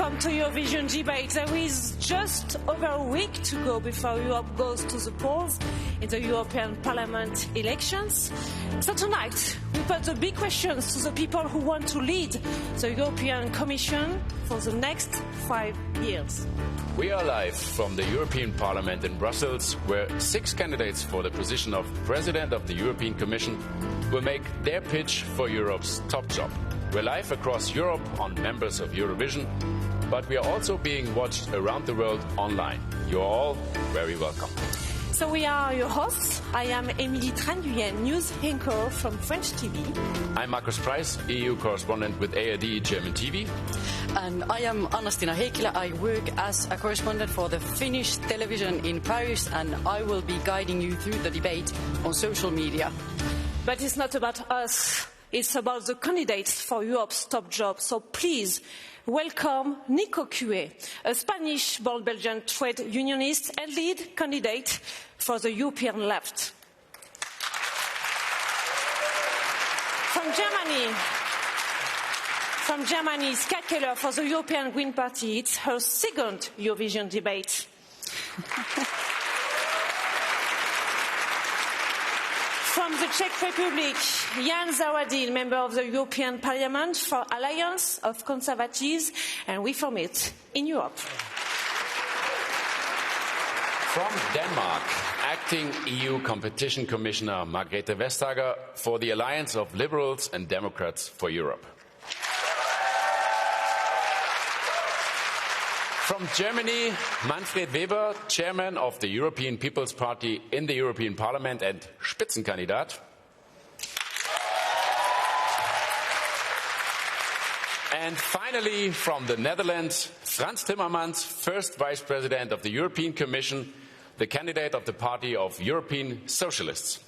welcome to Eurovision debate. There is just over a week to go before Europe goes to the polls in the European Parliament elections. So tonight, we put the big questions to the people who want to lead the European Commission for the next 5 years. We are live from the European Parliament in Brussels, where 6 candidates for the position of President of the European Commission will make their pitch for Europe's top job. We're live across Europe on members of Eurovision, but we are also being watched around the world online. You're all very welcome. So we are your hosts. I am Émilie Tranguyen, news anchor from French TV. I'm Markus Preiss, EU correspondent with ARD German TV. And I am Anna-Stina Heikkilä. I work as a correspondent for the Finnish television in Paris, and I will be guiding you through the debate on social media. But it's not about us. It's about the candidates for Europe's top job. So please welcome Nico Coué, a Spanish-born Belgian trade unionist and lead candidate for the European left. From Germany, Ska Keller for the European Green Party. It's her second Eurovision debate. From the Czech Republic, Jan Záhradil, member of the European Parliament for Alliance of Conservatives and Reformists in Europe. From Denmark, acting EU Competition Commissioner Margrethe Vestager for the Alliance of Liberals and Democrats for Europe. From Germany, Manfred Weber, chairman of the European People's Party in the European Parliament and Spitzenkandidat. And finally, from the Netherlands, Frans Timmermans, first Vice President of the European Commission, the candidate of the Party of European Socialists.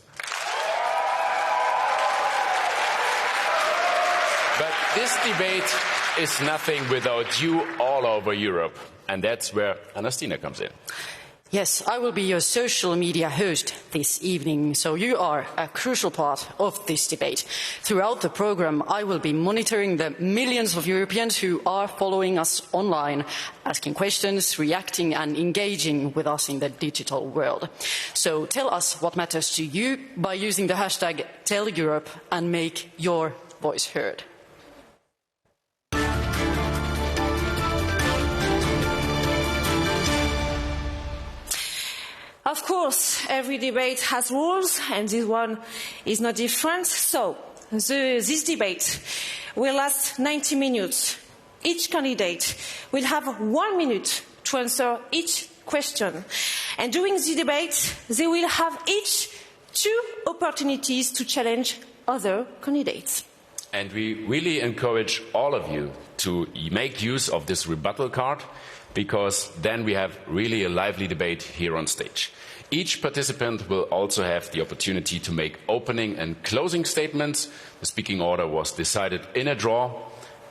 But this debate is nothing without you all over Europe. And that's where Anna-Stina comes in. Yes, I will be your social media host this evening, so you are a crucial part of this debate. Throughout the program, I will be monitoring the millions of Europeans who are following us online, asking questions, reacting and engaging with us in the digital world. So tell us what matters to you by using the hashtag #TellEurope and make your voice heard. Of course, every debate has rules, and this one is no different. So, this debate will last 90 minutes. Each candidate will have 1 minute to answer each question. And during the debate, they will have each 2 opportunities to challenge other candidates. And we really encourage all of you to make use of this rebuttal card, because then we have really a lively debate here on stage. Each participant will also have the opportunity to make opening and closing statements. The speaking order was decided in a draw.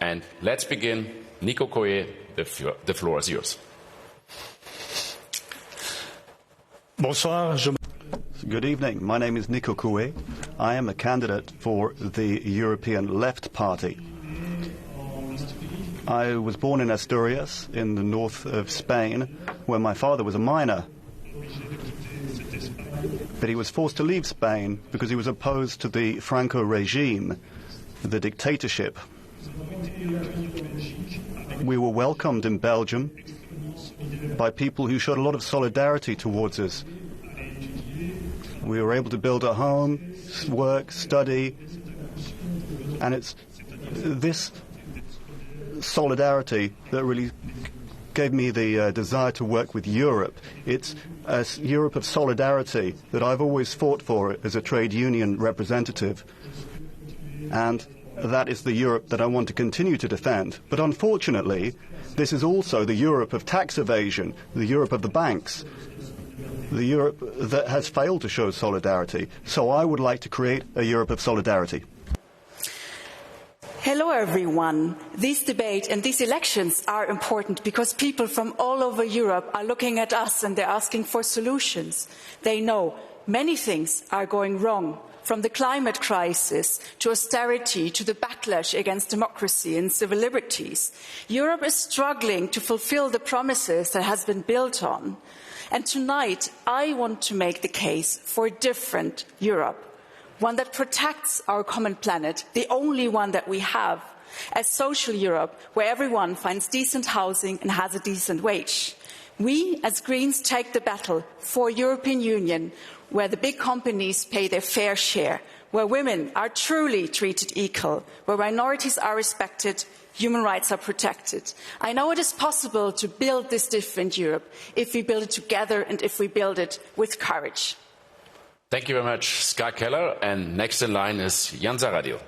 And let's begin. Nico Coué, the floor is yours. Bonsoir. Good evening. My name is Nico Coué. I am a candidate for the European Left Party. I was born in Asturias, in the north of Spain, where my father was a miner. But he was forced to leave Spain because he was opposed to the Franco regime, the dictatorship. We were welcomed in Belgium by people who showed a lot of solidarity towards us. We were able to build a home, work, study, and it's this solidarity that really gave me the desire to work with Europe. It's a Europe of solidarity that I've always fought for as a trade union representative. And that is the Europe that I want to continue to defend. But unfortunately, this is also the Europe of tax evasion, the Europe of the banks, the Europe that has failed to show solidarity. So I would like to create a Europe of solidarity. Hello everyone. This debate and these elections are important because people from all over Europe are looking at us and they're asking for solutions. They know many things are going wrong from the climate crisis to austerity to the backlash against democracy and civil liberties. Europe is struggling to fulfill the promises that has been built on. And tonight, I want to make the case for a different Europe, one that protects our common planet, the only one that we have, a social Europe where everyone finds decent housing and has a decent wage. We, as Greens, take the battle for a European Union where the big companies pay their fair share, where women are truly treated equal, where minorities are respected, human rights are protected. I know it is possible to build this different Europe if we build it together and if we build it with courage. Thank you very much, Ska Keller. And next in line is Jan Zahradil.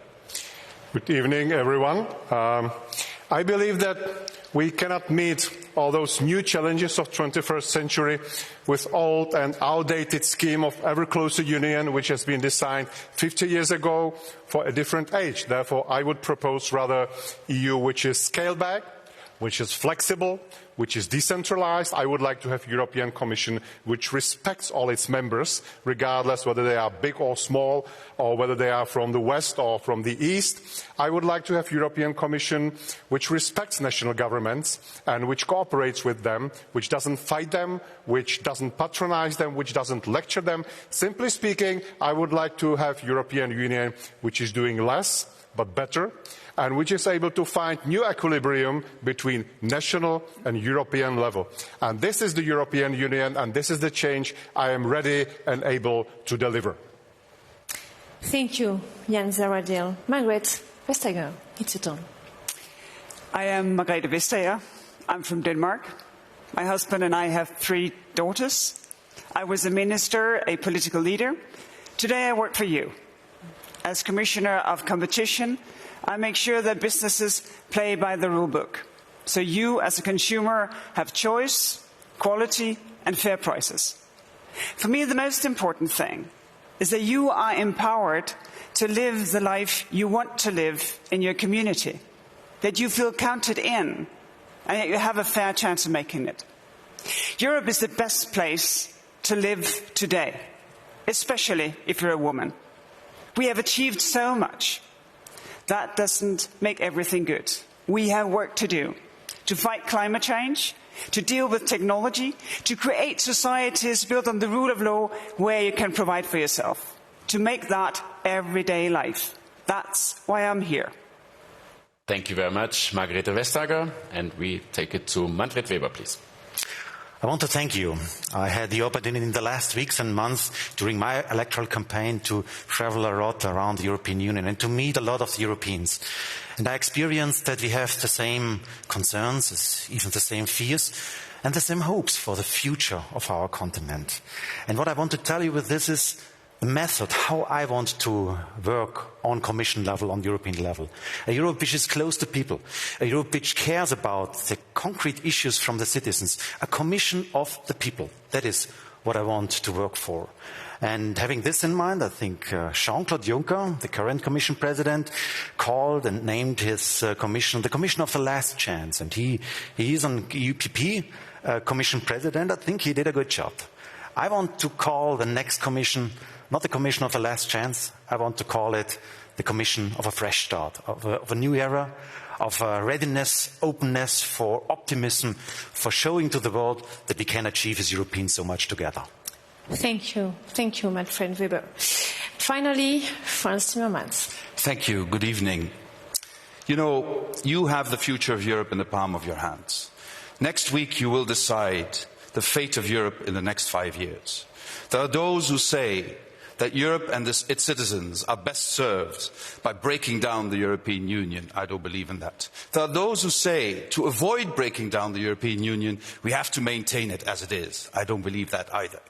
Good evening, everyone. I believe that we cannot meet all those new challenges of 21st century with old and outdated scheme of ever closer union, which has been designed 50 years ago for a different age. Therefore, I would propose rather EU which is scaled back, which is flexible, which is decentralized. I would like to have European Commission which respects all its members, regardless whether they are big or small, or whether they are from the West or from the East. I would like to have European Commission which respects national governments and which cooperates with them, which doesn't fight them, which doesn't patronize them, which doesn't lecture them. Simply speaking, I would like to have European Union which is doing less but better, and which is able to find new equilibrium between national and European level. And this is the European Union, and this is the change I am ready and able to deliver. Thank you, Jan Zahradil. Margrethe Vestager, it's your turn. I am Margrethe Vestager. I'm from Denmark. My husband and I have 3 daughters. I was a minister, a political leader. Today I work for you. As Commissioner of Competition, I make sure that businesses play by the rule book. So you, as a consumer, have choice, quality, and fair prices. For me, the most important thing is that you are empowered to live the life you want to live in your community, that you feel counted in, and that you have a fair chance of making it. Europe is the best place to live today, especially if you're a woman. We have achieved so much. That doesn't make everything good. We have work to do to fight climate change, to deal with technology, to create societies built on the rule of law where you can provide for yourself, to make that everyday life. That's why I'm here. Thank you very much, Margrethe Vestager. And we take it to Manfred Weber, please. I want to thank you. I had the opportunity in the last weeks and months during my electoral campaign to travel a lot around the European Union and to meet a lot of Europeans. And I experienced that we have the same concerns, even the same fears, and the same hopes for the future of our continent. And what I want to tell you with this is the method, how I want to work on Commission level, on European level. A Europe which is close to people, a Europe which cares about the concrete issues from the citizens, a Commission of the people. That is what I want to work for. And having this in mind, I think Jean-Claude Juncker, the current Commission President, called and named his Commission the Commission of the Last Chance. And he is an EPP Commission President. I think he did a good job. I want to call the next Commission not the Commission of the Last Chance. I want to call it the Commission of a fresh start, of a new era, of readiness, openness, for optimism, for showing to the world that we can achieve as Europeans so much together. Thank you, my friend Weber. Finally, Frans Timmermans. Thank you. Good evening. You know, you have the future of Europe in the palm of your hands. Next week you will decide the fate of Europe in the next 5 years. There are those who say that Europe and its citizens are best served by breaking down the European Union. I don't believe in that. There are those who say to avoid breaking down the European Union, we have to maintain it as it is. I don't believe that either.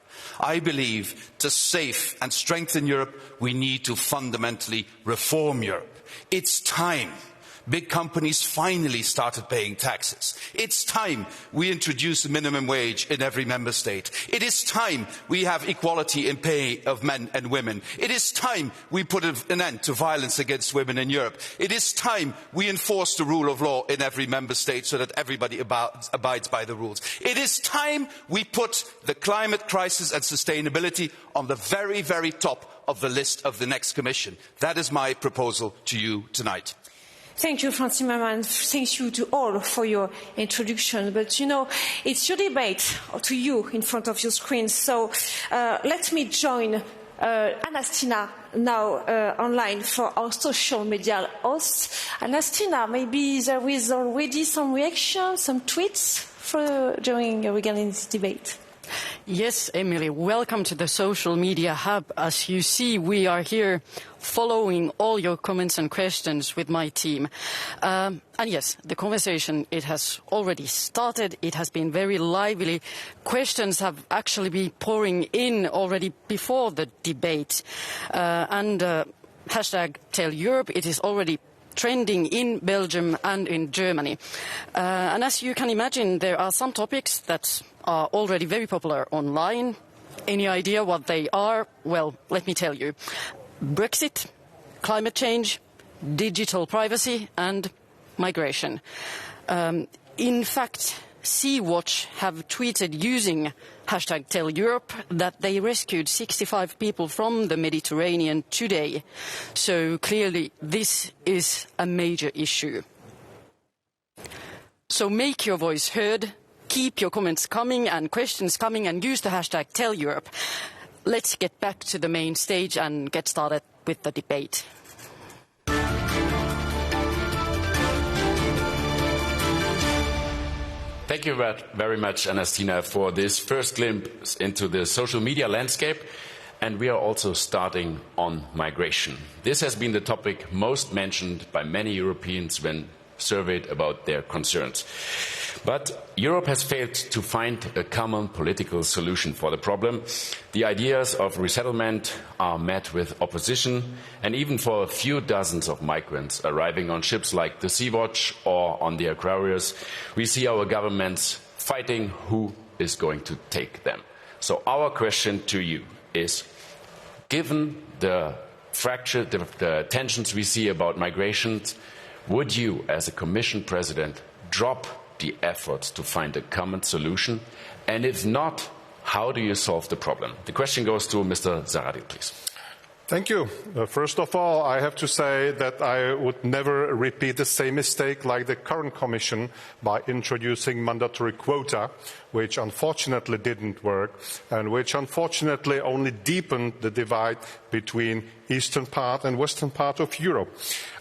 I believe to save and strengthen Europe, we need to fundamentally reform Europe. It's time. Big companies finally started paying taxes. It's time we introduce a minimum wage in every member state. It is time we have equality in pay of men and women. It is time we put an end to violence against women in Europe. It is time we enforce the rule of law in every member state so that everybody abides by the rules. It is time we put the climate crisis and sustainability on the very, very top of the list of the next Commission. That is my proposal to you tonight. Thank you, Frans Timmermans. Thank you to all for your introduction. But, it's your debate to you in front of your screen. So let me join Anastina now online for our social media hosts. Anastina, maybe there is already some reaction, some tweets regarding this debate. Yes, Emily, welcome to the social media hub. As you see, we are here following all your comments and questions with my team. And yes, the conversation, it has already started. It has been very lively. Questions have actually been pouring in already before the debate. Hashtag Tell Europe, it is already trending in Belgium and in Germany. And as you can imagine, there are some topics that are already very popular online. Any idea what they are? Well, let me tell you. Brexit, climate change, digital privacy and migration. In fact, Sea-Watch have tweeted using hashtag Tell Europe that they rescued 65 people from the Mediterranean today. So clearly this is a major issue. So make your voice heard, keep your comments coming and questions coming and use the hashtag Tell Europe. Let's get back to the main stage and get started with the debate. Thank you very much, Anastina, for this first glimpse into the social media landscape. And we are also starting on migration. This has been the topic most mentioned by many Europeans when surveyed about their concerns. But Europe has failed to find a common political solution for the problem. The ideas of resettlement are met with opposition, and even for a few dozens of migrants arriving on ships like the Sea-Watch or on the Aquarius, we see our governments fighting who is going to take them. So our question to you is, given the tensions we see about migration, would you, as a Commission President, drop the efforts to find a common solution? And if not, how do you solve the problem? The question goes to Mr. Zahradil, please. Thank you. First of all, I have to say that I would never repeat the same mistake like the current Commission by introducing mandatory quota, which unfortunately didn't work and which unfortunately only deepened the divide between eastern part and western part of Europe.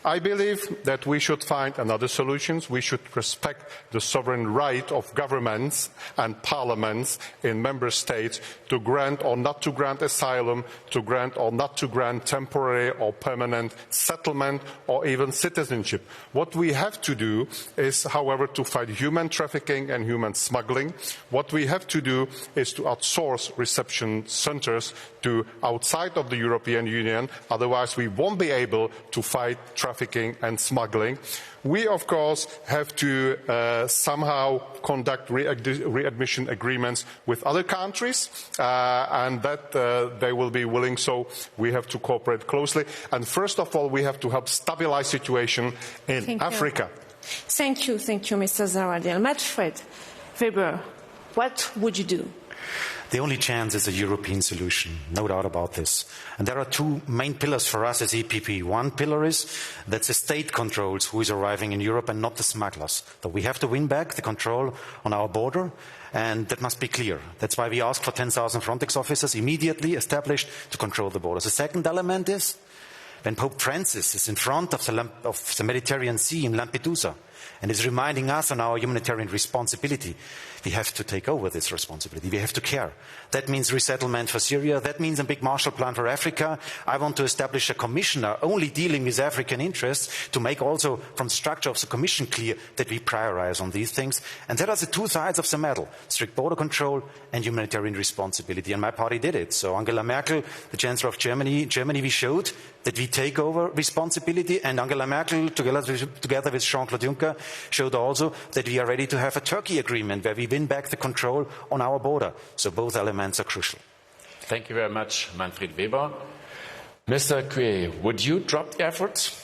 I believe that we should find another solution. We should respect the sovereign right of governments and parliaments in member states to grant or not to grant asylum, to grant or not to grant temporary or permanent settlement or even citizenship. What we have to do is, however, to fight human trafficking and human smuggling. What we have to do is to outsource reception centers to outside of the European Union. Otherwise, we won't be able to fight trafficking and smuggling. We, of course, have to somehow conduct readmission agreements with other countries, and that they will be willing, so we have to cooperate closely. And first of all, we have to help stabilize the situation in Africa. Thank you, Mr. Zahradil. Manfred Weber, what would you do? The only chance is a European solution, no doubt about this. And there are two main pillars for us as EPP. One pillar is that the state controls who is arriving in Europe and not the smugglers. So we have to win back the control on our border, and that must be clear. That's why we ask for 10,000 Frontex officers immediately established to control the borders. The second element is when Pope Francis is in front of the Mediterranean Sea in Lampedusa, And it's reminding us on our humanitarian responsibility. We have to take over this responsibility. We have to care. That means resettlement for Syria. That means a big Marshall Plan for Africa. I want to establish a commissioner only dealing with African interests to make also from the structure of the Commission clear that we prioritize on these things. And that are the two sides of the medal, strict border control and humanitarian responsibility. And my party did it. So Angela Merkel, the Chancellor of Germany, we showed that we take over responsibility. And Angela Merkel, together with Jean-Claude Juncker, showed also that we are ready to have a Turkey agreement where we win back the control on our border. So both elements are crucial. Thank you very much, Manfred Weber. Mr. Cuey, would you drop the efforts?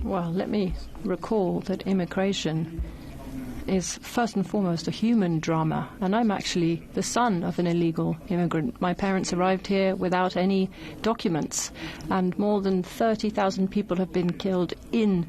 Well, let me recall that immigration is first and foremost a human drama, and I'm actually the son of an illegal immigrant. My parents arrived here without any documents, and more than 30,000 people have been killed in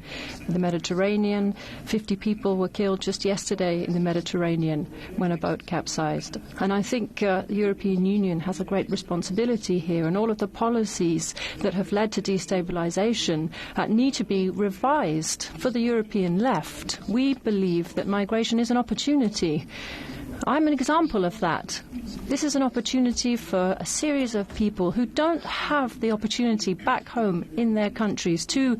the Mediterranean. 50 people were killed just yesterday in the Mediterranean when a boat capsized. And I think the European Union has a great responsibility here, and all of the policies that have led to destabilization need to be revised for the European left. We believe that migration is an opportunity. I'm an example of that. This is an opportunity for a series of people who don't have the opportunity back home in their countries to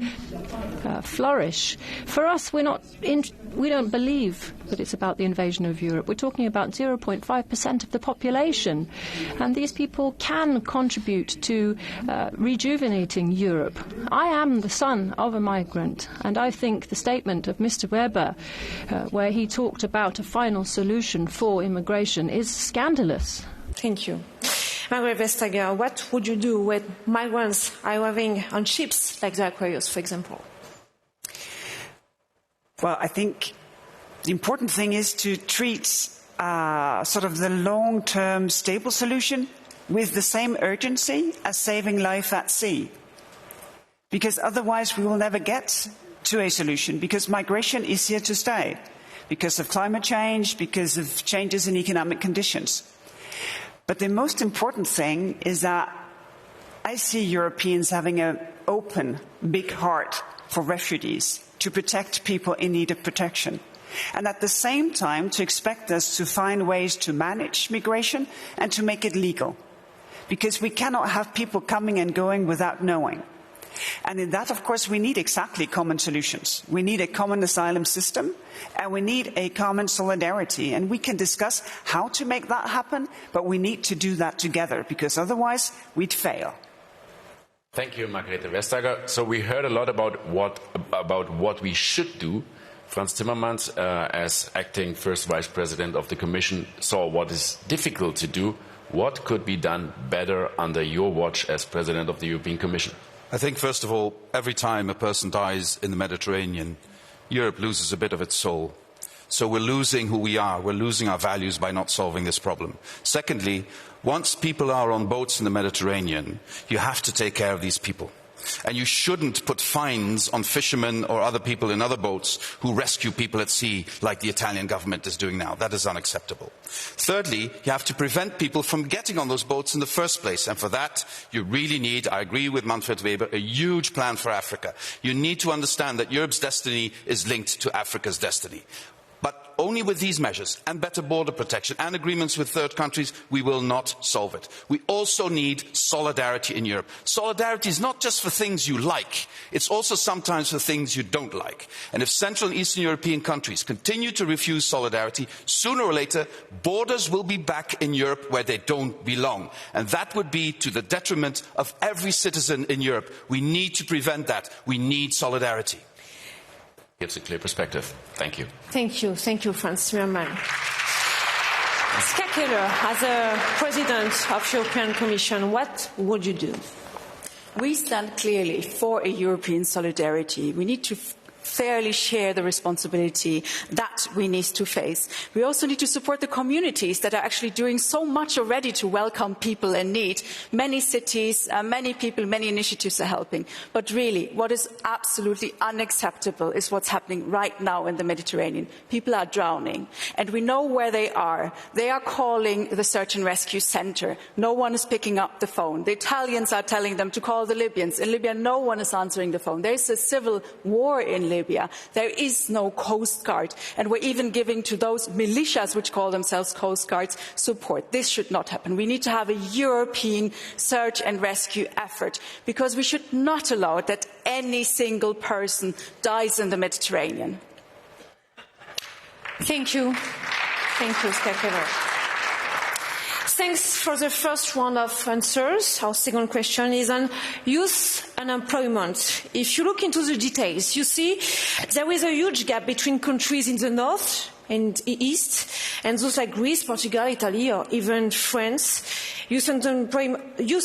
flourish. For us, we don't believe that it's about the invasion of Europe. We're talking about 0.5% of the population. And these people can contribute to rejuvenating Europe. I am the son of a migrant, and I think the statement of Mr. Weber, where he talked about a final solution for immigration, is scandalous. Thank you. Margaret Vestager, what would you do when migrants are arriving on ships like the Aquarius, for example? Well, I think the important thing is to treat sort of the long-term stable solution with the same urgency as saving life at sea. Because otherwise we will never get to a solution, because migration is here to stay, because of climate change, because of changes in economic conditions. But the most important thing is that I see Europeans having an open, big heart for refugees, to protect people in need of protection. And at the same time, to expect us to find ways to manage migration and to make it legal. Because we cannot have people coming and going without knowing. And in that, of course, we need exactly common solutions. We need a common asylum system, and we need a common solidarity. And we can discuss how to make that happen, but we need to do that together, because otherwise we'd fail. Thank you, Margrethe Vestager. So we heard a lot about what we should do. Franz Timmermans, as acting first vice president of the Commission, saw what is difficult to do. What could be done better under your watch as president of the European Commission? I think, first of all, every time a person dies in the Mediterranean, Europe loses a bit of its soul. So we're losing who we are. We're losing our values by not solving this problem. Secondly, once people are on boats in the Mediterranean, you have to take care of these people. And you shouldn't put fines on fishermen or other people in other boats who rescue people at sea like the Italian government is doing now. That is unacceptable. Thirdly, you have to prevent people from getting on those boats in the first place. And for that, you really need, I agree with Manfred Weber, a huge plan for Africa. You need to understand that Europe's destiny is linked to Africa's destiny. But only with these measures and better border protection and agreements with third countries, we will not solve it. We also need solidarity in Europe. Solidarity is not just for things you like, it's also sometimes for things you don't like. And if Central and Eastern European countries continue to refuse solidarity, sooner or later, borders will be back in Europe where they don't belong. And that would be to the detriment of every citizen in Europe. We need to prevent that. We need solidarity. Gives a clear perspective. Thank you. Thank you, Franz Timmermans. Ska Keller, as a president of the European Commission, what would you do? We stand clearly for a European solidarity. We need to fairly share the responsibility that we need to face. We also need to support the communities that are actually doing so much already to welcome people in need. Many cities, many people, many initiatives are helping. But really, what is absolutely unacceptable is what's happening right now in the Mediterranean. People are drowning, and we know where they are. They are calling the search and rescue center. No one is picking up the phone. The Italians are telling them to call the Libyans. In Libya, no one is answering the phone. There is a civil war in Libya. There is no coast guard, and we're even giving to those militias which call themselves coast guards support. This should not happen. We need to have a European search and rescue effort, because we should not allow that any single person dies in the Mediterranean. Thank you. Thank you, Skakeva. Thanks for the first round of answers. Our second question is on youth unemployment. If you look into the details, you see there is a huge gap between countries in the north and east, and those like Greece, Portugal, Italy, or even France. Youth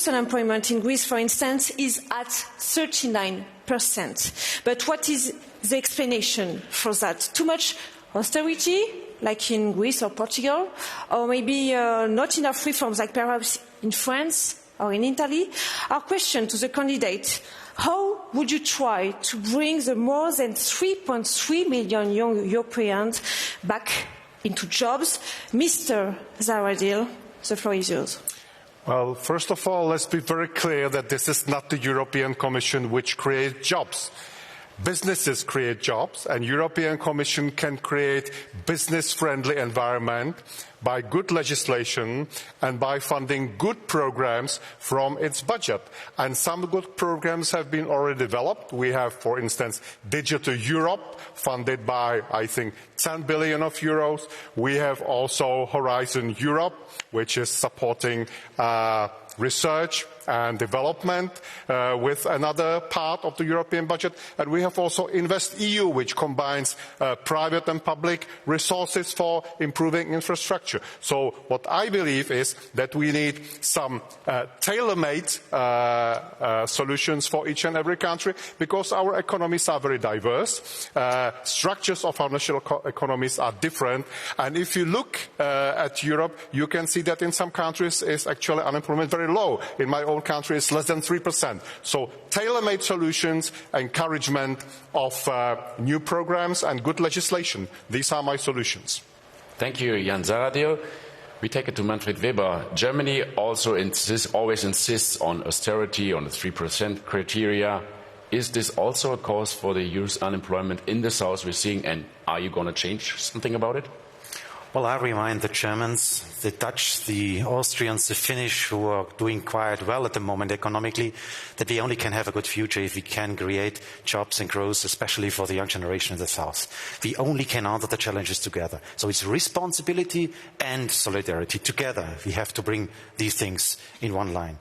unemployment in Greece, for instance, is at 39%. But what is the explanation for that? Too much austerity, like in Greece or Portugal, or maybe not enough reforms, like perhaps in France or in Italy? Our question to the candidate: how would you try to bring the more than 3.3 million young Europeans back into jobs? Mr. Zahradil, the floor is yours. Well, first of all, let's be very clear that this is not the European Commission which creates jobs. Businesses create jobs, and European Commission can create business-friendly environment by good legislation and by funding good programs from its budget. And some good programs have been already developed. We have, for instance, Digital Europe, funded by, I think, 10 billion of euros. We have also Horizon Europe, which is supporting research and development with another part of the European budget. And we have also InvestEU, which combines private and public resources for improving infrastructure. So what I believe is that we need some tailor-made solutions for each and every country, because our economies are very diverse. Structures of our national economies are different. And if you look at Europe, you can see that in some countries is actually unemployment very low. In my own country, it's less than 3%. So tailor-made solutions, encouragement of new programs and good legislation. These are my solutions. Thank you, Jan Zahradil. We take it to Manfred Weber. Germany also always insists on austerity, on the 3% criteria. Is this also a cause for the youth unemployment in the south we're seeing, and are you going to change something about it? Well, I remind the Germans, the Dutch, the Austrians, the Finnish, who are doing quite well at the moment economically, that we only can have a good future if we can create jobs and growth, especially for the young generation in the south. We only can answer the challenges together. So it's responsibility and solidarity together. We have to bring these things in one line.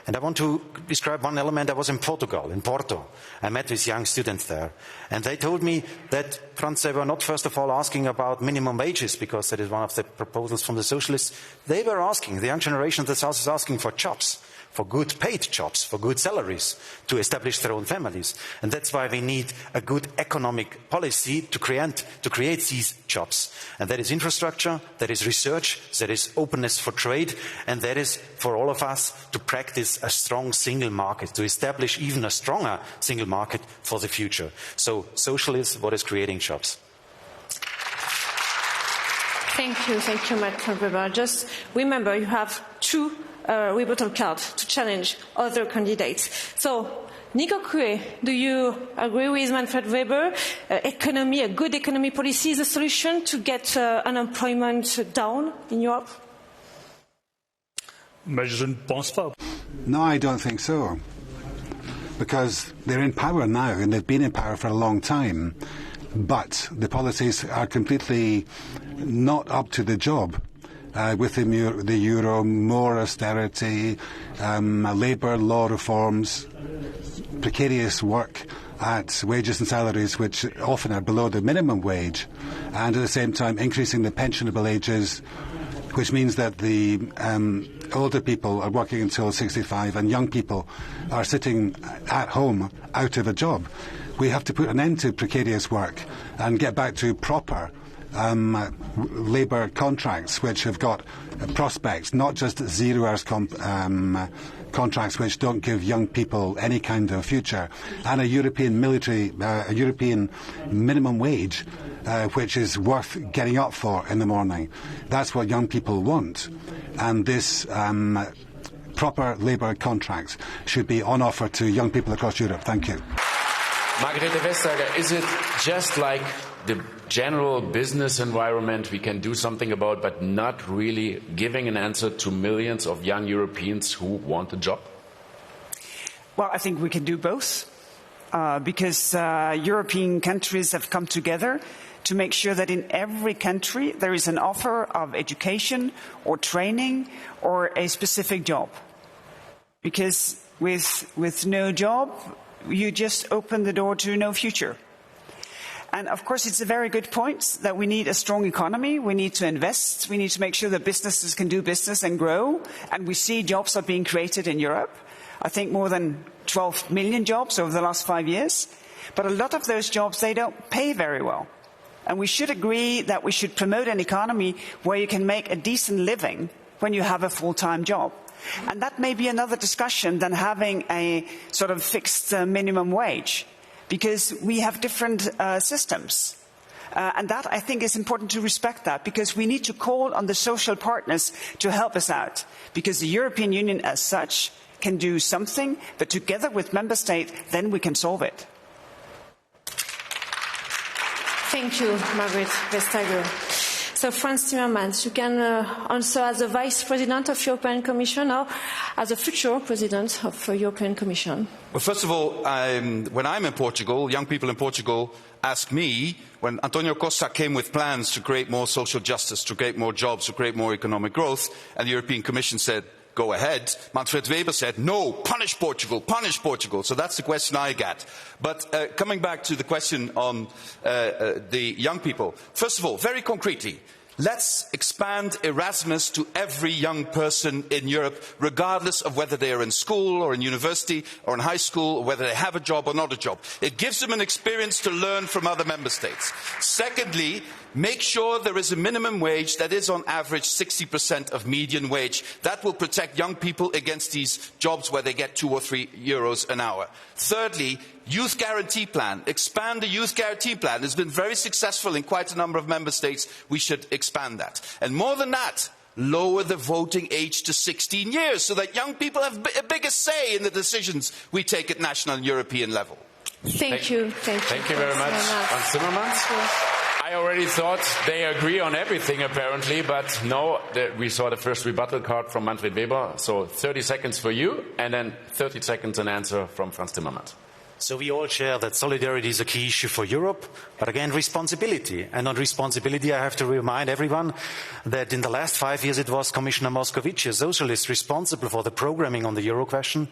And I want to describe one element. I was in Portugal, in Porto. I met with young students there. And they told me that, Franz, they were not first of all asking about minimum wages, because that is one of the proposals from the socialists. They were asking, the young generation of the south is asking for jobs, for good paid jobs, for good salaries, to establish their own families. And that's why we need a good economic policy to create these jobs. And that is infrastructure, that is research, that is openness for trade, and that is for all of us to practice a strong single market, to establish even a stronger single market for the future. So social is what is creating jobs. Thank you, Madam Weber. Just remember, you have two rebuttal cards to challenge other candidates. So, Nico Kue, do you agree with Manfred Weber? A good economy policy is a solution to get unemployment down in Europe? No, I don't think so. Because they're in power now, and they've been in power for a long time. But the policies are completely not up to the job. With the euro, more austerity, labour law reforms, precarious work at wages and salaries which often are below the minimum wage, and at the same time increasing the pensionable ages, which means that the older people are working until 65 and young people are sitting at home out of a job. We have to put an end to precarious work and get back to proper labour contracts which have got prospects, not just 0 hours contracts which don't give young people any kind of future, and a European minimum wage which is worth getting up for in the morning. That's what young people want, and this proper labour contracts should be on offer to young people across Europe. Thank you. Margrethe Vestager, is it just like the general business environment we can do something about, but not really giving an answer to millions of young Europeans who want a job? Well, I think we can do both, because European countries have come together to make sure that in every country there is an offer of education or training or a specific job. Because with no job, you just open the door to no future. And of course, it's a very good point that we need a strong economy. We need to invest. We need to make sure that businesses can do business and grow. And we see jobs are being created in Europe. I think more than 12 million jobs over the last 5 years. But a lot of those jobs, they don't pay very well. And we should agree that we should promote an economy where you can make a decent living when you have a full-time job. And that may be another discussion than having a sort of fixed minimum wage, because we have different systems. And that, I think, is important to respect that, because we need to call on the social partners to help us out, because the European Union as such can do something, but together with member states, then we can solve it. Thank you, Margrethe Vestager. So, Frans Timmermans, you can answer as the Vice President of the European Commission or as a future President of the European Commission. Well, first of all, when I'm in Portugal, young people in Portugal ask me, when Antonio Costa came with plans to create more social justice, to create more jobs, to create more economic growth, and the European Commission said, go ahead, Manfred Weber said, no, punish Portugal, punish Portugal. So that's the question I get. But coming back to the question on the young people, first of all, very concretely, let's expand Erasmus to every young person in Europe, regardless of whether they are in school or in university or in high school, or whether they have a job or not a job. It gives them an experience to learn from other member states. Secondly, make sure there is a minimum wage that is on average 60% of median wage. That will protect young people against these jobs where they get 2 or 3 euros an hour. Thirdly, Youth Guarantee Plan. Expand the Youth Guarantee Plan. It's been very successful in quite a number of member states. We should expand that. And more than that, lower the voting age to 16 years so that young people have a bigger say in the decisions we take at national and European level. Thank you very much, Frans Timmermans. I already thought they agree on everything, apparently, but no, we saw the first rebuttal card from Manfred Weber. So 30 seconds for you, and then 30 seconds an answer from Frans Timmermans. So we all share that solidarity is a key issue for Europe, but again, responsibility. And on responsibility, I have to remind everyone that in the last 5 years, it was Commissioner Moscovici, a socialist, responsible for the programming on the Euro question.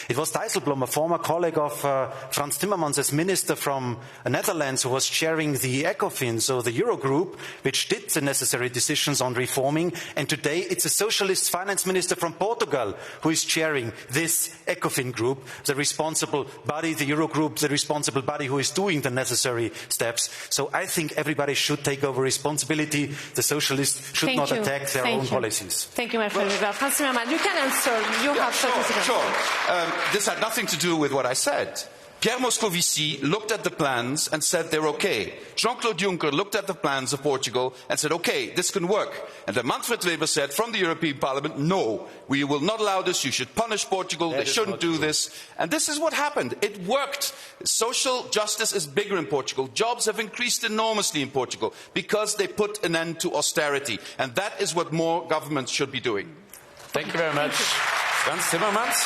It was Dijsselbloem, a former colleague of Frans Timmermans as minister from the Netherlands, who was chairing the ECOFIN, so the Euro group, which did the necessary decisions on reforming. And today, it's a socialist finance minister from Portugal who is chairing this ECOFIN group, the responsible body, the Euro group, the responsible body who is doing the necessary steps. So I think everybody should take over responsibility. The socialists should not attack their own policies. Thank you, Manfred Weber. Frans Timmermans, you can answer. You have 30 seconds. Sure. This had nothing to do with what I said. Pierre Moscovici looked at the plans and said they're okay. Jean-Claude Juncker looked at the plans of Portugal and said, okay, this can work. And then Manfred Weber said from the European Parliament, no, we will not allow this. You should punish Portugal. They shouldn't do this. And this is what happened. It worked. Social justice is bigger in Portugal. Jobs have increased enormously in Portugal because they put an end to austerity. And that is what more governments should be doing. Thank you very much, Frans Timmermans.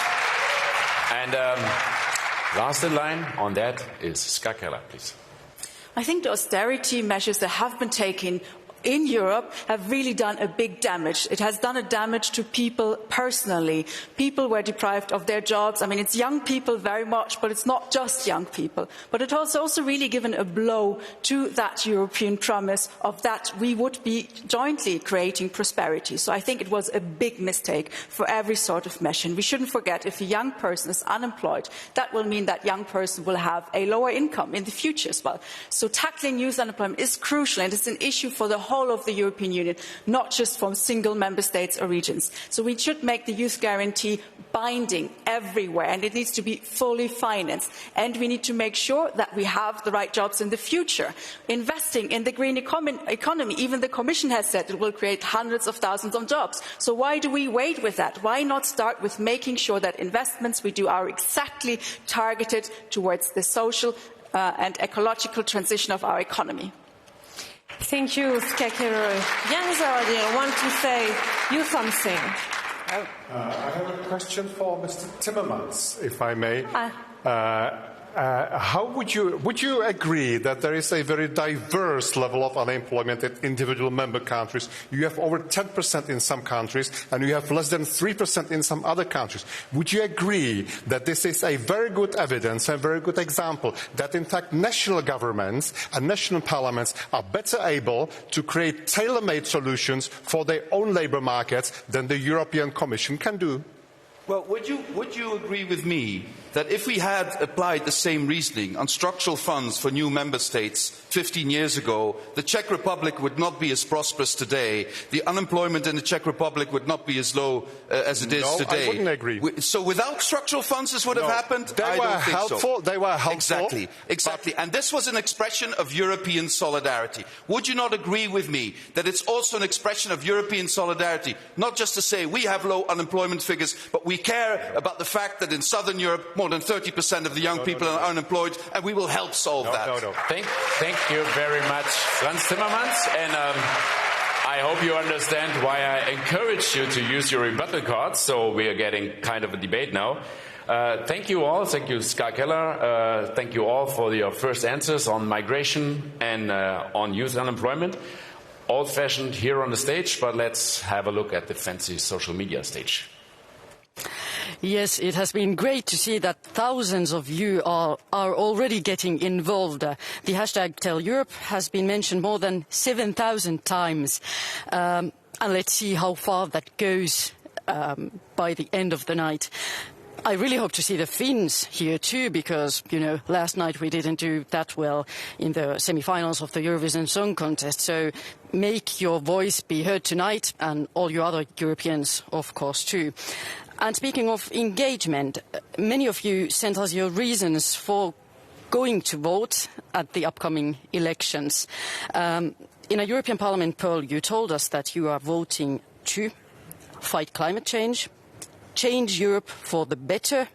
And last in line on that is Ska Keller, please. I think the austerity measures that have been taken in Europe have really done a big damage. It has done a damage to people personally. People were deprived of their jobs. I mean, it's young people very much, but it's not just young people. But it has also really given a blow to that European promise of that we would be jointly creating prosperity. So I think it was a big mistake for every sort of measure. And we shouldn't forget, if a young person is unemployed, that will mean that young person will have a lower income in the future as well. So tackling youth unemployment is crucial, and it's an issue for the whole of the European Union, not just from single member states or regions. So we should make the youth guarantee binding everywhere, and it needs to be fully financed. And we need to make sure that we have the right jobs in the future. Investing in the green economy, even the Commission has said it will create hundreds of thousands of jobs. So why do we wait with that? Why not start with making sure that investments we do are exactly targeted towards the social and ecological transition of our economy? Thank you, Ska Keller. Jan Zawadier, want to say you something? I have a question for Mr. Timmermans, if I may. How would you agree that there is a very diverse level of unemployment in individual member countries? You have over 10% in some countries, and you have less than 3% in some other countries. Would you agree that this is a very good evidence, a very good example, that in fact national governments and national parliaments are better able to create tailor-made solutions for their own labour markets than the European Commission can do? Well, would you agree with me that if we had applied the same reasoning on structural funds for new member states 15 years ago, the Czech Republic would not be as prosperous today, the unemployment in the Czech Republic would not be as low as it is today? I wouldn't agree. So without structural funds this would have happened? They were helpful. They were helpful. Exactly. And this was an expression of European solidarity. Would you not agree with me that it's also an expression of European solidarity, not just to say we have low unemployment figures, but we care about the fact that in southern Europe more than 30% of the young people are unemployed, and we will help solve that? Thank you very much, Franz Timmermans. And I hope you understand why I encourage you to use your rebuttal cards. So we are getting kind of a debate now. Thank you all. Thank you, Ska Keller. Thank you all for your first answers on migration and on youth unemployment. Old-fashioned here on the stage, but let's have a look at the fancy social media stage. Yes, it has been great to see that thousands of you are already getting involved. The hashtag Tell Europe has been mentioned more than 7,000 times. And let's see how far that goes by the end of the night. I really hope to see the Finns here too, because, you know, last night we didn't do that well in the semi-finals of the Eurovision Song Contest. So make your voice be heard tonight, and all you other Europeans, of course, too. And speaking of engagement, many of you sent us your reasons for going to vote at the upcoming elections. In a European Parliament poll, you told us that you are voting to fight climate change, change Europe for the better,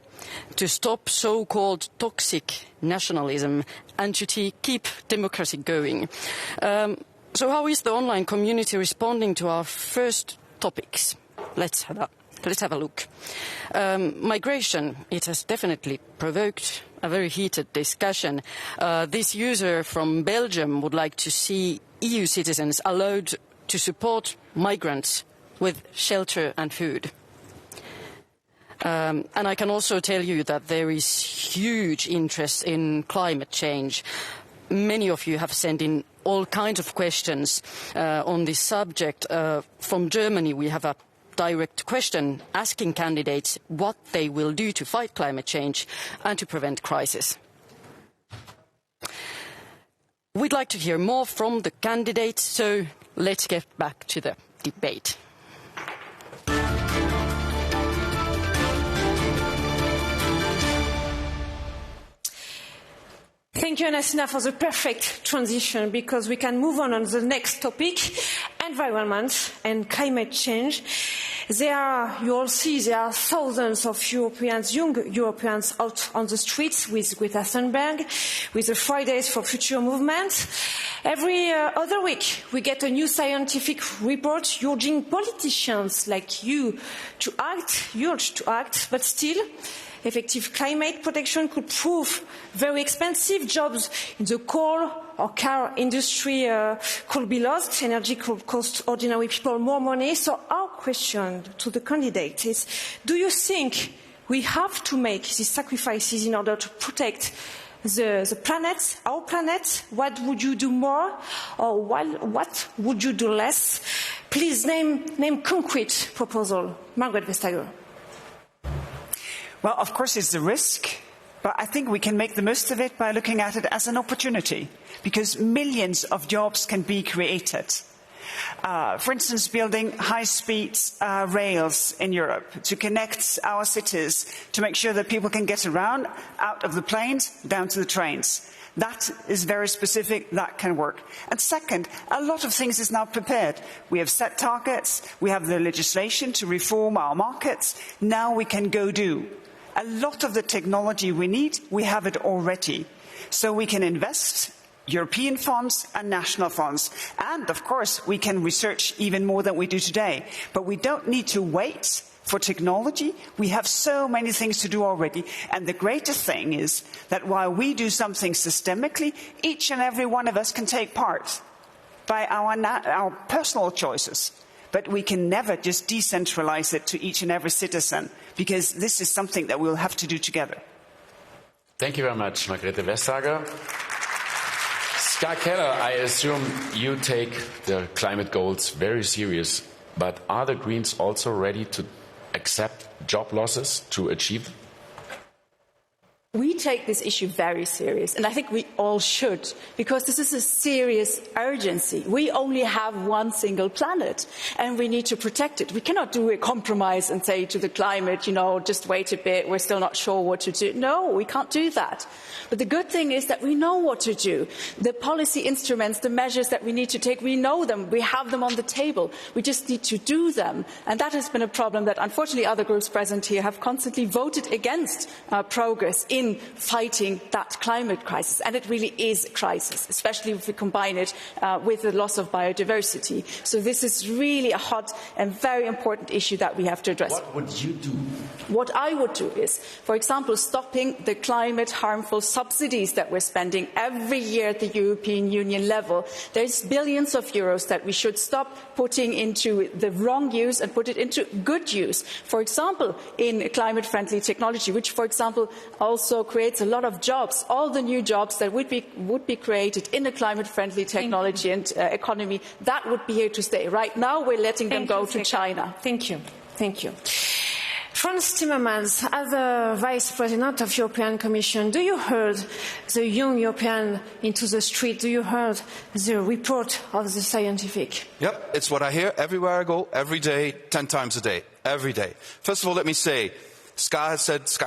to stop so-called toxic nationalism, and to keep democracy going. So how is the online community responding to our first topics? Let's have a look. Migration, it has definitely provoked a very heated discussion. This user from Belgium would like to see EU citizens allowed to support migrants with shelter and food. And I can also tell you that there is huge interest in climate change. Many of you have sent in all kinds of questions on this subject. From Germany, we have a direct question asking candidates what they will do to fight climate change and to prevent crisis. We'd like to hear more from the candidates, so let's get back to the debate. Thank you, Anasina, for the perfect transition, because we can move on the next topic, environment and climate change. You all see there are thousands of Europeans, young Europeans out on the streets with Greta Thunberg, with the Fridays for Future movement. Every other week we get a new scientific report urging politicians like you to act, but still effective climate protection could prove very expensive. Jobs in the coal, our car industry could be lost, energy could cost ordinary people more money. So our question to the candidate is, do you think we have to make these sacrifices in order to protect the planet, our planet? What would you do more, or what would you do less? Please name concrete proposal. Margaret Vestager. Well, of course, it's a risk, but I think we can make the most of it by looking at it as an opportunity, because millions of jobs can be created. For instance, building high-speed rails in Europe to connect our cities, to make sure that people can get around, out of the planes, down to the trains. That is very specific, that can work. And second, a lot of things is now prepared. We have set targets, we have the legislation to reform our markets, now we can go do. A lot of the technology we need, we have it already. So we can invest European funds and national funds. And, of course, we can research even more than we do today. But we don't need to wait for technology. We have so many things to do already. And the greatest thing is that while we do something systemically, each and every one of us can take part by our personal choices. But we can never just decentralize it to each and every citizen, because this is something that we'll have to do together. Thank you very much, Margrethe Vestager. Ska Keller, I assume you take the climate goals very serious, but are the Greens also ready to accept job losses to achieve them? We take this issue very serious, and I think we all should, because this is a serious urgency. We only have one single planet, and we need to protect it. We cannot do a compromise and say to the climate, just wait a bit, we're still not sure what to do. No, we can't do that. But the good thing is that we know what to do. The policy instruments, the measures that we need to take, we know them, we have them on the table. We just need to do them. And that has been a problem that, unfortunately, other groups present here have constantly voted against progress in fighting that climate crisis. And it really is a crisis, especially if we combine it with the loss of biodiversity. So this is really a hot and very important issue that we have to address. What would you do? What I would do is, for example, stopping the climate harmful subsidies that we're spending every year at the European Union level. There's billions of euros that we should stop putting into the wrong use and put it into good use. For example, in climate-friendly technology, which, for example, also creates a lot of jobs. All the new jobs that would be created in a climate-friendly technology and economy, that would be here to stay. Right now, we're letting them go to China. Thank you. Thank you. Frans Timmermans, as the Vice President of the European Commission, do you heard the young European into the street? Do you heard the report of the scientific? Yep, it's what I hear everywhere I go, every day, 10 times a day, every day. First of all, let me say, Ska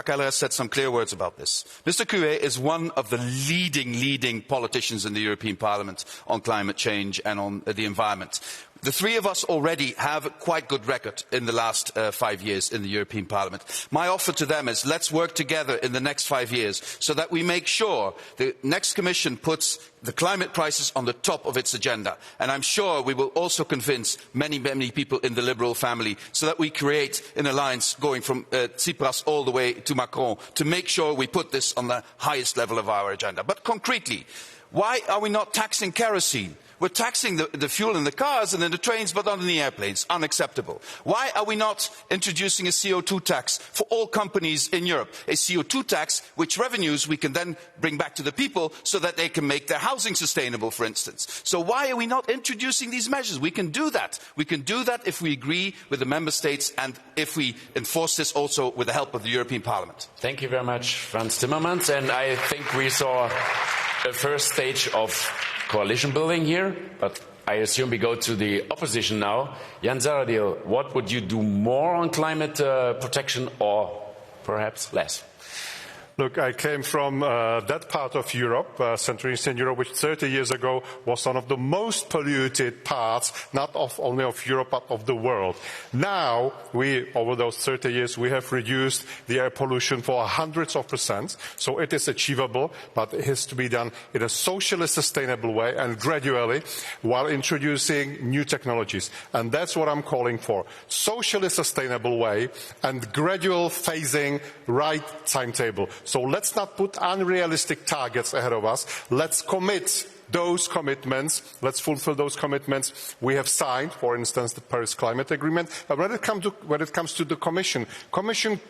Keller has said some clear words about this. Mr. Coué is one of the leading politicians in the European Parliament on climate change and on the environment. The three of us already have a quite good record in the last 5 years in the European Parliament. My offer to them is let's work together in the next 5 years so that we make sure the next Commission puts the climate crisis on the top of its agenda. And I'm sure we will also convince many people in the Liberal family so that we create an alliance going from Tsipras all the way to Macron to make sure we put this on the highest level of our agenda. But concretely, why are we not taxing kerosene? We're taxing the fuel in the cars and in the trains, but not in the airplanes. Unacceptable. Why are we not introducing a CO2 tax for all companies in Europe? A CO2 tax which revenues we can then bring back to the people so that they can make their housing sustainable, for instance. So why are we not introducing these measures? We can do that. We can do that if we agree with the member states and if we enforce this also with the help of the European Parliament. Thank you very much, Frans Timmermans. And I think we saw a first stage of coalition building here, but I assume we go to the opposition now. Jan Zahradil, what would you do more on climate protection or perhaps less? Look, I came from that part of Europe, Central Eastern Europe, which 30 years ago was one of the most polluted parts, not only of Europe, but of the world. Now, over those 30 years, we have reduced the air pollution for hundreds of %. So it is achievable, but it has to be done in a socially sustainable way and gradually while introducing new technologies. And that's what I'm calling for. Socially sustainable way and gradual phasing, right timetable. So let's not put unrealistic targets ahead of us. Let's commit those commitments. Let's fulfill those commitments we have signed, for instance, the Paris Climate Agreement. And when it comes to the Commission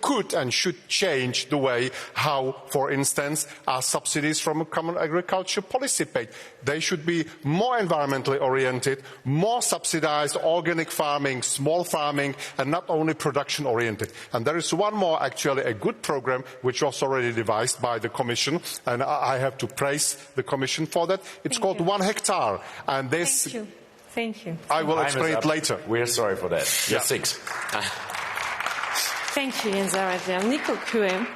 could and should change the way how, for instance, our subsidies from a common agriculture policy paid. They should be more environmentally oriented, more subsidized organic farming, small farming, and not only production oriented. And there is one more, actually, a good program which was already devised by the Commission, and I have to praise the Commission for that. It's called 1 hectare, and this. Thank you. I will explain it later. We're sorry for that. Yeah. 6. Thank you, Jens Aradian. Nico Kuem.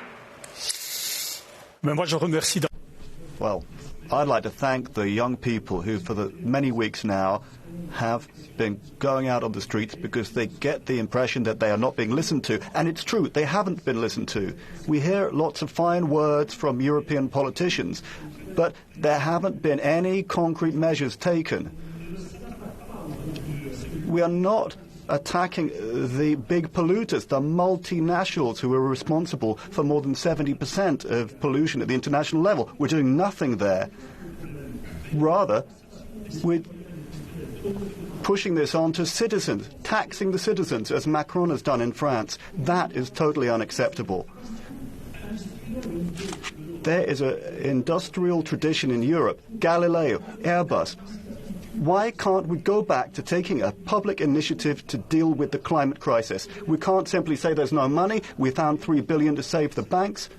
Well, I'd like to thank the young people who, for the many weeks now, have been going out on the streets because they get the impression that they are not being listened to. And it's true, they haven't been listened to. We hear lots of fine words from European politicians, but there haven't been any concrete measures taken. We are not attacking the big polluters, the multinationals who are responsible for more than 70% of pollution at the international level. We're doing nothing there. Rather, we're pushing this on to citizens, taxing the citizens, as Macron has done in France. That is totally unacceptable. There is an industrial tradition in Europe, Galileo, Airbus. Why can't we go back to taking a public initiative to deal with the climate crisis? We can't simply say there's no money, we found $3 billion to save the banks.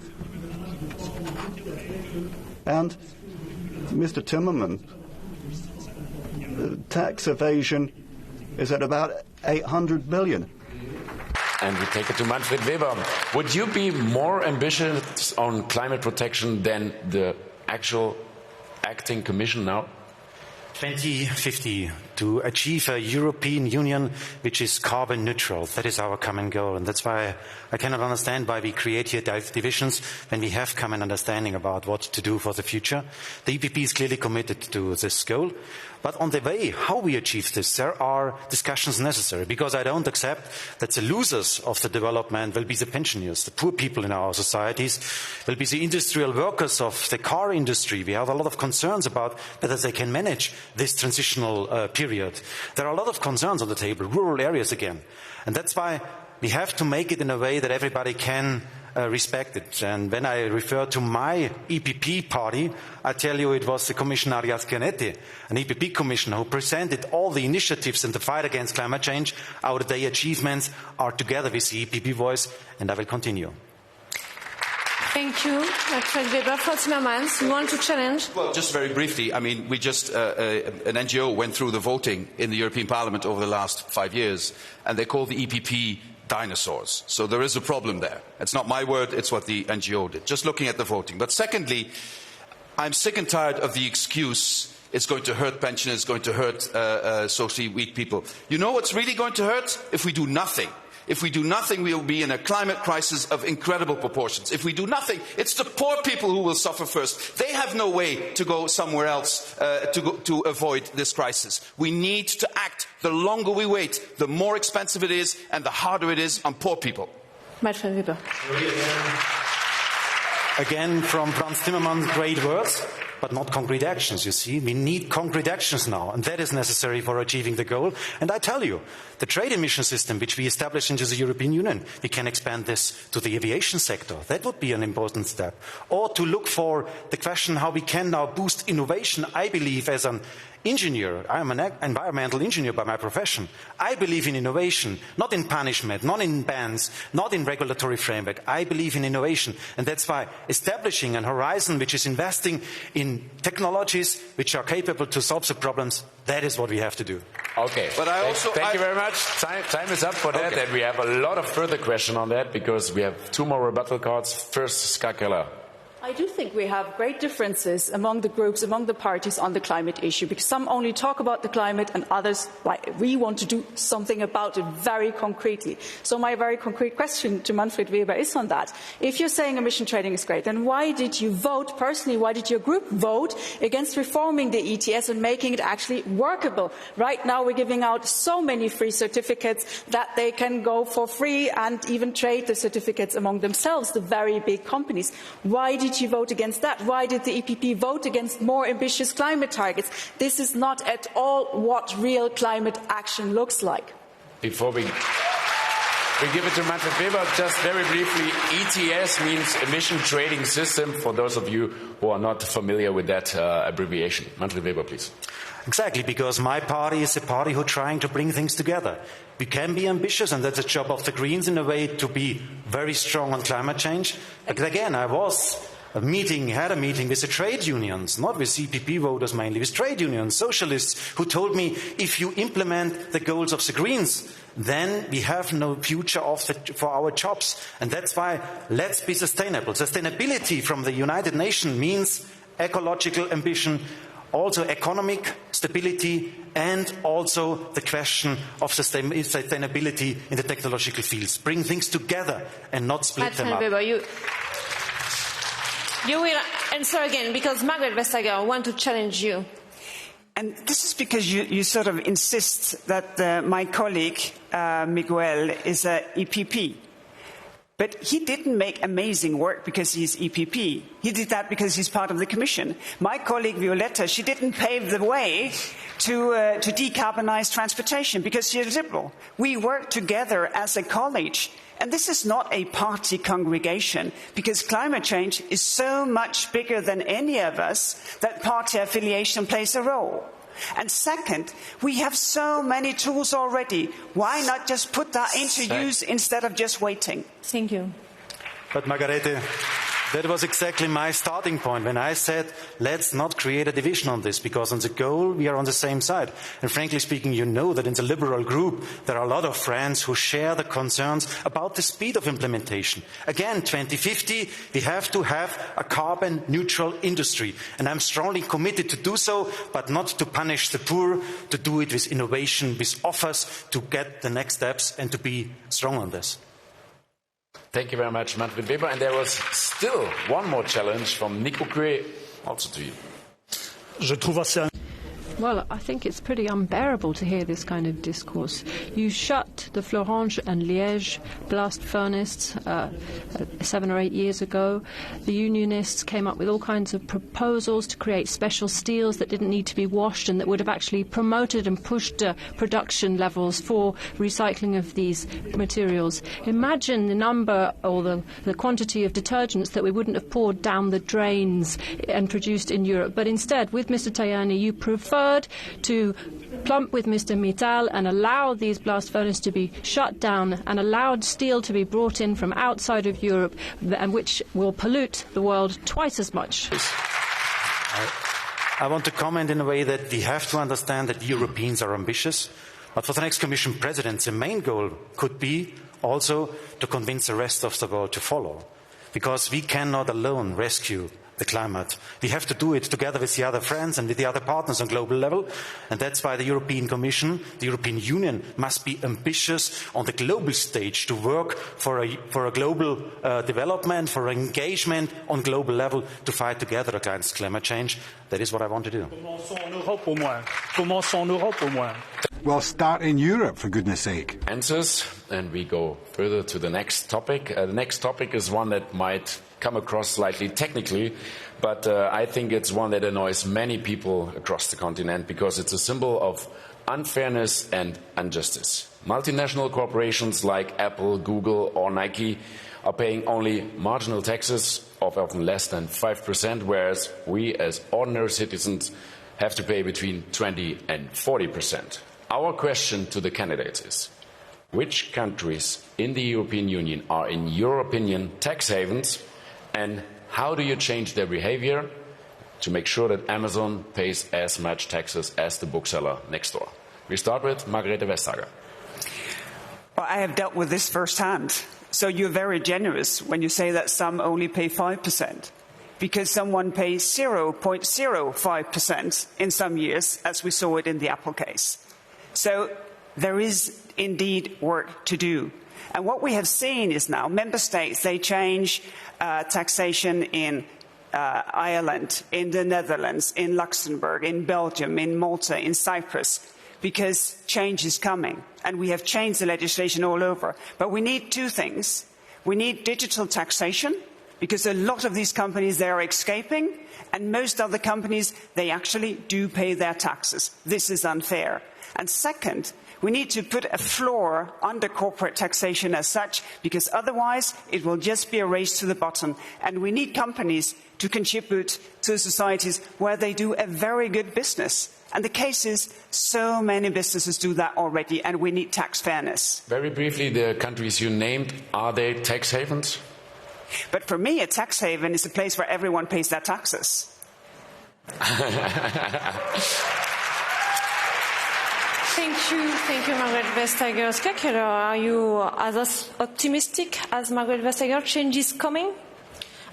And Mr. Timmermans, tax evasion is at about 800 billion. And we take it to Manfred Weber. Would you be more ambitious on climate protection than the actual acting Commission now? 2050, to achieve a European Union which is carbon neutral. That is our common goal. And that's why I cannot understand why we create here divisions when we have common understanding about what to do for the future. The EPP is clearly committed to this goal. But on the way, how we achieve this, there are discussions necessary, because I don't accept that the losers of the development will be the pensioners, the poor people in our societies, will be the industrial workers of the car industry. We have a lot of concerns about whether they can manage this transitional period. There are a lot of concerns on the table, rural areas again. And that's why we have to make it in a way that everybody can respect it. And when I refer to my EPP party, I tell you it was the Commissioner Arias Canetti, an EPP commissioner, who presented all the initiatives in the fight against climate change. Our day achievements are together with the EPP voice, and I will continue. Thank you, Manfred Weber. Frau Timmermans, you want to challenge? Well, just very briefly, I mean, we just, an NGO went through the voting in the European Parliament over the last 5 years, and they call the EPP dinosaurs. So there is a problem there. It's not my word, it's what the NGO did, just looking at the voting. But secondly, I'm sick and tired of the excuse it's going to hurt pensioners, it's going to hurt socially weak people. You know what's really going to hurt? If we do nothing. If we do nothing, we will be in a climate crisis of incredible proportions. If we do nothing, it's the poor people who will suffer first. They have no way to go somewhere else to avoid this crisis. We need to act. The longer we wait, the more expensive it is and the harder it is on poor people. Manfred Weber. Again, from Franz Timmermans, great words, but not concrete actions, you see. We need concrete actions now, and that is necessary for achieving the goal. And I tell you, the trade emission system which we established into the European Union, we can expand this to the aviation sector. That would be an important step. Or to look for the question how we can now boost innovation. I believe as an engineer, I am an environmental engineer by my profession. I believe in innovation, not in punishment, not in bans, not in regulatory framework. I believe in innovation. And that's why establishing an horizon which is investing in technologies which are capable to solve the problems, that is what we have to do. Okay. But thank you very much. Time is up for that, and we have a lot of further questions on that because we have 2 more rebuttal cards. First, Ska Keller. I do think we have great differences among the groups, among the parties on the climate issue, because some only talk about the climate and others, we want to do something about it very concretely. So my very concrete question to Manfred Weber is on that. If you're saying emission trading is great, then why did you vote, personally, why did your group vote against reforming the ETS and making it actually workable? Right now we're giving out so many free certificates that they can go for free and even trade the certificates among themselves, the very big companies. Why did did you vote against that? Why did the EPP vote against more ambitious climate targets? This is not at all what real climate action looks like. Before we give it to Manfred Weber, just very briefly, ETS means Emission Trading System, for those of you who are not familiar with that abbreviation. Manfred Weber, please. Exactly, because my party is a party who's trying to bring things together. We can be ambitious, and that's a job of the Greens in a way to be very strong on climate change. But again, I had a meeting with the trade unions, not with CPP voters mainly, with trade unions, socialists, who told me if you implement the goals of the Greens, then we have no future for our jobs. And that's why let's be sustainable. Sustainability from the United Nations means ecological ambition, also economic stability, and also the question of sustainability in the technological fields. Bring things together and not split them up. Weber, you will answer again, because Margaret Vestager want to challenge you. And this is because you sort of insist that my colleague, Miguel, is a EPP. But he didn't make amazing work because he's EPP. He did that because he's part of the Commission. My colleague Violetta, she didn't pave the way to decarbonize transportation because she's a liberal. We work together as a college. And this is not a party congregation, because climate change is so much bigger than any of us that party affiliation plays a role. And second, we have so many tools already. Why not just put that into use instead of just waiting? Thank you. But Margarete, that was exactly my starting point when I said, let's not create a division on this, because on the goal, we are on the same side. And frankly speaking, you know that in the liberal group, there are a lot of friends who share the concerns about the speed of implementation. Again, 2050, we have to have a carbon neutral industry. And I'm strongly committed to do so, but not to punish the poor, to do it with innovation, with offers, to get the next steps and to be strong on this. Thank you very much, Manfred Weber. And there was still one more challenge from Nico Cue, also to you. Well, I think it's pretty unbearable to hear this kind of discourse. You shut the Florange and Liège blast furnace 7 or 8 years ago. The unionists came up with all kinds of proposals to create special steels that didn't need to be washed and that would have actually promoted and pushed production levels for recycling of these materials. Imagine the number or the quantity of detergents that we wouldn't have poured down the drains and produced in Europe. But instead, with Mr. Tajani, you prefer to plump with Mr. Mittal and allow these blast furnaces to be shut down and allowed steel to be brought in from outside of Europe, and which will pollute the world twice as much. I want to comment in a way that we have to understand that Europeans are ambitious, but for the next Commission President, the main goal could be also to convince the rest of the world to follow, because we cannot alone rescue the climate. We have to do it together with the other friends and with the other partners on global level. And that's why the European Commission, the European Union, must be ambitious on the global stage to work for a global development, for engagement on global level to fight together against climate change. That is what I want to do. Well, start in Europe, for goodness sake. Answers, and we go further to the next topic. The next topic is one that might come across slightly technically, but I think it's one that annoys many people across the continent because it's a symbol of unfairness and injustice. Multinational corporations like Apple, Google or Nike are paying only marginal taxes of often less than 5%, whereas we as ordinary citizens have to pay between 20 and 40%. Our question to the candidates is, which countries in the European Union are, in your opinion, tax havens, and how do you change their behavior to make sure that Amazon pays as much taxes as the bookseller next door? We start with Margrethe Vestager. Well, I have dealt with this firsthand. So you're very generous when you say that some only pay 5%, because someone pays 0.05% in some years, as we saw it in the Apple case. So there is indeed work to do. And what we have seen is now member states, they change taxation in Ireland, in the Netherlands, in Luxembourg, in Belgium, in Malta, in Cyprus, because change is coming. And we have changed the legislation all over. But we need two things. We need digital taxation, because a lot of these companies, they are escaping, and most other companies, they actually do pay their taxes. This is unfair. And second, we need to put a floor under corporate taxation as such, because otherwise it will just be a race to the bottom. And we need companies to contribute to societies where they do a very good business. And the case is, so many businesses do that already, and we need tax fairness. Very briefly, the countries you named, are they tax havens? But for me, a tax haven is a place where everyone pays their taxes. Thank you, Margaret Vestager. Ska Keller, are you as optimistic as Margaret Vestager? Change is coming?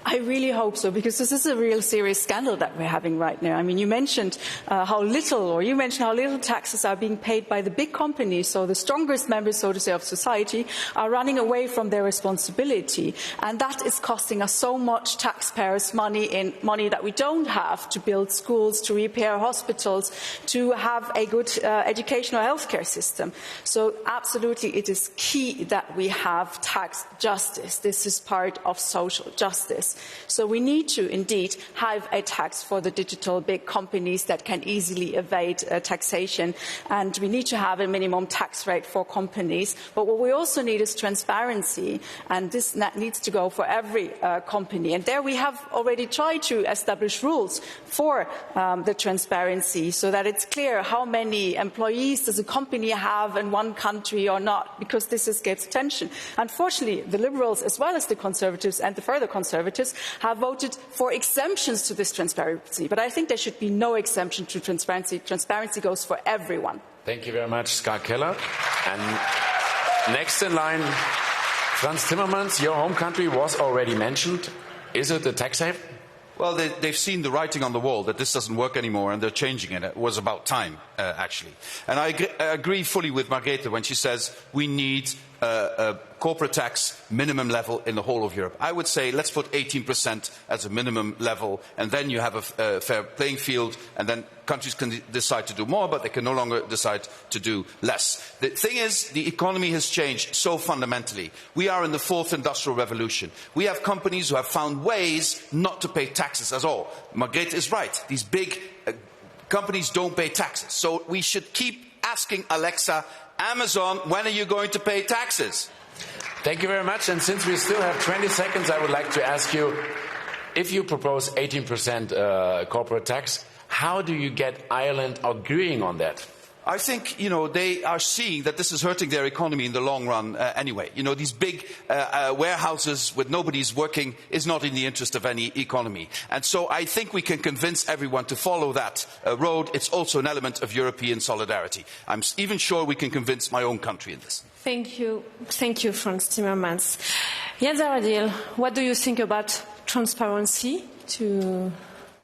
I really hope so, because this is a real serious scandal that we're having right now. I mean, you mentioned how little taxes are being paid by the big companies, so the strongest members, so to say, of society are running away from their responsibility. And that is costing us so much taxpayers' money that we don't have to build schools, to repair hospitals, to have a good educational healthcare system. So absolutely, it is key that we have tax justice. This is part of social justice. So we need to indeed have a tax for the digital big companies that can easily evade taxation, and we need to have a minimum tax rate for companies. But what we also need is transparency, and this needs to go for every company. And there we have already tried to establish rules for the transparency, so that it's clear how many employees does a company have in one country or not, because this escapes attention. Unfortunately, the Liberals, as well as the Conservatives and the further Conservatives, have voted for exemptions to this transparency. But I think there should be no exemption to transparency. Transparency goes for everyone. Thank you very much, Ska Keller. And next in line, Frans Timmermans, your home country was already mentioned. Is it a tax haven? Well, they've seen the writing on the wall that this doesn't work anymore, and they're changing it. It was about time, actually. And I agree fully with Margrethe when she says we need a corporate tax minimum level in the whole of Europe. I would say let's put 18% as a minimum level, and then you have a fair playing field, and then countries can decide to do more, but they can no longer decide to do less. The thing is, the economy has changed so fundamentally. We are in the fourth industrial revolution. We have companies who have found ways not to pay taxes at all. Margrethe is right. These big companies don't pay taxes. So we should keep asking Alexa, Amazon, when are you going to pay taxes? Thank you very much. And since we still have 20 seconds, I would like to ask you, if you propose 18% corporate tax, how do you get Ireland agreeing on that? I think, they are seeing that this is hurting their economy in the long run anyway. These big warehouses with nobody's working is not in the interest of any economy. And so I think we can convince everyone to follow that road. It's also an element of European solidarity. I'm even sure we can convince my own country in this. Thank you, Frans Timmermans. Jens Aradil, what do you think about transparency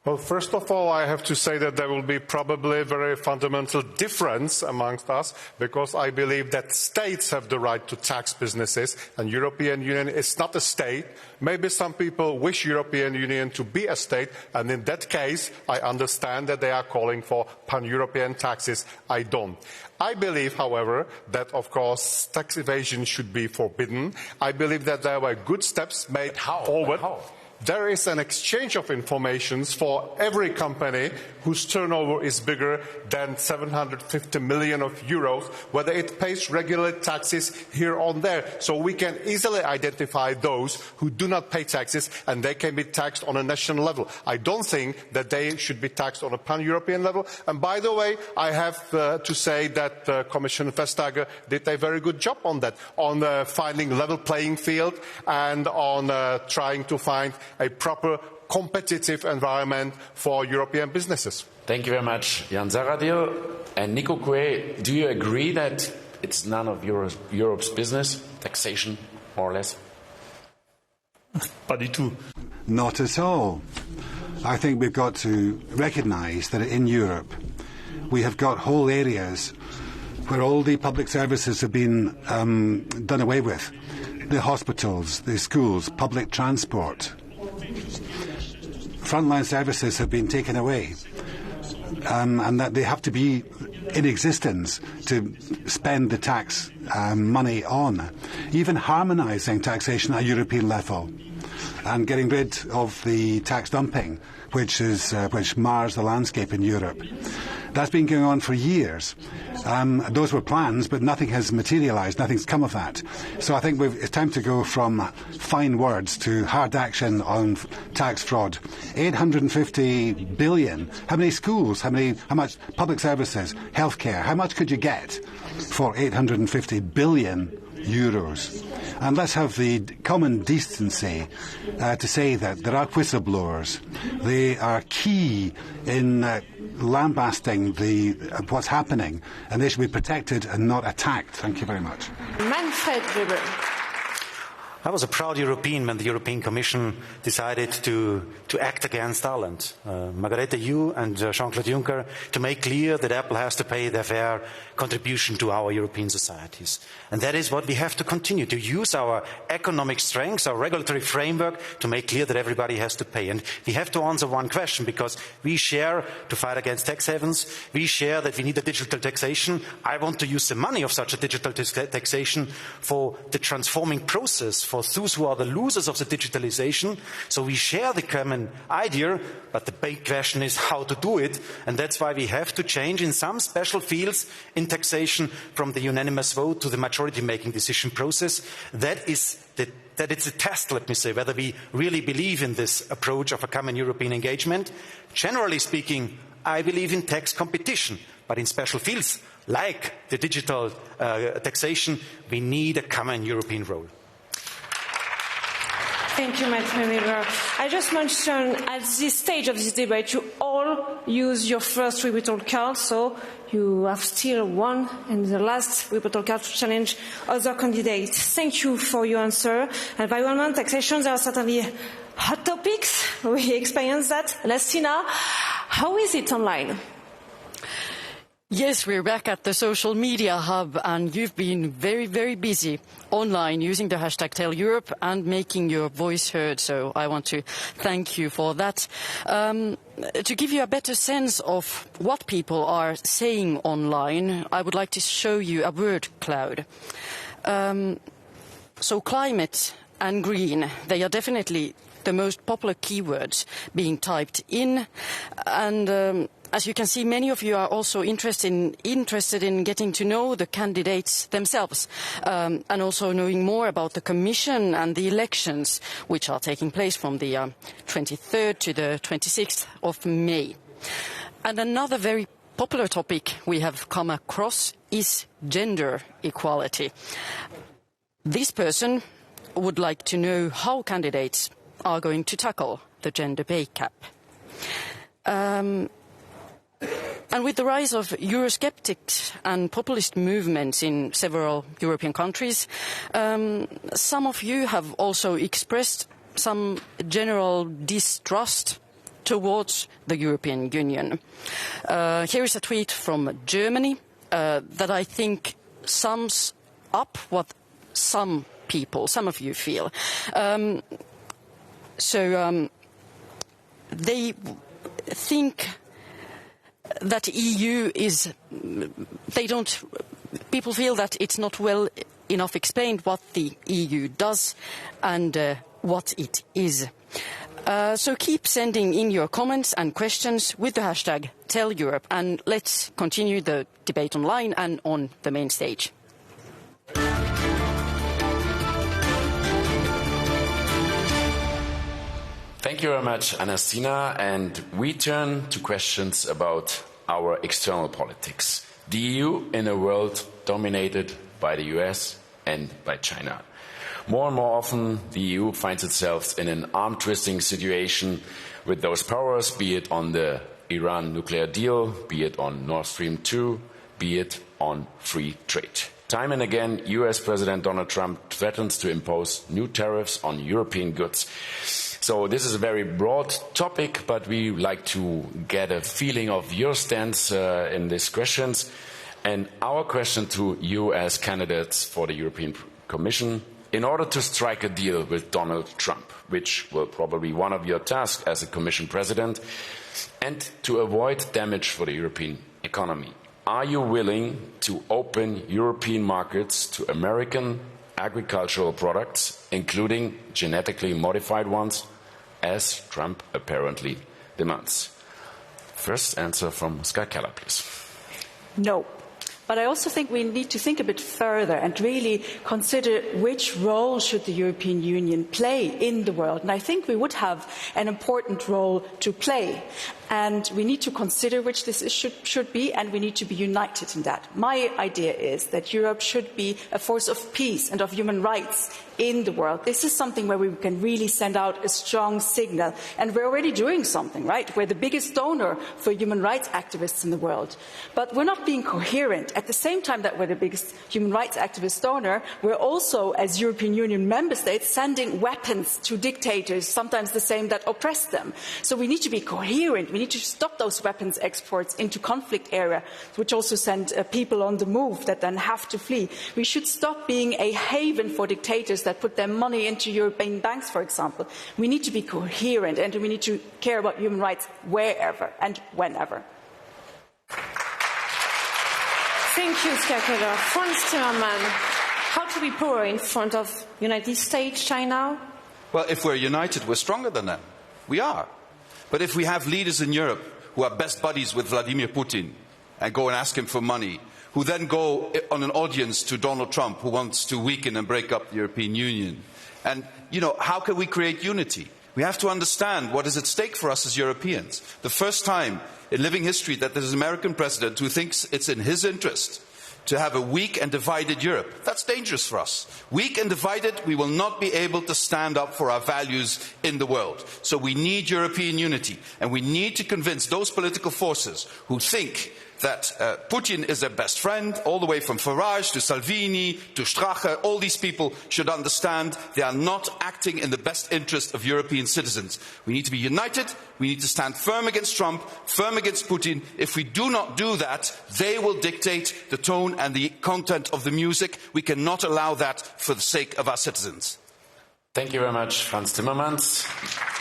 Well, first of all, I have to say that there will be probably a very fundamental difference amongst us, because I believe that states have the right to tax businesses, and European Union is not a state. Maybe some people wish European Union to be a state, and in that case, I understand that they are calling for pan-European taxes. I don't. I believe, however, that, of course, tax evasion should be forbidden. I believe that there were good steps made forward. How? There is an exchange of information for every company whose turnover is bigger than 750 million euros, whether it pays regular taxes here or there. So we can easily identify those who do not pay taxes, and they can be taxed on a national level. I don't think that they should be taxed on a pan-European level. And by the way, I have to say that Commissioner Vestager did a very good job on that, on finding level playing field and on trying to find a proper competitive environment for European businesses. Thank you very much, Jan Zahradil. And Nico Coué, do you agree that it's none of Europe's business, taxation, more or less? Pas du tout. Not at all. I think we've got to recognise that in Europe we have got whole areas where all the public services have been done away with. The hospitals, the schools, public transport. Frontline services have been taken away, and that they have to be in existence to spend the tax money on. Even harmonising taxation at European level and getting rid of the tax dumping, which mars the landscape in Europe. That's been going on for years. Those were plans, but nothing has materialised, nothing's come of that. So I think it's time to go from fine words to hard action on tax fraud. 850 billion. How many schools, how much public services, healthcare, how much could you get for 850 billion euros? And let's have the common decency to say that there are whistleblowers. They are key in lambasting what's happening, and they should be protected and not attacked. Thank you very much. Manfred Weber. I was a proud European when the European Commission decided to act against Ireland. Margrethe, you and Jean-Claude Juncker, to make clear that Apple has to pay their fair contribution to our European societies. And that is what we have to continue, to use our economic strengths, our regulatory framework, to make clear that everybody has to pay. And we have to answer one question, because we share to fight against tax havens, we share that we need a digital taxation. I want to use the money of such a digital taxation for the transforming process, for those who are the losers of the digitalization. So we share the common idea, but the big question is how to do it. And that's why we have to change in some special fields in taxation from the unanimous vote to the majority-making decision process. That it's a test, let me say, whether we really believe in this approach of a common European engagement. Generally speaking, I believe in tax competition, but in special fields like the digital taxation, we need a common European role. Thank you, Madam Weber. I just mentioned at this stage of this debate, you all use your first rebuttal card, so you have still one and the last rebuttal card to challenge other candidates. Thank you for your answer. Environment, taxation, there are certainly hot topics. We experienced that. Lestina, how is it online? Yes, we're back at the social media hub, and you've been very, very busy online using the hashtag #TellEurope and making your voice heard. So I want to thank you for that. To give you a better sense of what people are saying online, I would like to show you a word cloud. So climate and green, they are definitely the most popular keywords being typed in, and as you can see, many of you are also interested in getting to know the candidates themselves, and also knowing more about the Commission and the elections, which are taking place from the 23rd to the 26th of May. And another very popular topic we have come across is gender equality. This person would like to know how candidates are going to tackle the gender pay gap. And with the rise of Eurosceptics and populist movements in several European countries, some of you have also expressed some general distrust towards the European Union. Here is a tweet from Germany that I think sums up what some of you feel. They think that EU people feel that it's not well enough explained what the EU does and what it is. So keep sending in your comments and questions with the hashtag #TellEurope, and let's continue the debate online and on the main stage. Thank you very much, Anastina, and we turn to questions about our external politics. The EU in a world dominated by the US and by China. More and more often, the EU finds itself in an arm-twisting situation with those powers, be it on the Iran nuclear deal, be it on Nord Stream 2, be it on free trade. Time and again, US President Donald Trump threatens to impose new tariffs on European goods. So this is a very broad topic, but we like to get a feeling of your stance in these questions. And our question to you as candidates for the European Commission, in order to strike a deal with Donald Trump, which will probably be one of your tasks as a Commission President, and to avoid damage for the European economy, are you willing to open European markets to American agricultural products, including genetically modified ones, as Trump apparently demands? First answer from Ska Keller, please. No. But I also think we need to think a bit further and really consider which role should the European Union play in the world. And I think we would have an important role to play. And we need to consider which this should be, and we need to be united in that. My idea is that Europe should be a force of peace and of human rights in the world. This is something where we can really send out a strong signal. And we're already doing something, right? We're the biggest donor for human rights activists in the world. But we're not being coherent. At the same time that we're the biggest human rights activist donor, we're also, as European Union member states, sending weapons to dictators, sometimes the same that oppress them. So we need to be coherent. We need to stop those weapons exports into conflict areas, which also send people on the move that then have to flee. We should stop being a haven for dictators that put their money into European banks, for example. We need to be coherent, and we need to care about human rights wherever and whenever. Thank you, Ska Keller. Franz Timmermans, how to be poor in front of United States, China? Well, if we're united, we're stronger than them. We are. But if we have leaders in Europe who are best buddies with Vladimir Putin and go and ask him for money, who then go on an audience to Donald Trump, who wants to weaken and break up the European Union, and, how can we create unity? We have to understand what is at stake for us as Europeans. The first time in living history that there's an American president who thinks it's in his interest to have a weak and divided Europe. That's dangerous for us. Weak and divided, we will not be able to stand up for our values in the world. So we need European unity, and we need to convince those political forces who think that Putin is their best friend, all the way from Farage to Salvini to Strache. All these people should understand they are not acting in the best interest of European citizens. We need to be united. We need to stand firm against Trump, firm against Putin. If we do not do that, they will dictate the tone and the content of the music. We cannot allow that for the sake of our citizens. Thank you very much, Franz Timmermans.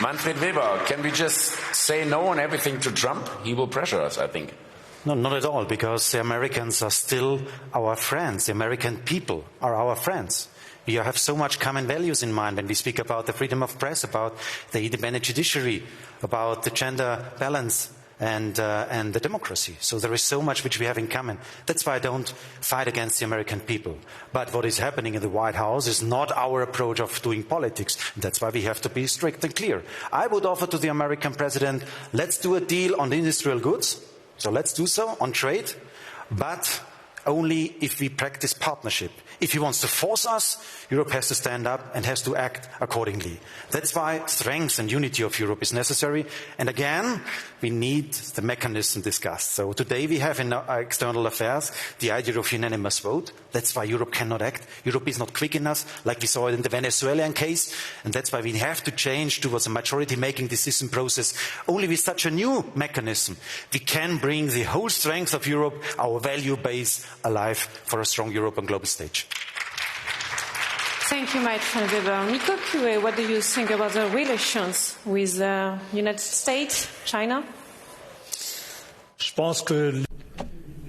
Manfred Weber, can we just say no on everything to Trump? He will pressure us, I think. No, not at all, because the Americans are still our friends. The American people are our friends. We have so much common values in mind when we speak about the freedom of press, about the independent judiciary, about the gender balance and the democracy. So there is so much which we have in common. That's why I don't fight against the American people. But what is happening in the White House is not our approach of doing politics. That's why we have to be strict and clear. I would offer to the American president, let's do a deal on the industrial goods. So let's do so on trade, but only if we practice partnership. If he wants to force us, Europe has to stand up and has to act accordingly. That's why strength and unity of Europe is necessary. And again, we need the mechanism discussed. So today we have in our external affairs the idea of unanimous vote. That's why Europe cannot act. Europe is not quick enough, like we saw it in the Venezuelan case. And that's why we have to change towards a majority-making decision process. Only with such a new mechanism, we can bring the whole strength of Europe, our value base, alive for a strong Europe on global stage. Thank you, Mike van Weber. Nico Cue, what do you think about the relations with the United States, China?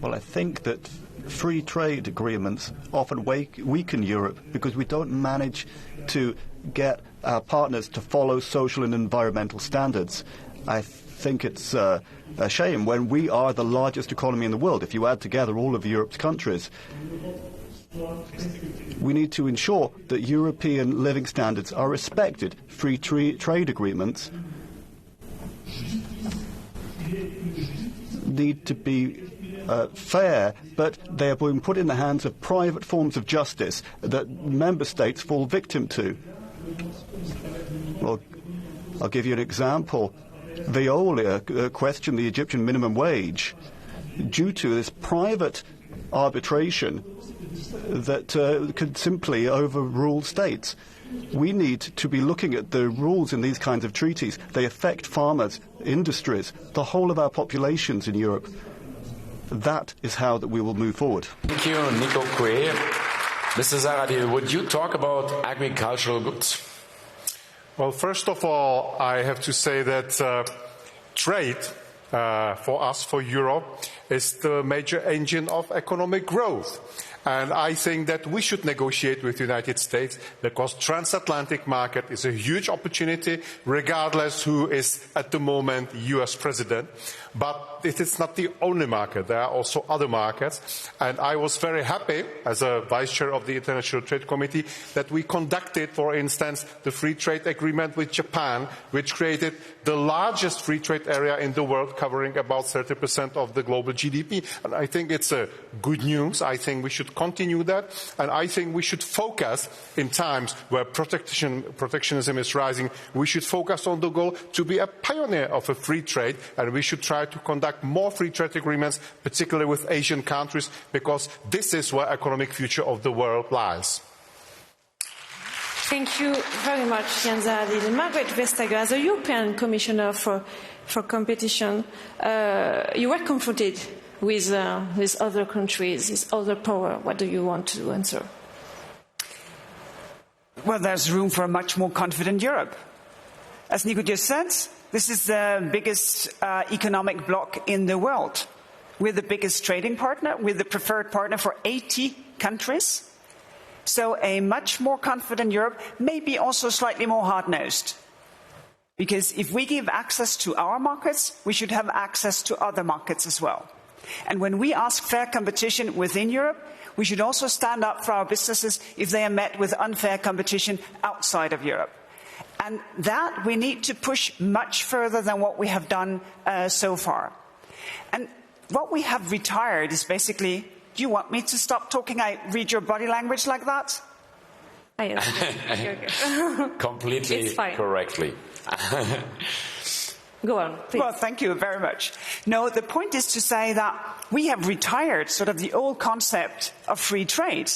Well, I think that free trade agreements often weaken Europe because we don't manage to get our partners to follow social and environmental standards. I think it's a shame when we are the largest economy in the world. If you add together all of Europe's countries, we need to ensure that European living standards are respected. Free trade agreements need to be fair, but they are being put in the hands of private forms of justice that member states fall victim to. Well, I'll give you an example. Veolia questioned the Egyptian minimum wage due to this private arbitration that could simply overrule states. We need to be looking at the rules in these kinds of treaties. They affect farmers, industries, the whole of our populations in Europe. That is how that we will move forward. Thank you, Nico Cue. Mr. Zahradil, would you talk about agricultural goods? Well, first of all, I have to say that trade for us, for Europe, is the major engine of economic growth. And I think that we should negotiate with the United States because transatlantic market is a huge opportunity, regardless who is at the moment US president. But it is not the only market. There are also other markets. And I was very happy, as a vice chair of the International Trade Committee, that we conducted, for instance, the free trade agreement with Japan, which created the largest free trade area in the world, covering about 30% of the global GDP. And I think it's a good news. I think we should continue that. And I think we should focus, in times where protectionism is rising, we should focus on the goal to be a pioneer of a free trade. And we should try to conduct more free trade agreements, particularly with Asian countries, because this is where economic future of the world lies. Thank you very much, Jan Zahradil. Margaret Vestager, as a European Commissioner for competition, you were confronted with other countries, with other power. What do you want to answer? Well, there's room for a much more confident Europe. As Nico just said, this is the biggest economic bloc in the world. We're the biggest trading partner. We're the preferred partner for 80 countries. So a much more confident Europe, maybe also slightly more hard-nosed. Because if we give access to our markets, we should have access to other markets as well. And when we ask fair competition within Europe, we should also stand up for our businesses if they are met with unfair competition outside of Europe. And that we need to push much further than what we have done so far. And what we have retired is basically, do you want me to stop talking? I read your body language like that? Completely correctly. Go on, please. Well, thank you very much. No, the point is to say that we have retired sort of the old concept of free trade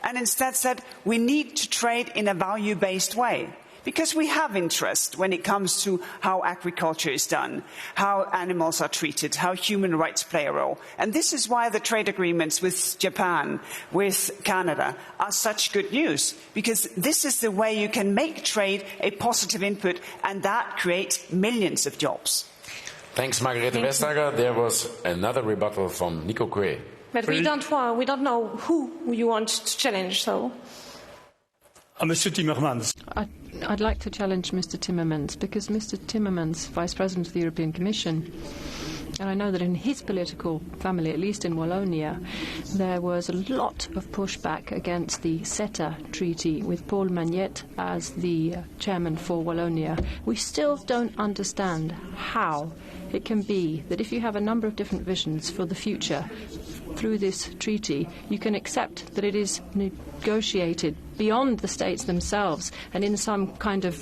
and instead said we need to trade in a value-based way. Because we have interest when it comes to how agriculture is done, how animals are treated, how human rights play a role. And this is why the trade agreements with Japan, with Canada, are such good news. Because this is the way you can make trade a positive input, and that creates millions of jobs. Thanks, Margrethe Vestager. There was another rebuttal from Nico Quay. But we don't know who you want to challenge, so... Monsieur Timmermans. I'd like to challenge Mr. Timmermans, because Mr. Timmermans, Vice President of the European Commission, and I know that in his political family, at least in Wallonia, there was a lot of pushback against the CETA treaty with Paul Magnette as the chairman for Wallonia. We still don't understand how it can be that if you have a number of different visions for the future through this treaty, you can accept that it is negotiated beyond the states themselves and in some kind of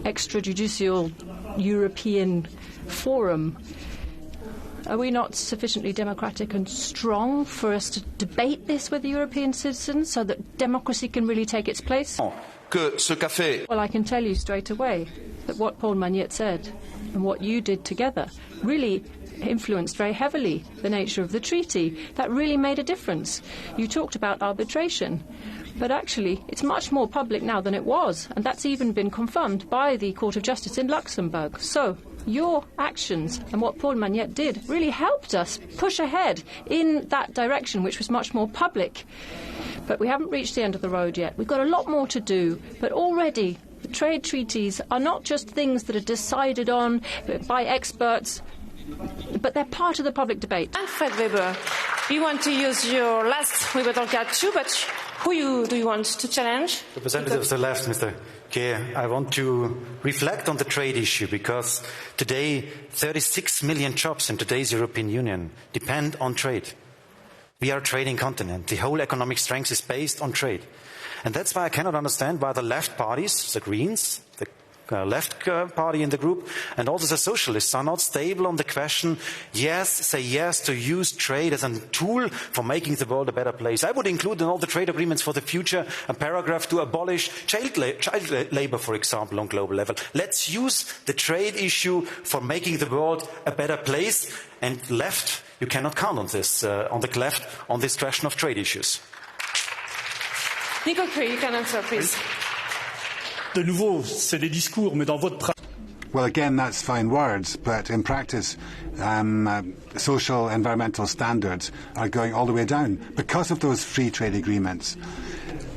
extrajudicial European forum. Are we not sufficiently democratic and strong for us to debate this with the European citizens so that democracy can really take its place? Well, I can tell you straight away that what Paul Magnette said and what you did together really influenced very heavily the nature of the treaty. That really made a difference. You talked about arbitration, but actually it's much more public now than it was, and that's even been confirmed by the Court of Justice in Luxembourg. So your actions and what Paul Magnette did really helped us push ahead in that direction, which was much more public. But we haven't reached the end of the road yet. We've got a lot more to do, but already the trade treaties are not just things that are decided on by experts, but they're part of the public debate. Alfred Weber, you want to use your last rebuttal card too, but who do you want to challenge? Representative of the left, Mr. Kerr, I want to reflect on the trade issue because today 36 million jobs in today's European Union depend on trade. We are a trading continent. The whole economic strength is based on trade. And that's why I cannot understand why the left parties, the Greens, the left party in the group, and also the socialists are not stable on the question, say yes to use trade as a tool for making the world a better place. I would include in all the trade agreements for the future a paragraph to abolish child labor, for example, on global level. Let's use the trade issue for making the world a better place. And left, you cannot count on this, on the left, on this question of trade issues. Nico Quay, you can answer, please. De nouveau, c'est des discours, mais dans votre Well, again, that's fine words, but in practice, social, environmental standards are going all the way down because of those free trade agreements.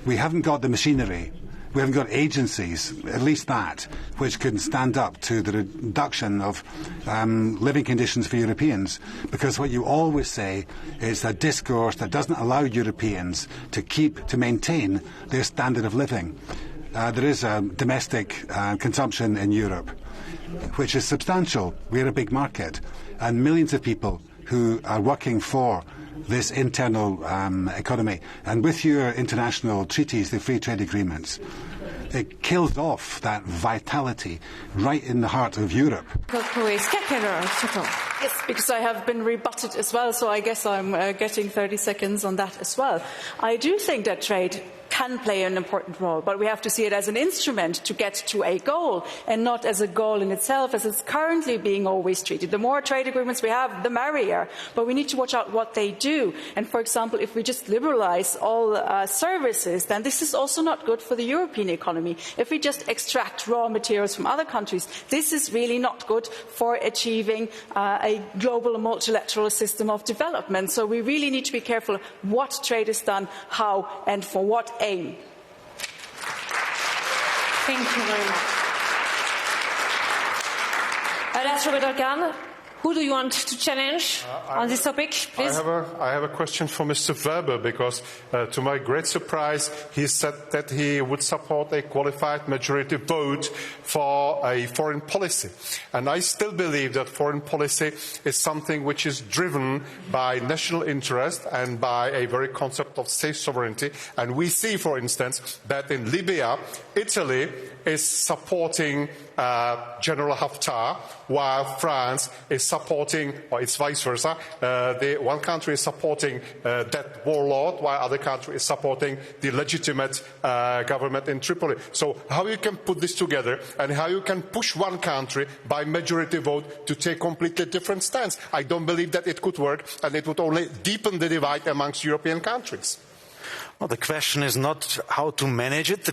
We haven't got the machinery. We haven't got agencies, at least that, which can stand up to the reduction of living conditions for Europeans. Because what you always say is a discourse that doesn't allow Europeans to maintain their standard of living. There is a domestic consumption in Europe, which is substantial. We're a big market, and millions of people who are working for this internal economy. And with your international treaties, the free trade agreements, it kills off that vitality right in the heart of Europe. Yes, because I have been rebutted as well, so I guess I'm getting 30 seconds on that as well. I do think that trade can play an important role, but we have to see it as an instrument to get to a goal and not as a goal in itself as it's currently being always treated. The more trade agreements we have, the merrier, but we need to watch out what they do. And for example, if we just liberalize all services, then this is also not good for the European economy. If we just extract raw materials from other countries, this is really not good for achieving a global and multilateral system of development. So we really need to be careful what trade is done, how, and for what aim. Thank you very much. That's Robert Organ. Who do you want to challenge on this topic, please? I have a question for Mr. Weber, because to my great surprise, he said that he would support a qualified majority vote for a foreign policy. And I still believe that foreign policy is something which is driven by national interest and by a very concept of state sovereignty. And we see, for instance, that in Libya, Italy is supporting General Haftar, while France is supporting, or it's vice versa. One country is supporting that warlord, while other country is supporting the legitimate government in Tripoli. So how you can put this together, and how you can push one country by majority vote to take completely different stance? I don't believe that it could work, and it would only deepen the divide amongst European countries. Well, the question is not how to manage it. The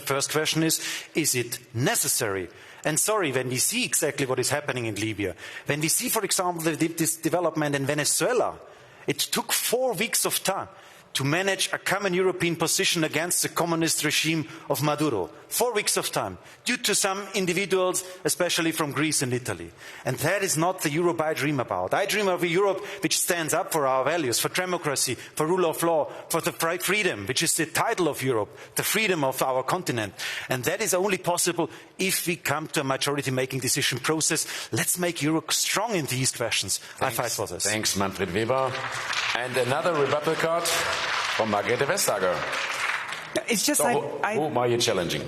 first question is it necessary? And sorry, when we see exactly what is happening in Libya, when we see, for example, this development in Venezuela, it took 4 weeks of time to manage a common European position against the communist regime of Maduro. 4 weeks of time, due to some individuals, especially from Greece and Italy. And that is not the Europe I dream about. I dream of a Europe which stands up for our values, for democracy, for rule of law, for the freedom, which is the title of Europe, the freedom of our continent. And that is only possible if we come to a majority-making decision process. Let's make Europe strong in these questions. Thanks. I fight for this. Thanks, Manfred Weber. And another rebuttal card from Margrethe Vestager. It's just whom are you challenging?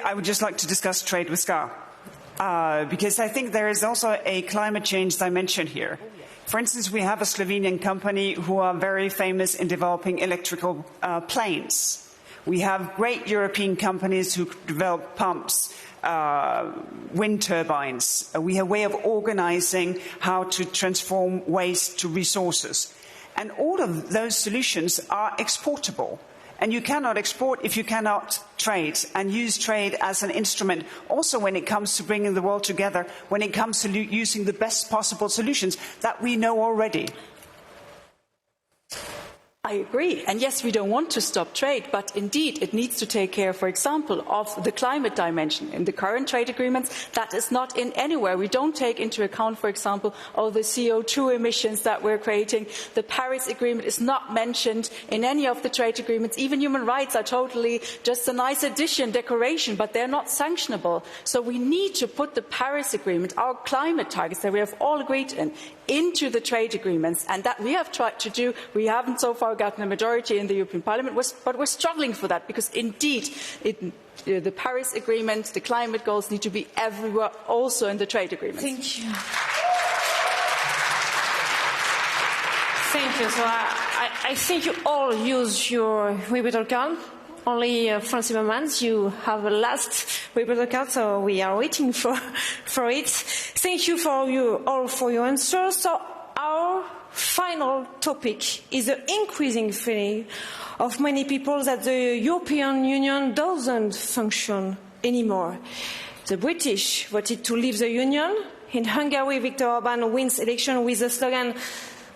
I would just like to discuss trade with Ska, because I think there is also a climate change dimension here. For instance, we have a Slovenian company who are very famous in developing electrical planes. We have great European companies who develop pumps, wind turbines. We have a way of organizing how to transform waste to resources. And all of those solutions are exportable. And you cannot export if you cannot trade, and use trade as an instrument also when it comes to bringing the world together, when it comes to using the best possible solutions that we know already. I agree. And yes, we don't want to stop trade, but indeed it needs to take care, for example, of the climate dimension. In the current trade agreements, that is not in anywhere. We don't take into account, for example, all the CO2 emissions that we're creating. The Paris Agreement is not mentioned in any of the trade agreements. Even human rights are totally just a nice addition, decoration, but they're not sanctionable. So we need to put the Paris Agreement, our climate targets that we have all agreed in, into the trade agreements, and that we have tried to do. We haven't so far gotten a majority in the European Parliament, but we're struggling for that, because indeed the Paris Agreement, the climate goals need to be everywhere, also in the trade agreements. Thank you. Thank you. So I think you all use your rebuttal card. Only Franz Timmermans, you have a last rebuttal card, so we are waiting for it. Thank you all for your answers. So our final topic is the increasing feeling of many people that the European Union doesn't function anymore. The British voted to leave the Union. In Hungary, Viktor Orban wins election with the slogan,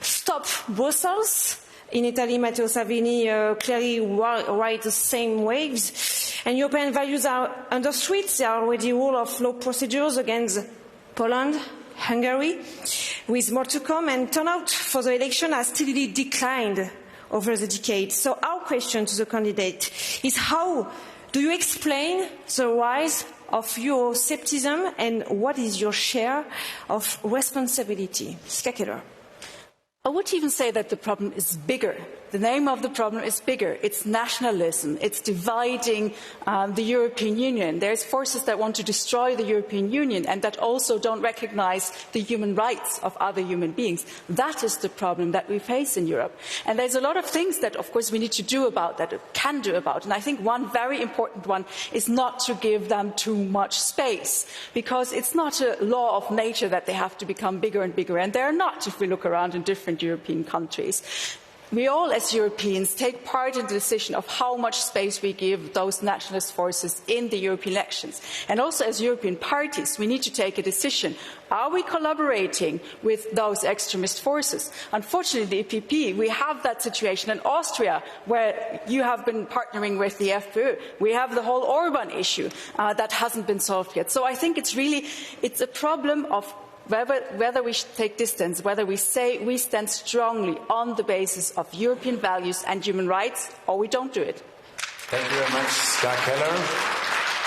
"Stop Brussels." In Italy, Matteo Salvini clearly rides the same waves. And European values are under threat. There are already rule of law procedures against Poland, Hungary, with more to come. And turnout for the election has steadily declined over the decade. So our question to the candidate is, how do you explain the rise of Euroscepticism, and what is your share of responsibility? Ska. I would even say that the problem is bigger. The name of the problem is bigger. It's nationalism. It's dividing the European Union. There's forces that want to destroy the European Union and that also don't recognize the human rights of other human beings. That is the problem that we face in Europe. And there's a lot of things that, of course, we need to do about that, can do about. And I think one very important one is not to give them too much space, because it's not a law of nature that they have to become bigger and bigger. And they're not, if we look around in different European countries. We all, as Europeans, take part in the decision of how much space we give those nationalist forces in the European elections. And also, as European parties, we need to take a decision. Are we collaborating with those extremist forces? Unfortunately, the EPP, we have that situation in Austria, where you have been partnering with the FPÖ. We have the whole Orban issue that hasn't been solved yet. So I think it's a problem of whether we should take distance, whether we say we stand strongly on the basis of European values and human rights, or we don't do it. Thank you very much, Ska Keller.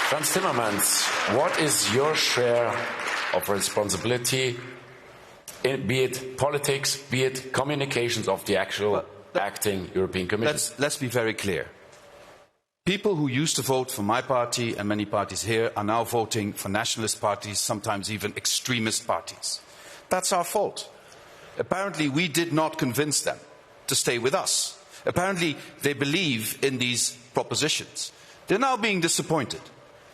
Franz Timmermans, what is your share of responsibility, be it politics, be it communications of the actual acting European Commission? Let's be very clear. People who used to vote for my party and many parties here are now voting for nationalist parties, sometimes even extremist parties. That's our fault. Apparently, we did not convince them to stay with us. Apparently, they believe in these propositions. They're now being disappointed.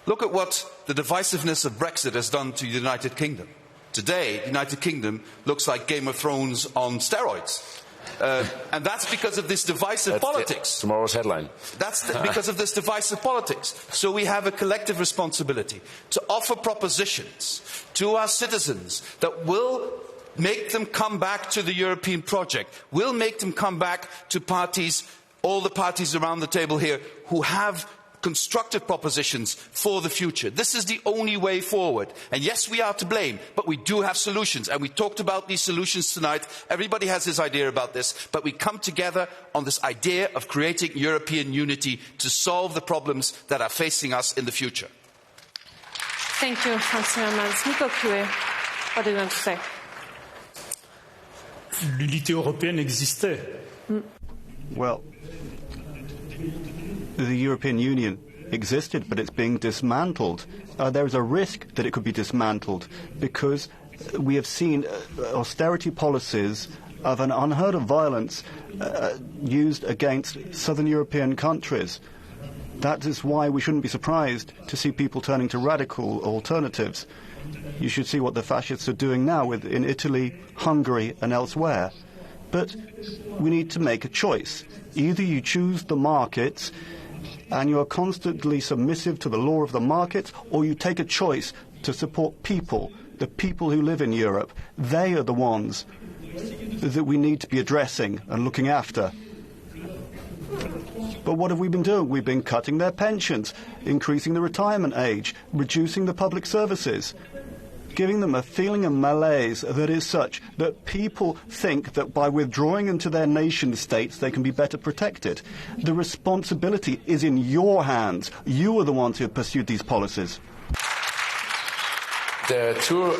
Look at what the divisiveness of Brexit has done to the United Kingdom. Today, the United Kingdom looks like Game of Thrones on steroids. And that's because of this divisive politics. Tomorrow's headline. That's because of this divisive politics. So we have a collective responsibility to offer propositions to our citizens that will make them come back to the European project, will make them come back to parties, all the parties around the table here, who have constructive propositions for the future. This is the only way forward. And yes, we are to blame, but we do have solutions. And we talked about these solutions tonight. Everybody has his idea about this, but we come together on this idea of creating European unity to solve the problems that are facing us in the future. Thank you, Franz Timmermans. Nico Coué, what do you want to say? L'unité européenne existait. Well, the European Union existed, but it's being dismantled. There is a risk that it could be dismantled because we have seen austerity policies of an unheard of violence used against southern European countries. That is why we shouldn't be surprised to see people turning to radical alternatives. You should see what the fascists are doing now in Italy, Hungary and elsewhere. But we need to make a choice. Either you choose the markets and you are constantly submissive to the law of the markets, or you take a choice to support people, the people who live in Europe. They are the ones that we need to be addressing and looking after. But what have we been doing? We've been cutting their pensions, increasing the retirement age, reducing the public services, giving them a feeling of malaise that is such that people think that by withdrawing into their nation states they can be better protected. The responsibility is in your hands. You are the ones who have pursued these policies. The two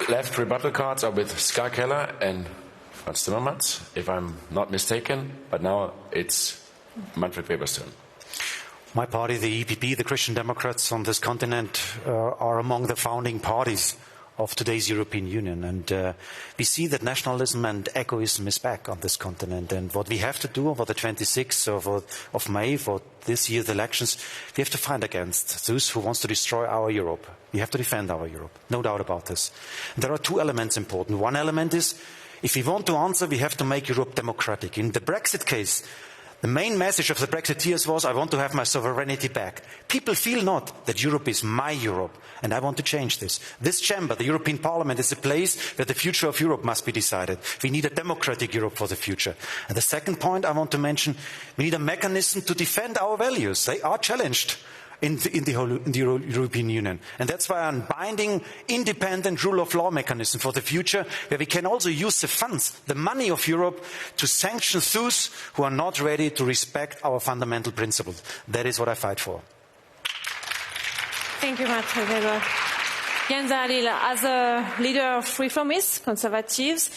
left rebuttal cards are with Ska Keller and Franz Timmermans, if I'm not mistaken, but now it's Manfred Weber's turn. My party, the EPP, the Christian Democrats on this continent, are among the founding parties of today's European Union. And we see that nationalism and egoism is back on this continent. And what we have to do for the 26th of May, for this year's elections, we have to fight against those who want to destroy our Europe. We have to defend our Europe, no doubt about this. And there are two elements important. One element is, if we want to answer, we have to make Europe democratic. In the Brexit case, The main message of the Brexiteers was, I want to have my sovereignty back. People feel not that Europe is my Europe, and I want to change this. This chamber, the European Parliament, is a place where the future of Europe must be decided. We need a democratic Europe for the future. And the second point I want to mention, we need a mechanism to defend our values. They are challenged in the European Union. And that's why I'm binding independent rule of law mechanism for the future, where we can also use the funds, the money of Europe, to sanction those who are not ready to respect our fundamental principles. That is what I fight for. Thank you much, Edward. Jens Zahradil, as a leader of reformists, conservatives,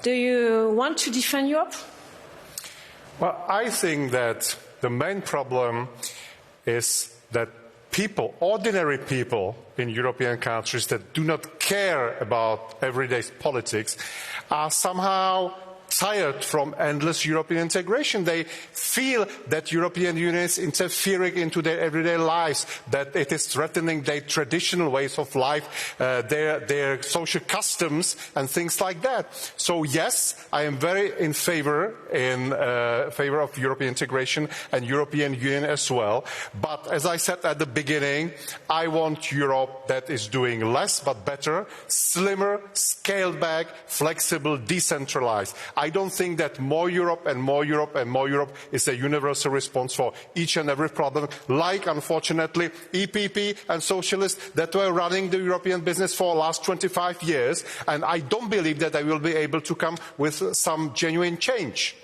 do you want to defend Europe? Well, I think that the main problem is that people, ordinary people in European countries that do not care about everyday politics, are somehow tired from endless European integration. They feel that European Union is interfering into their everyday lives, that it is threatening their traditional ways of life, their social customs and things like that. So yes, I am very in favor of European integration and European Union as well. But as I said at the beginning, I want Europe that is doing less but better, slimmer, scaled back, flexible, decentralized. I don't think that more Europe and more Europe and more Europe is a universal response for each and every problem, like, unfortunately, EPP and socialists that were running the European business for the last 25 years. And I don't believe that they will be able to come with some genuine change.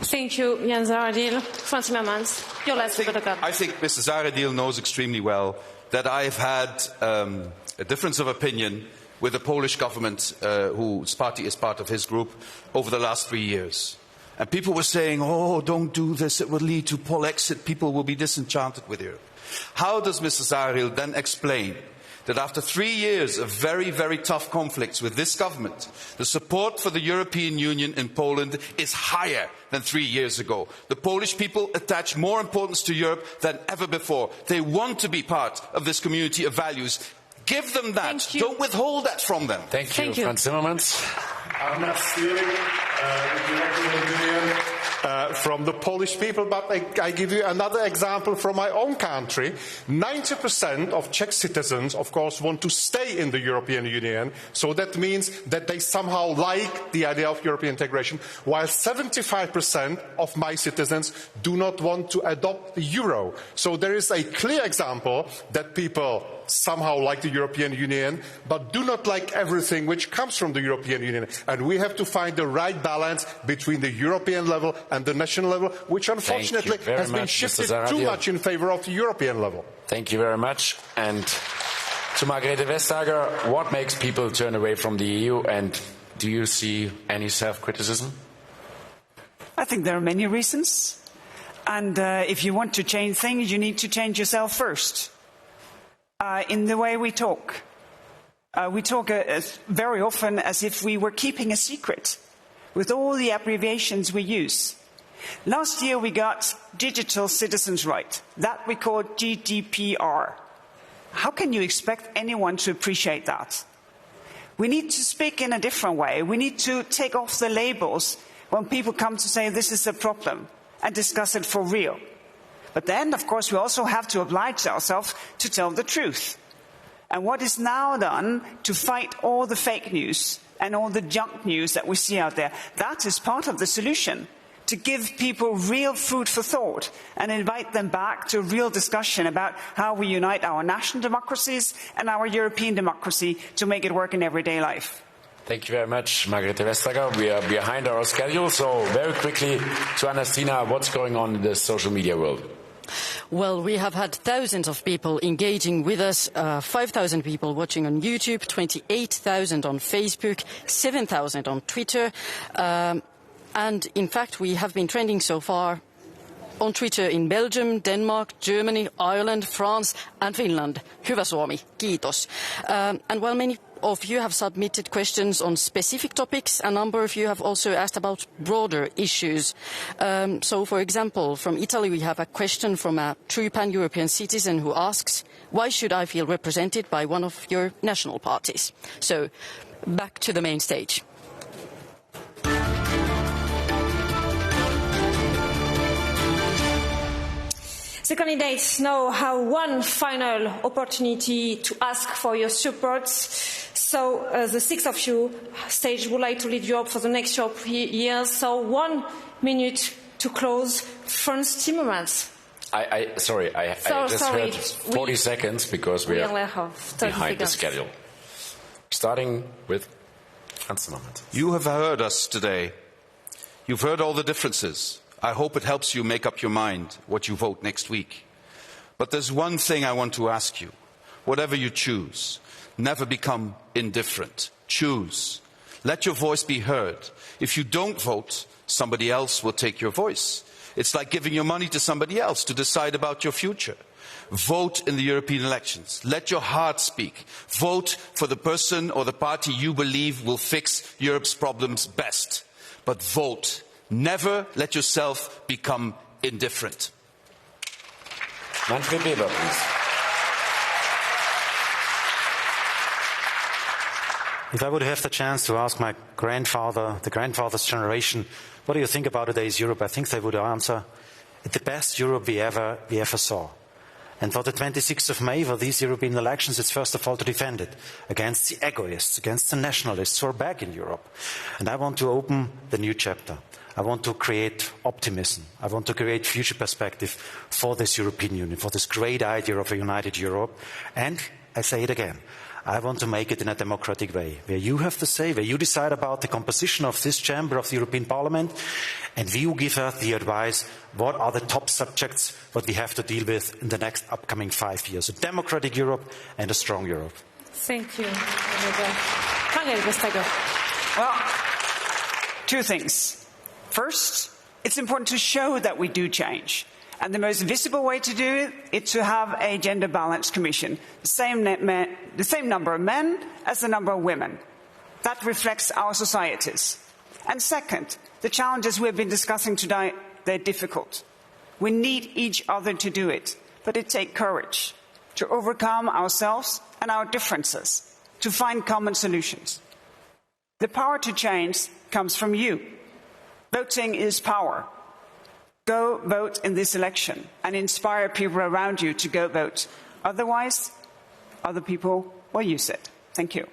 Thank you, Jens Zahradil. Frans Timmermans, your last word. I think Mr. Zahradil knows extremely well that I've had a difference of opinion with the Polish government, whose party is part of his group, over the last 3 years. And people were saying, oh, don't do this, it will lead to Polexit, people will be disenchanted with you. How does Mr. Zahradil then explain that after 3 years of very, very tough conflicts with this government, the support for the European Union in Poland is higher than 3 years ago? The Polish people attach more importance to Europe than ever before. They want to be part of this community of values. Give them that. Don't withhold that from them. Thank you, Frans Timmermans. I'm not stealing the European Union from the Polish people, but I give you another example from my own country. 90% of Czech citizens, of course, want to stay in the European Union, so that means that they somehow like the idea of European integration, while 75% of my citizens do not want to adopt the euro. So there is a clear example that people somehow like the European Union, but do not like everything which comes from the European Union. And we have to find the right balance between the European level and the national level, which unfortunately has been shifted too much in favor of the European level. Thank you very much. And to Margrethe Vestager, what makes people turn away from the EU, and do you see any self-criticism? I think there are many reasons. And if you want to change things, you need to change yourself first. In the way we talk. We talk very often as if we were keeping a secret, with all the abbreviations we use. Last year we got digital citizens' right. That we call GDPR. How can you expect anyone to appreciate that? We need to speak in a different way. We need to take off the labels when people come to say this is a problem and discuss it for real. But then, of course, we also have to oblige ourselves to tell the truth. And what is now done to fight all the fake news and all the junk news that we see out there, that is part of the solution, to give people real food for thought and invite them back to a real discussion about how we unite our national democracies and our European democracy to make it work in everyday life. Thank you very much, Margrethe Vestager. We are behind our schedule, so very quickly to Anastina, what's going on in the social media world? Well, we have had thousands of people engaging with us, 5,000 people watching on YouTube, 28,000 on Facebook, 7,000 on Twitter. And in fact, we have been trending so far on Twitter in Belgium, Denmark, Germany, Ireland, France and Finland. Hyvä Suomi, kiitos. And while many of you have submitted questions on specific topics, a number of you have also asked about broader issues. So, for example, from Italy we have a question from a true pan-European citizen who asks, why should I feel represented by one of your national parties? So, back to the main stage. The candidates now have one final opportunity to ask for your support. So the six of you stage would like to lead Europe for the next years. So 1 minute to close. Franz Timmermans. I just heard 40 seconds because we are behind the schedule. Starting with Franz Timmermans. You have heard us today. You've heard all the differences. I hope it helps you make up your mind what you vote next week. But there's one thing I want to ask you. Whatever you choose, never become indifferent. Choose. Let your voice be heard. If you don't vote, somebody else will take your voice. It's like giving your money to somebody else to decide about your future. Vote in the European elections. Let your heart speak. Vote for the person or the party you believe will fix Europe's problems best. But vote. Never let yourself become indifferent. Manfred Weber, please. If I would have the chance to ask my grandfather, the grandfather's generation, what do you think about today's Europe? I think they would answer, it's the best Europe we ever saw. And for the 26th of May, for these European elections, it's first of all to defend it against the egoists, against the nationalists who are back in Europe. And I want to open the new chapter. I want to create optimism. I want to create future perspective for this European Union, for this great idea of a united Europe. And I say it again, I want to make it in a democratic way, where you have the say, where you decide about the composition of this chamber of the European Parliament, and you give us the advice, what are the top subjects what we have to deal with in the next upcoming 5 years. A democratic Europe and a strong Europe. Thank you. Well, two things. First, it's important to show that we do change. And the most visible way to do it is to have a gender-balanced commission, the same number of men as the number of women. That reflects our societies. And second, the challenges we've been discussing today, they're difficult. We need each other to do it, but it takes courage to overcome ourselves and our differences, to find common solutions. The power to change comes from you. Voting is power. Go vote in this election and inspire people around you to go vote. Otherwise, other people will use it. Thank you.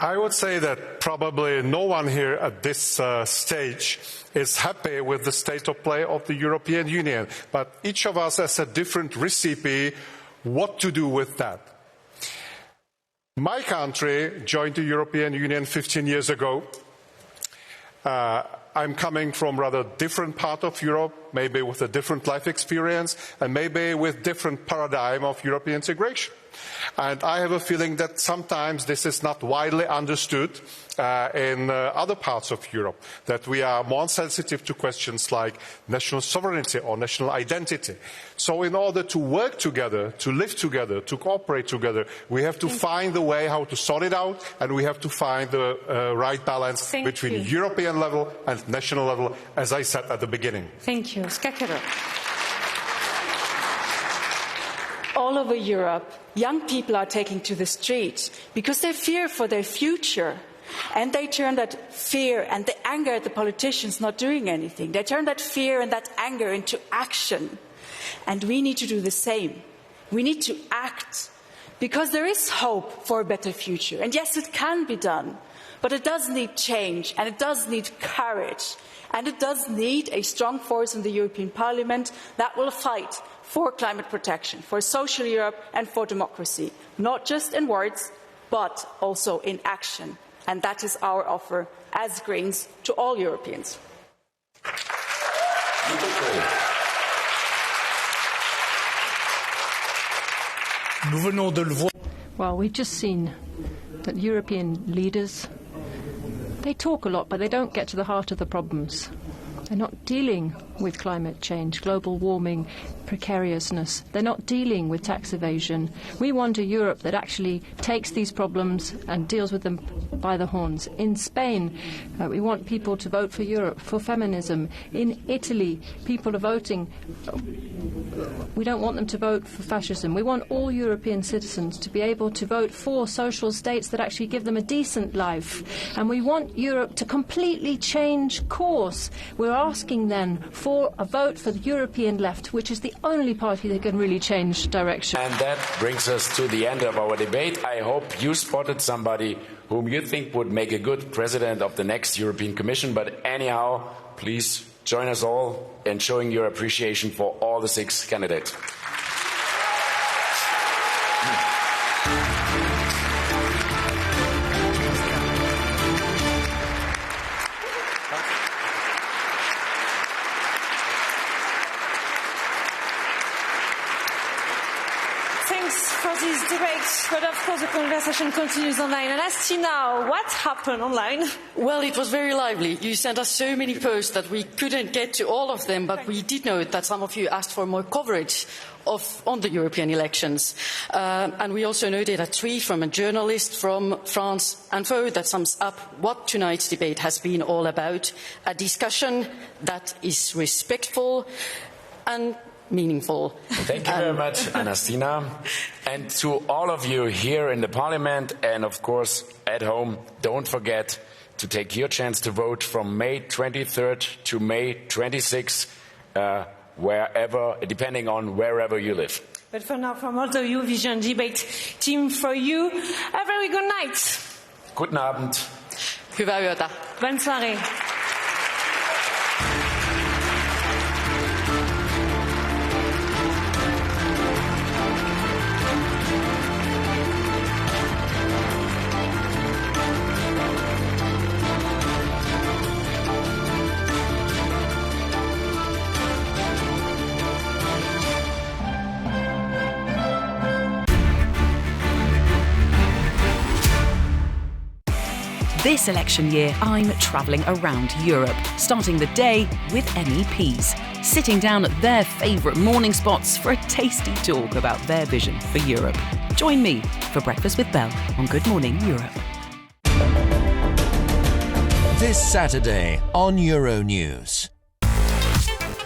I would say that probably no one here at this stage is happy with the state of play of the European Union, but each of us has a different recipe what to do with that. My country joined the European Union 15 years ago. I'm coming from a rather different part of Europe, maybe with a different life experience, and maybe with different paradigm of European integration. And I have a feeling that sometimes this is not widely understood in other parts of Europe, that we are more sensitive to questions like national sovereignty or national identity. So in order to work together, to live together, to cooperate together, we have to find the way how to sort it out, and we have to find the right balance between European level and national level, as I said at the beginning. Thank you. Skakero. All over Europe, young people are taking to the streets because they fear for their future. And they turn that fear and the anger at the politicians not doing anything. They turn that fear and that anger into action. And we need to do the same. We need to act because there is hope for a better future. And yes, it can be done. But it does need change, and it does need courage. And it does need a strong force in the European Parliament that will fight for climate protection, for social Europe and for democracy, not just in words, but also in action. And that is our offer as Greens to all Europeans. Well, we've just seen that European leaders, they talk a lot, but they don't get to the heart of the problems. They're not dealing with climate change, global warming, precariousness. They're not dealing with tax evasion. We want a Europe that actually takes these problems and deals with them by the horns. In Spain, we want people to vote for Europe, for feminism. In Italy, people are voting. We don't want them to vote for fascism. We want all European citizens to be able to vote for social states that actually give them a decent life. And we want Europe to completely change course. We're asking then for a vote for the European left, which is the only party that can really change direction. And that brings us to the end of our debate. I hope you spotted somebody whom you think would make a good president of the next European Commission. But anyhow, please join us all in showing your appreciation for all the 6 candidates. Thanks for this debate, but of course the conversation continues online. And Astina, what happened online? Well, it was very lively. You sent us so many posts that we couldn't get to all of them, but we did know that some of you asked for more coverage on the European elections. And we also noted a tweet from a journalist from France Info that sums up what tonight's debate has been all about: a discussion that is respectful and meaningful. Thank you very much, Anastina. And to all of you here in the Parliament and, of course, at home, don't forget to take your chance to vote from May 23rd to May 26th, wherever, depending on wherever you live. But for now, from all the Eurovision debate team, for you, a very good night. Guten Abend. Hyvää yötä. Bonne soirée. This election year, I'm travelling around Europe, starting the day with MEPs, sitting down at their favourite morning spots for a tasty talk about their vision for Europe. Join me for Breakfast with Belle on Good Morning Europe. This Saturday on Euronews.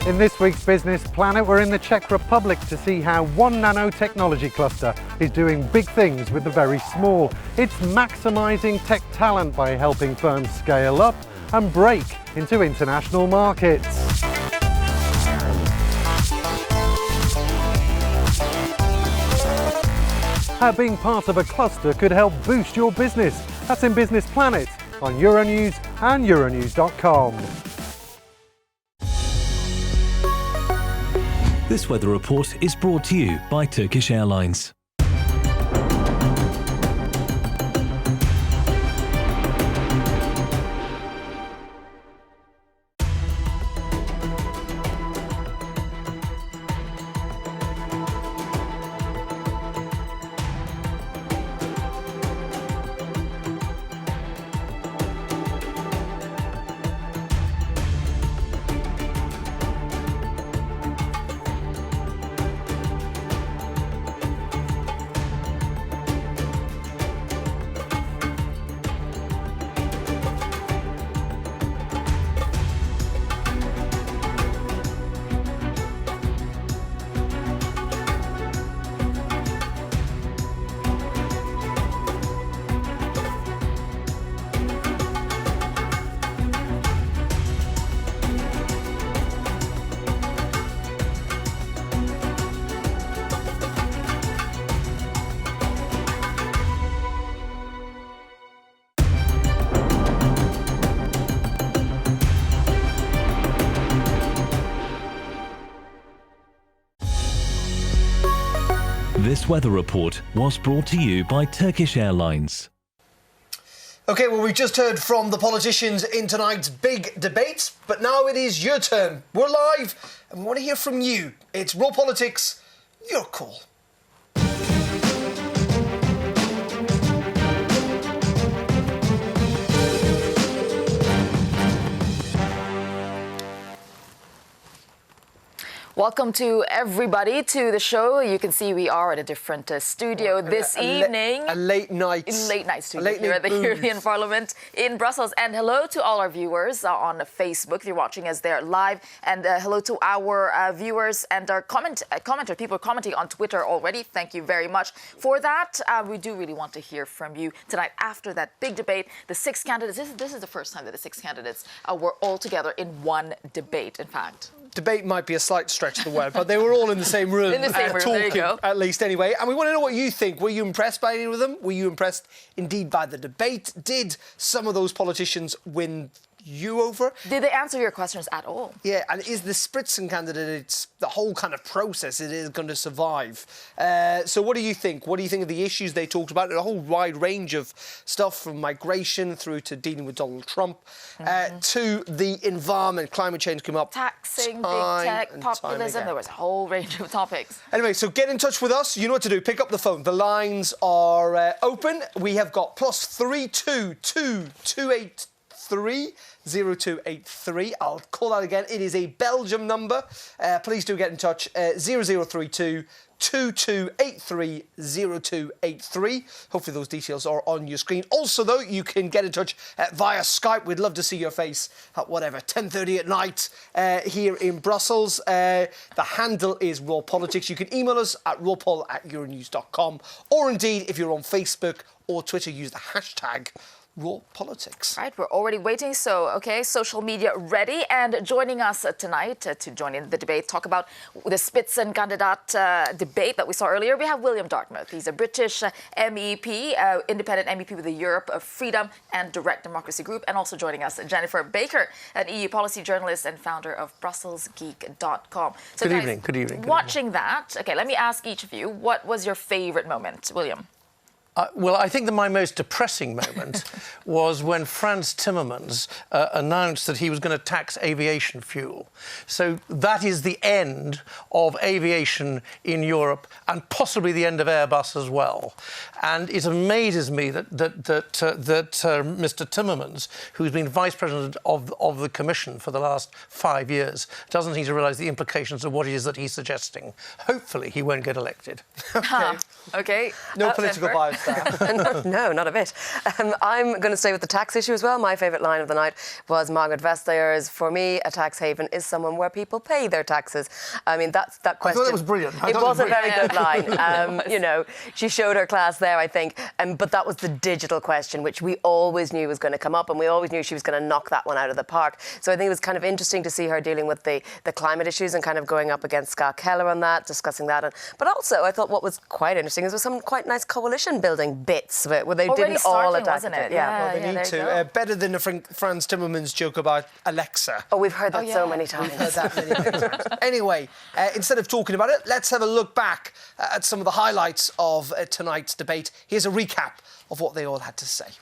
In this week's Business Planet, we're in the Czech Republic to see how one nanotechnology cluster is doing big things with the very small. It's maximising tech talent by helping firms scale up and break into international markets. How being part of a cluster could help boost your business. That's in Business Planet on Euronews and Euronews.com. This weather report is brought to you by Turkish Airlines. This weather report was brought to you by Turkish Airlines. OK, well, we've just heard from the politicians in tonight's big debate, but now it is your turn. We're live, and we want to hear from you. It's Raw Politics, your call. Welcome to everybody to the show. You can see we are at a different studio this evening. A late night. Studio here at the European Parliament in Brussels. And hello to all our viewers on Facebook if you're watching us there live. And hello to our viewers and our commenters. People are commenting on Twitter already. Thank you very much for that. We do really want to hear from you tonight after that big debate. The 6 candidates, this is the first time that the 6 candidates were all together in one debate, in fact. Debate might be a slight stretch of the word, but they were all in the same room. Talking, there you go. At least anyway. And we want to know what you think. Were you impressed by any of them? Were you impressed indeed by the debate? Did some of those politicians win you over? Did they answer your questions at all? Yeah, and is the Spritzen candidate, the whole kind of process, it is going to survive? So what do you think? What do you think of the issues they talked about? A whole wide range of stuff, from migration through to dealing with Donald Trump, to the environment. Climate change came up. Taxing, big tech, populism. There was a whole range of topics. Anyway, so get in touch with us. You know what to do. Pick up the phone. The lines are open. We have got +322 283 0283. I'll call that again. It is a Belgium number. Please do get in touch. 0032 2283 0283. Hopefully those details are on your screen. Also, though, you can get in touch via Skype. We'd love to see your face at 10:30 at night here in Brussels. The handle is Raw Politics. You can email us at rawpol@euronews.com, or indeed, if you're on Facebook or Twitter, use the hashtag Raw Politics. Right, we're already waiting. So, okay, social media ready. And joining us tonight to join in the debate, talk about the Spitzenkandidat debate that we saw earlier, we have William Dartmouth. He's a British MEP, independent MEP with the Europe of Freedom and Direct Democracy Group. And also joining us, Jennifer Baker, an EU policy journalist and founder of BrusselsGeek.com. So Good evening. Good evening. Watching that, okay, let me ask each of you, what was your favourite moment, William? Well, I think that my most depressing moment was when Frans Timmermans announced that he was going to tax aviation fuel. So that is the end of aviation in Europe, and possibly the end of Airbus as well. And it amazes me that Mr. Timmermans, who's been Vice President of the Commission for the last 5 years, doesn't seem to realise the implications of what it is that he's suggesting. Hopefully he won't get elected. Okay. No political bias there. No, not a bit. I'm going to stay with the tax issue as well. My favourite line of the night was Margaret Vestayer's, "For me, a tax haven is someone where people pay their taxes." I mean, that question... I thought that was brilliant. It was a very good line. You know, she showed her class there, I think. But that was the digital question, which we always knew was going to come up, and we always knew she was going to knock that one out of the park. So I think it was kind of interesting to see her dealing with the climate issues and kind of going up against Ska Keller on that, discussing that. But also, I thought what was quite interesting is there was some quite nice coalition building bits of it, where they didn't all attack it. Well, they need to. Better than a Frans Timmermans joke about Alexa. Oh, we've heard that so many times. We've heard that many times. Anyway, instead of talking about it, let's have a look back at some of the highlights of tonight's debate. Here's a recap of what they all had to say.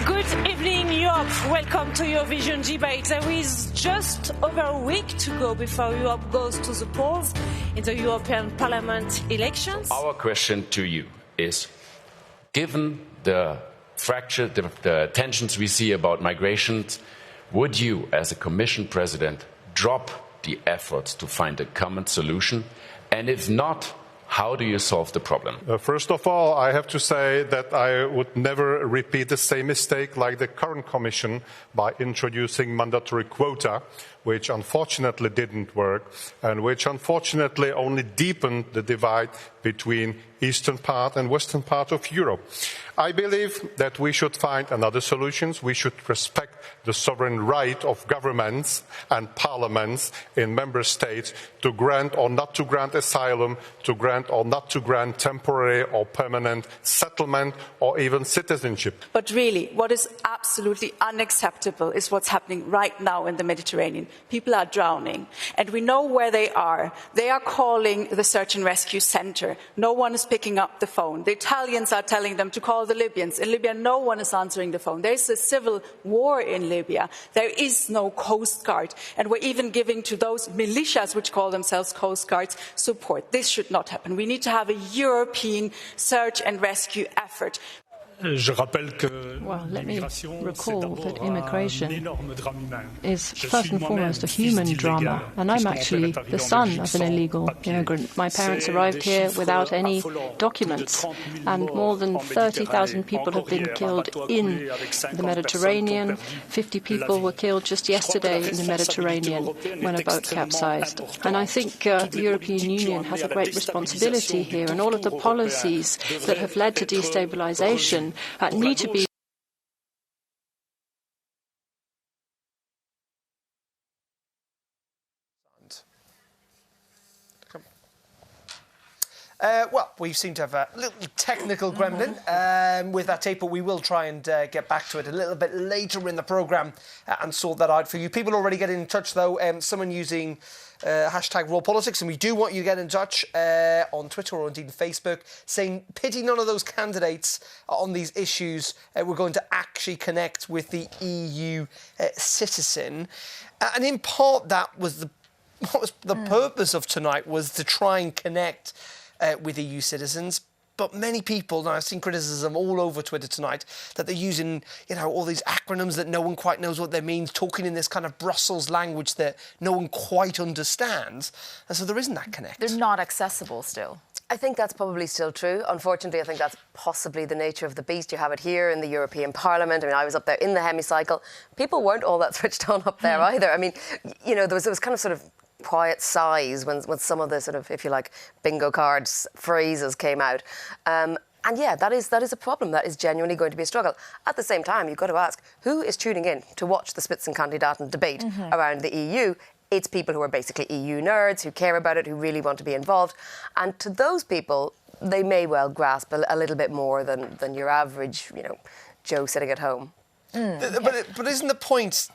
Good evening, Europe. Welcome to Eurovision debate. There is just over a week to go before Europe goes to the polls in the European Parliament elections. Our question to you is, given the fracture, the tensions we see about migration, would you, as a Commission President, drop the efforts to find a common solution? And if not, how do you solve the problem? First of all, I have to say that I would never repeat the same mistake like the current Commission by introducing mandatory quota, which unfortunately didn't work and which unfortunately only deepened the divide between eastern part and western part of Europe. I believe that we should find another solutions. We should respect the sovereign right of governments and parliaments in member states to grant or not to grant asylum, to grant or not to grant temporary or permanent settlement or even citizenship. But really, what is absolutely unacceptable is what's happening right now in the Mediterranean. People are drowning, and we know where they are. They are calling the search and rescue center. No one is picking up the phone. The Italians are telling them to call the Libyans. In Libya, no one is answering the phone. There is a civil war in Libya. There is no coast guard, and we're even giving to those militias, which call themselves coast guards, support. This should not happen. We need to have a European search and rescue effort. Well, let me recall that immigration is first and foremost a human drama, and I'm actually the son of an illegal immigrant. My parents arrived here without any documents, and more than 30,000 people have been killed in the Mediterranean. 50 people were killed just yesterday in the Mediterranean when a boat capsized. And I think the European Union has a great responsibility here, and all of the policies that have led to destabilization need to be well, we seem to have a little technical gremlin with that tape, but we will try and get back to it a little bit later in the programme and sort that out for you. People already getting in touch, though. Someone using hashtag #RawPolitics, and we do want you to get in touch on Twitter or indeed Facebook, saying, pity none of those candidates on these issues were going to actually connect with the EU citizen. And in part, that was the purpose of tonight, was to try and connect with EU citizens. But many people, now I've seen criticism all over Twitter tonight, that they're using, all these acronyms that no one quite knows what they mean, talking in this kind of Brussels language that no one quite understands. And so there isn't that connect. They're not accessible still. I think that's probably still true. Unfortunately, I think that's possibly the nature of the beast. You have it here in the European Parliament. I mean, I was up there in the hemicycle. People weren't all that switched on up there either. I mean, there was kind of sort of quiet sighs when some of the sort of, if you like, bingo cards phrases came out. And yeah, that is a problem. That is genuinely going to be a struggle. At the same time, you've got to ask, who is tuning in to watch the Spitzenkandidaten debate around the EU? It's people who are basically EU nerds, who care about it, who really want to be involved. And to those people, they may well grasp a little bit more than your average, Joe sitting at home. But isn't the point...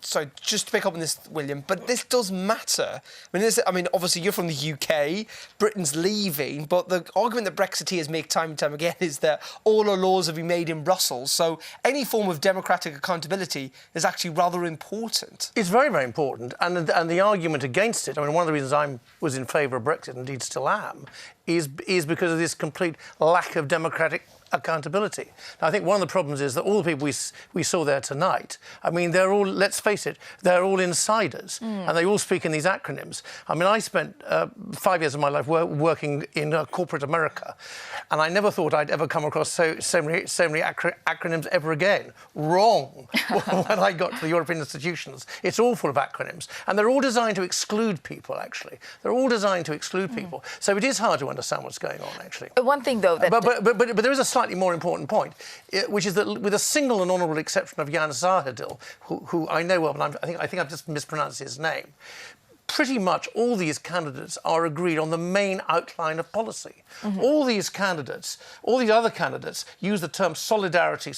sorry, just to pick up on this, William, but this does matter. I mean, obviously, you're from the UK, Britain's leaving, but the argument that Brexiteers make time and time again is that all our laws have been made in Brussels, so any form of democratic accountability is actually rather important. It's very, very important, and the argument against it, I mean, one of the reasons I was in favour of Brexit, indeed still am, is because of this complete lack of democratic accountability. Now, I think one of the problems is that all the people we saw there tonight, I mean, they're all, let's face it, they're all insiders, and they all speak in these acronyms. I mean, I spent 5 years of my life working in corporate America, and I never thought I'd ever come across so many acronyms ever again. Wrong. When I got to the European institutions, it's all full of acronyms, and they're all designed to exclude people, actually. They're all designed to exclude people. So it is hard to understand what's going on, actually. One thing, though... But there is a slightly more important point, which is that with a single and honourable exception of Jan Zahradil, who I know well, but I think I've just mispronounced his name, pretty much all these candidates are agreed on the main outline of policy. All these candidates, all these other candidates, use the term solidarity,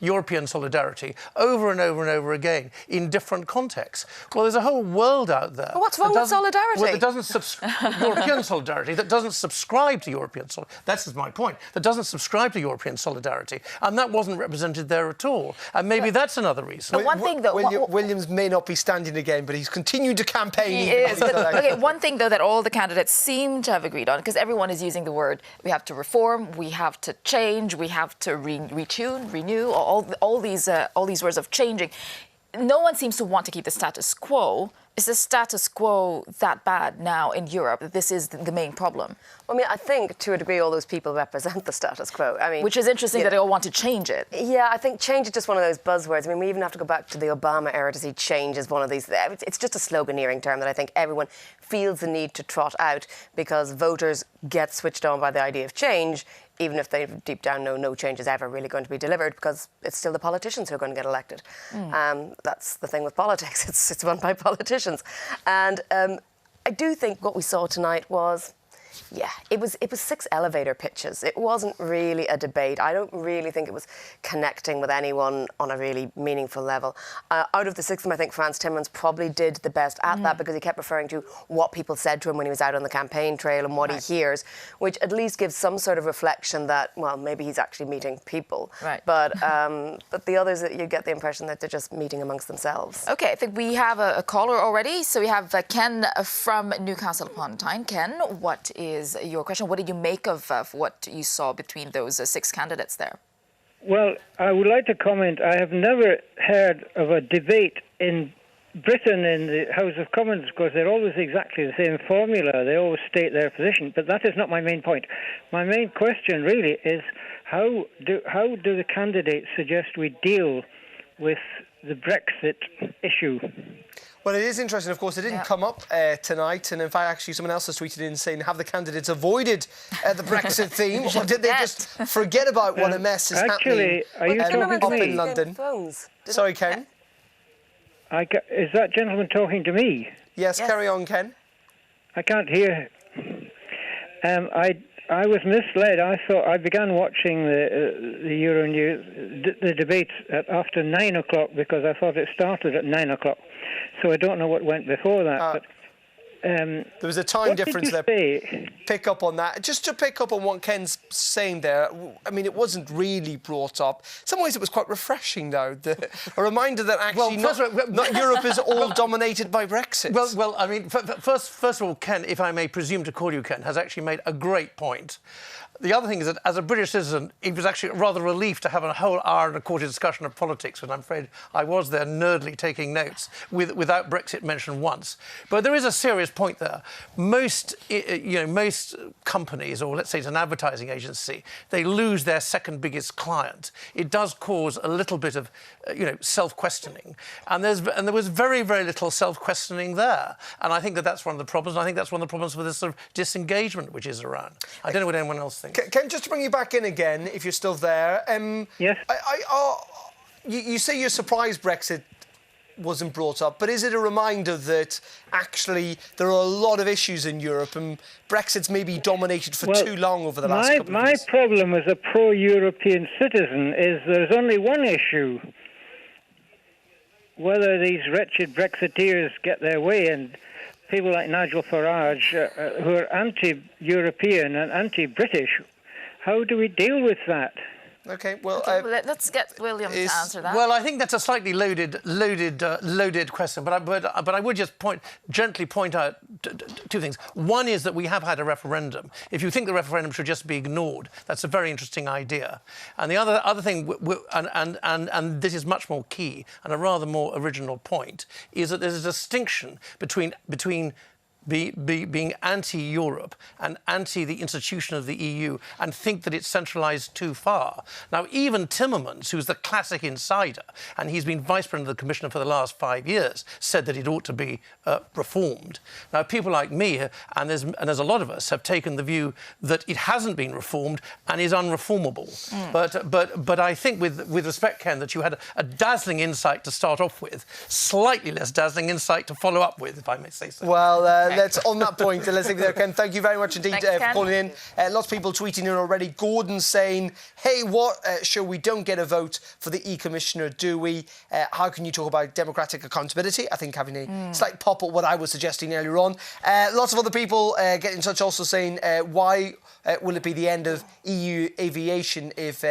European solidarity, over and over and over again in different contexts. Well, there's a whole world out there. Well, what's wrong with solidarity? Well, that doesn't European solidarity, that doesn't subscribe to European solidarity. That's my point. That doesn't subscribe to European solidarity, and that wasn't represented there at all. And maybe that's another reason. But one thing, though... Williams may not be standing again, but he's continued to campaign. He is. Okay, one thing, though, that all the candidates seem to have agreed on, because everyone is using the word, we have to reform, we have to change, we have to retune, renew, all these words of changing. No one seems to want to keep the status quo. Is the status quo that bad now in Europe that this is the main problem? I mean, I think to a degree all those people represent the status quo. I mean, which is interesting that they all want to change it. Yeah, I think change is just one of those buzzwords. I mean, we even have to go back to the Obama era to see change as one of these. It's just a sloganeering term that I think everyone feels the need to trot out because voters get switched on by the idea of change, even if they deep down know no change is ever really going to be delivered because it's still the politicians who are going to get elected. That's the thing with politics. It's run by politicians. And I do think what we saw tonight was... Yeah, it was 6 elevator pitches. It wasn't really a debate. I don't really think it was connecting with anyone on a really meaningful level. Out of the 6 of them, I think Frans Timmermans probably did the best at that because he kept referring to what people said to him when he was out on the campaign trail and what he hears, which at least gives some sort of reflection that, well, maybe he's actually meeting people. Right. But the others, you get the impression that they're just meeting amongst themselves. OK, I think we have a caller already. So we have Ken from Newcastle upon Tyne. Ken, what is your question. What did you make of what you saw between those 6 candidates there? Well, I would like to comment. I have never heard of a debate in Britain in the House of Commons, because they're always exactly the same formula. They always state their position, but that is not my main point. My main question really is how do the candidates suggest we deal with the Brexit issue? Well, it is interesting, of course, it didn't come up tonight, and in fact, actually, someone else has tweeted in saying, have the candidates avoided the Brexit theme, or did they just forget about what a mess is happening are you talking to up me? in London? Sorry, Ken? Is that gentleman talking to me? Yes, carry on, Ken. I can't hear. I was misled. I began watching the Euronews, the debates after 9 o'clock, because I thought it started at 9 o'clock. So I don't know what went before that. But there was a time difference there. Pick up on that. Just to pick up on what Ken's saying there, I mean, it wasn't really brought up. In some ways, it was quite refreshing, though. A reminder that actually not Europe is all dominated by Brexit. Well, I mean, first of all, Ken, if I may presume to call you Ken, has actually made a great point. The other thing is that, as a British citizen, it was actually rather a relief to have a whole hour and a quarter discussion of politics, and I'm afraid I was there nerdly taking notes without Brexit mentioned once. But there is a serious point there. Most companies, or let's say it's an advertising agency, they lose their second biggest client. It does cause a little bit of, self-questioning, and there was very, very little self-questioning there. And I think that's one of the problems. And I think that's one of the problems with this sort of disengagement which is around. I don't know what anyone else thinks. Ken, just to bring you back in again, if you're still there. Yes. You say you're surprised Brexit wasn't brought up, but is it a reminder that actually there are a lot of issues in Europe and Brexit's maybe dominated for too long over the last couple of years? My problem as a pro-European citizen is there's only one issue. Whether these wretched Brexiteers get their way, and people like Nigel Farage, who are anti-European and anti-British, how do we deal with that? Okay, well, let's get William to answer that. Well, I think that's a slightly loaded question, but I would just gently point out two things. One is that we have had a referendum. If you think the referendum should just be ignored, that's a very interesting idea. And the other thing, and this is much more key and a rather more original point, is that there's a distinction between being anti-Europe and anti the institution of the EU and think that it's centralised too far. Now, even Timmermans, who's the classic insider, and he's been Vice President of the Commission for the last 5 years, said that it ought to be reformed. Now, people like me, and there's a lot of us, have taken the view that it hasn't been reformed and is unreformable. But I think, with respect, Ken, that you had a dazzling insight to start off with, slightly less dazzling insight to follow up with, if I may say so. Well, let's, on that point, let's leave it there, Ken. Thank you very much indeed for calling in. Lots of people tweeting in already. Gordon saying, hey, what? Sure, we don't get a vote for the E-Commissioner, do we? How can you talk about democratic accountability? I think having a slight pop at what I was suggesting earlier on. Lots of other people get in touch also saying, why will it be the end of EU aviation if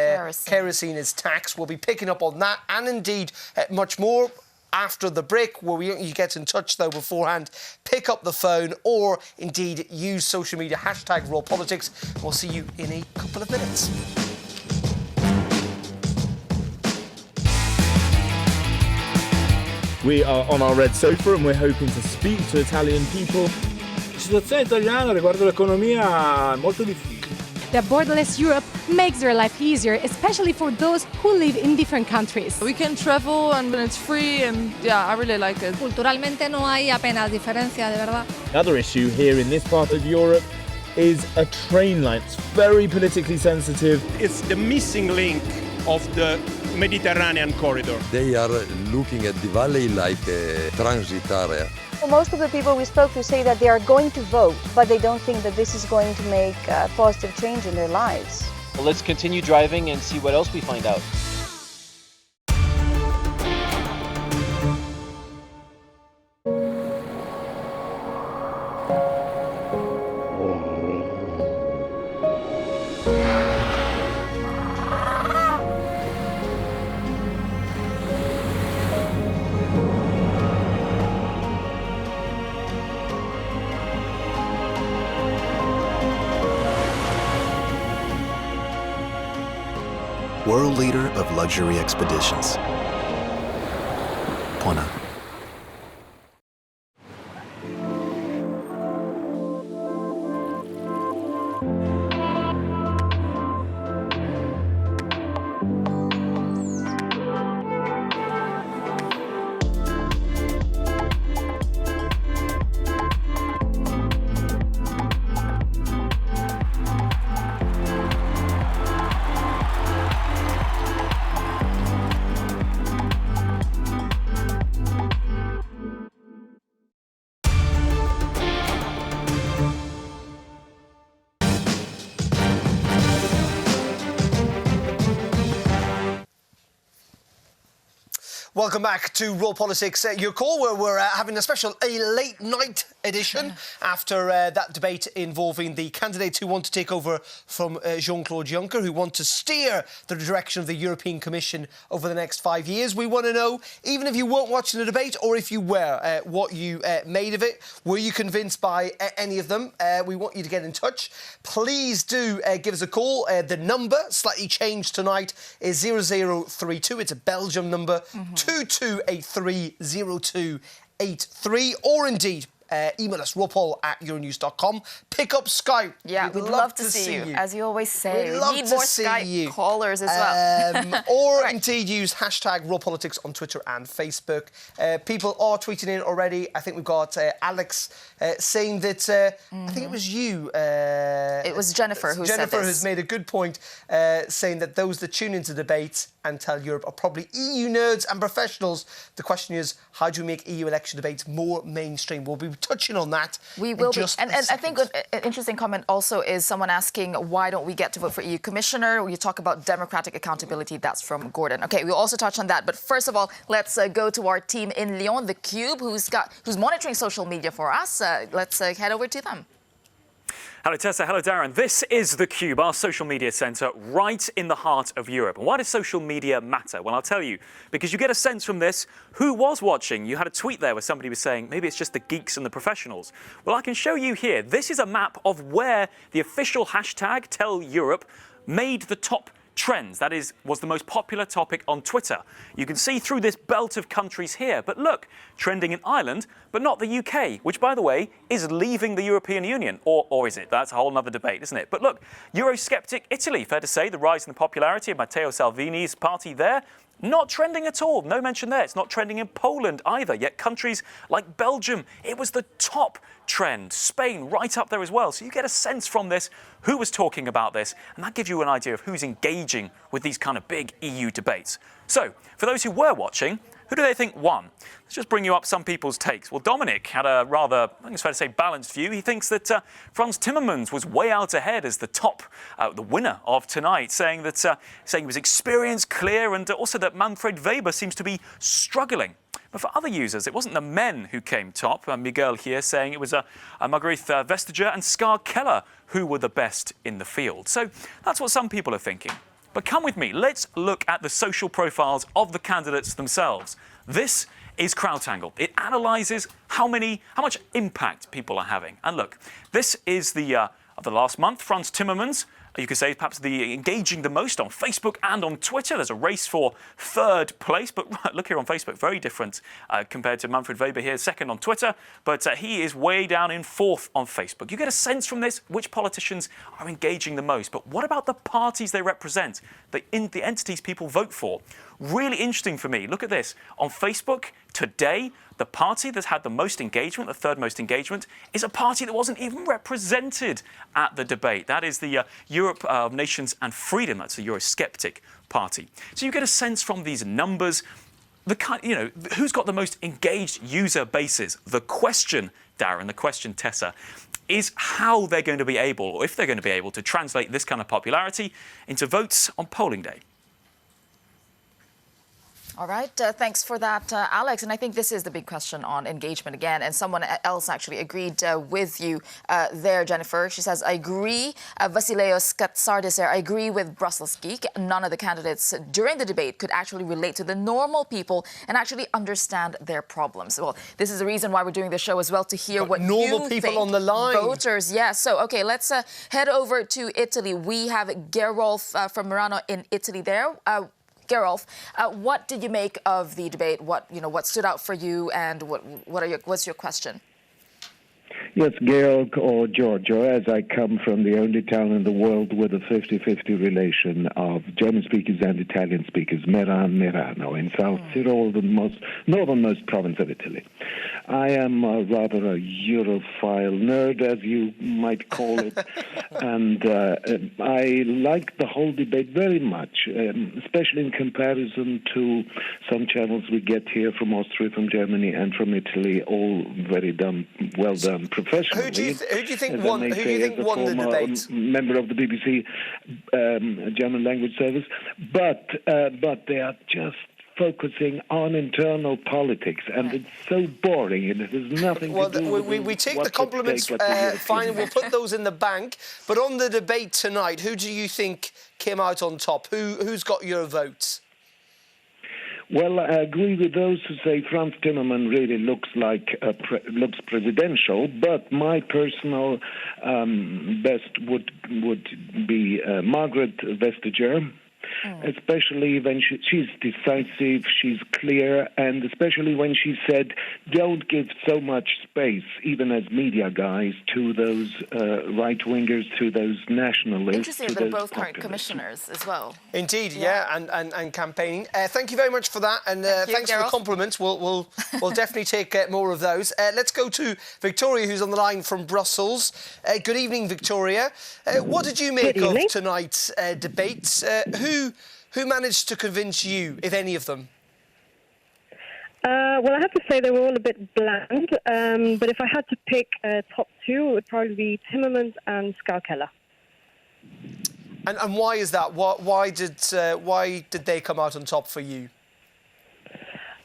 kerosene is taxed? We'll be picking up on that and indeed much more after the break, where you get in touch, though, beforehand. Pick up the phone or, indeed, use social media, #RawPolitics. We'll see you in a couple of minutes. We are on our red sofa and we're hoping to speak to Italian people. La situazione italiana riguardo l'economia è molto difficile. The borderless Europe makes their life easier, especially for those who live in different countries. We can travel and it's free and I really like it. Culturalmente no hay apenas diferencia, de verdad. Another issue here in this part of Europe is a train line. It's very politically sensitive. It's the missing link of the Mediterranean corridor. They are looking at the valley like a transit area. Well, most of the people we spoke to say that they are going to vote, but they don't think that this is going to make a positive change in their lives. Well, let's continue driving and see what else we find out. world leader of luxury expeditions. Pona. Welcome back to Raw Politics, your call, where we're having a late night edition after that debate involving the candidates who want to take over from Jean-Claude Juncker, who want to steer the direction of the European Commission over the next 5 years. We want to know, even if you weren't watching the debate or if you were, what you made of it. Were you convinced by any of them? We want you to get in touch. Please do give us a call. The number, slightly changed tonight, is 0032. It's a Belgium number. 22830283, or indeed email us rawpoll@euronews.com. Pick up Skype. Yeah, we'd love to see you. As you always say, we need more Skype callers as well. Or indeed use hashtag #RawPolitics on Twitter and Facebook. People are tweeting in already. I think we've got Alex saying that I think it was you. It was Jennifer who said this. Jennifer has made a good point, saying that those that tune into debates and tell Europe are probably EU nerds and professionals. The question is, how do we make EU election debates more mainstream? We'll be touching on that. We will be. And I think an interesting comment also is someone asking, why don't we get to vote for EU Commissioner? You talk about democratic accountability. That's from Gordon. OK, we'll also touch on that. But first of all, let's go to our team in Lyon, The Cube, who's monitoring social media for us. Let's head over to them. Hello Tessa, hello Darren. This is theCUBE, our social media centre right in the heart of Europe. And why does social media matter? Well, I'll tell you, because you get a sense from this who was watching. You had a tweet there where somebody was saying maybe it's just the geeks and the professionals. Well, I can show you here. This is a map of where the official hashtag Tell Europe made the top trends. That was the most popular topic on Twitter. You can see through this belt of countries here. But look, trending in Ireland, but not the UK, which, by the way, is leaving the European Union. Or is it? That's a whole other debate, isn't it? But look, Eurosceptic Italy, fair to say, the rise in the popularity of Matteo Salvini's party there, not trending at all. No mention there. It's not trending in Poland either. Yet countries like Belgium, it was the top trend. Spain right up there as well. So you get a sense from this who was talking about this, and that gives you an idea of who's engaging with these kind of big EU debates. So, for those who were watching, who do they think won? Let's just bring you up some people's takes. Well, Dominic had a rather, I think it's fair to say, balanced view. He thinks that Frans Timmermans was way out ahead as the winner of tonight, saying he was experienced, clear, and also that Manfred Weber seems to be struggling. But for other users, it wasn't the men who came top. Miguel here saying it was Margrethe Vestager and Ska Keller who were the best in the field. So that's what some people are thinking. But come with me, let's look at the social profiles of the candidates themselves. This is CrowdTangle. It analyses how much impact people are having. And look, this is of the last month. Frans Timmermans, you could say, perhaps the engaging the most on Facebook and on Twitter. There's a race for third place, but look here on Facebook, very different compared to Manfred Weber here, second on Twitter, but he is way down in fourth on Facebook. You get a sense from this which politicians are engaging the most, but what about the parties they represent, the entities people vote for? Really interesting for me. Look at this. On Facebook today, the party that's had the most engagement, the third most engagement, is a party that wasn't even represented at the debate. That is the Europe of Nations and Freedom. That's the Eurosceptic party. So you get a sense from these numbers, who's got the most engaged user bases. The question, Darren, the question, Tessa, is how they're going to be able, or if they're going to be able, to translate this kind of popularity into votes on polling day. All right, thanks for that, Alex. And I think this is the big question on engagement again. And someone else actually agreed with you there, Jennifer. She says, I agree, Vasileios Katsardis there, I agree with Brussels Geek. None of the candidates during the debate could actually relate to the normal people and actually understand their problems. Well, this is the reason why we're doing the show as well, to hear what normal you people think. on the line. Voters, yeah. So, OK, let's head over to Italy. We have Gerolf from Milano in Italy there. Gerolf, what did you make of the debate? What stood out for you, and what's your question? Yes, Georg or Giorgio, as I come from the only town in the world with a 50-50 relation of German speakers and Italian speakers, Merano, in South Tyrol, the northernmost province of Italy. I am rather a Europhile nerd, as you might call it, and I liked the whole debate very much, especially in comparison to some channels we get here from Austria, from Germany, and from Italy, all very well done professionally. Who do you think won the debate? Member of the BBC German language service, but they are just focusing on internal politics, and it's so boring, and it has nothing to do with we take the compliments fine, we'll put those in the bank. But on the debate tonight, who do you think came out on top? Who's got your votes? Well, I agree with those who say Franz Timmermans really looks presidential, but my personal best would be Margaret Vestager. Especially when she's decisive, she's clear, and especially when she said, don't give so much space, even as media guys, to those right-wingers, to those nationalists. Interesting, they're both current commissioners as well. Indeed, yeah, and campaigning. Thank you very much for that, and thanks for the compliments. We'll definitely take more of those. Let's go to Victoria, who's on the line from Brussels. Good evening, Victoria. What did you make of tonight's debate? Who managed to convince you, if any of them? Well, I have to say they were all a bit bland, but if I had to pick top two, it would probably be Timmermans and Skalkella. And why is that? Why did they come out on top for you?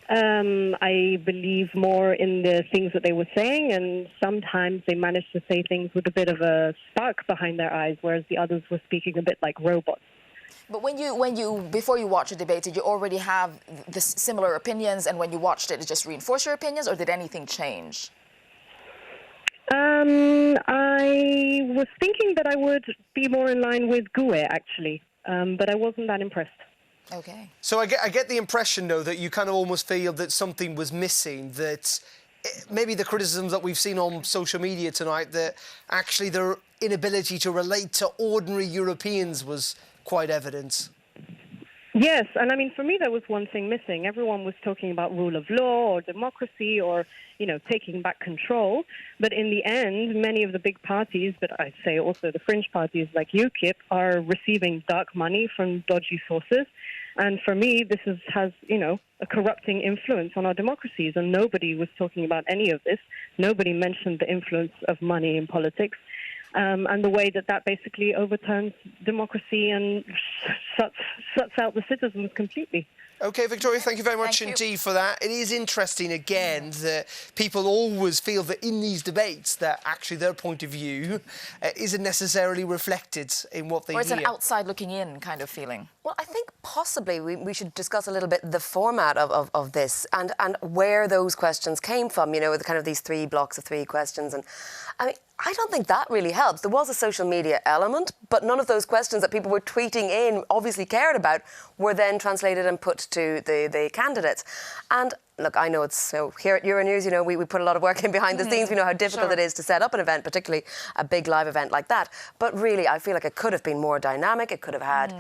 I believe more in the things that they were saying, and sometimes they managed to say things with a bit of a spark behind their eyes, whereas the others were speaking a bit like robots. But before you watched the debate, did you already have similar opinions, and when you watched it just reinforced your opinions, or did anything change? I was thinking that I would be more in line with GUE, actually, but I wasn't that impressed. Okay. So I get the impression, though, that you kind of almost feel that something was missing, that maybe the criticisms that we've seen on social media tonight, that actually their inability to relate to ordinary Europeans was quite evident. Yes, and I mean, for me, there was one thing missing. Everyone was talking about rule of law or democracy or, taking back control. But in the end, many of the big parties, but I'd say also the fringe parties like UKIP, are receiving dark money from dodgy sources. And for me, this has a corrupting influence on our democracies. And nobody was talking about any of this. Nobody mentioned the influence of money in politics. And the way that basically overturns democracy and shuts out the citizens completely. OK, Victoria, thank you very much indeed for that. It is interesting, again, that people always feel that in these debates that actually their point of view isn't necessarily reflected in what they hear. Or it's an outside-looking-in kind of feeling. Well, I think possibly we should discuss a little bit the format of this and where those questions came from, with kind of these 3 blocks of 3 questions. And I mean, I don't think that really helps. There was a social media element, but none of those questions that people were tweeting in, obviously cared about, were then translated and put to the candidates. And look, I know it's so here at Euronews, we put a lot of work in behind the scenes. We know how difficult it is to set up an event, particularly a big live event like that. But really, I feel like it could have been more dynamic. It could have had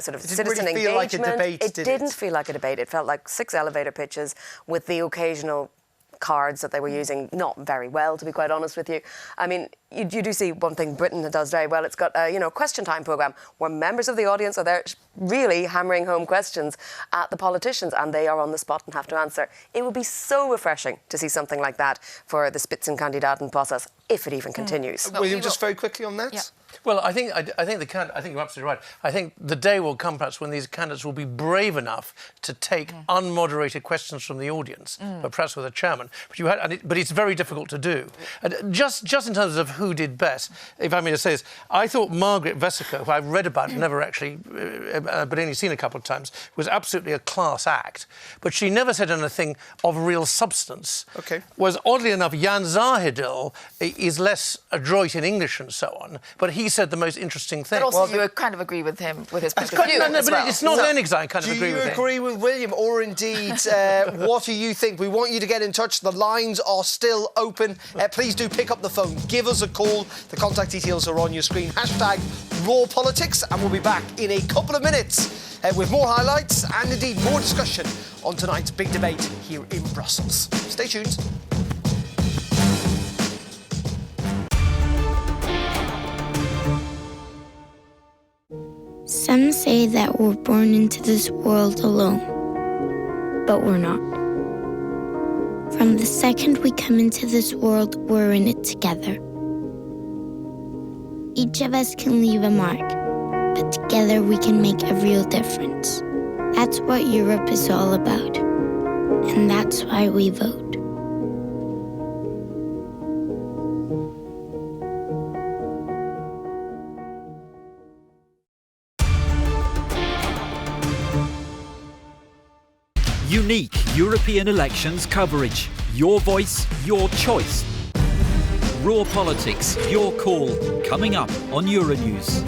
sort of citizen engagement. Feel like a debate, it didn't feel like a debate. It felt like 6 elevator pitches with the occasional cards that they were using not very well, to be quite honest with you. I mean, you do see one thing Britain does very well. It's got a question time programme where members of the audience are there really hammering home questions at the politicians, and they are on the spot and have to answer. It would be so refreshing to see something like that for the Spitzenkandidaten process, if it even continues. William, just very quickly on that. Yeah. Well, I think you're absolutely right. I think the day will come, perhaps, when these candidates will be brave enough to take unmoderated questions from the audience, but perhaps with a chairman. But it's very difficult to do. Just in terms of who did best, if I may just say this, I thought Margaret Vesica, who I've read about, never actually, but only seen a couple of times, was absolutely a class act. But she never said anything of real substance. Okay. Whereas, oddly enough, Jan Zahedil is less adroit in English and so on, but he said the most interesting thing. But also, you kind of agree with him, with his point of view. But it's not Lennox I kind of agree with him. Do you agree with William, or indeed, what do you think? We want you to get in touch. The lines are still open. Please do pick up the phone. Give us a call. The contact details are on your screen. Hashtag #RawPolitics, and we'll be back in a couple of minutes with more highlights and indeed more discussion on tonight's big debate here in Brussels. Stay tuned. Some say that we're born into this world alone, but we're not. From the second we come into this world, we're in it together. Each of us can leave a mark, but together we can make a real difference. That's what Europe is all about, and that's why we vote. Unique European elections coverage. Your voice, your choice. Raw Politics, your call. Coming up on Euronews.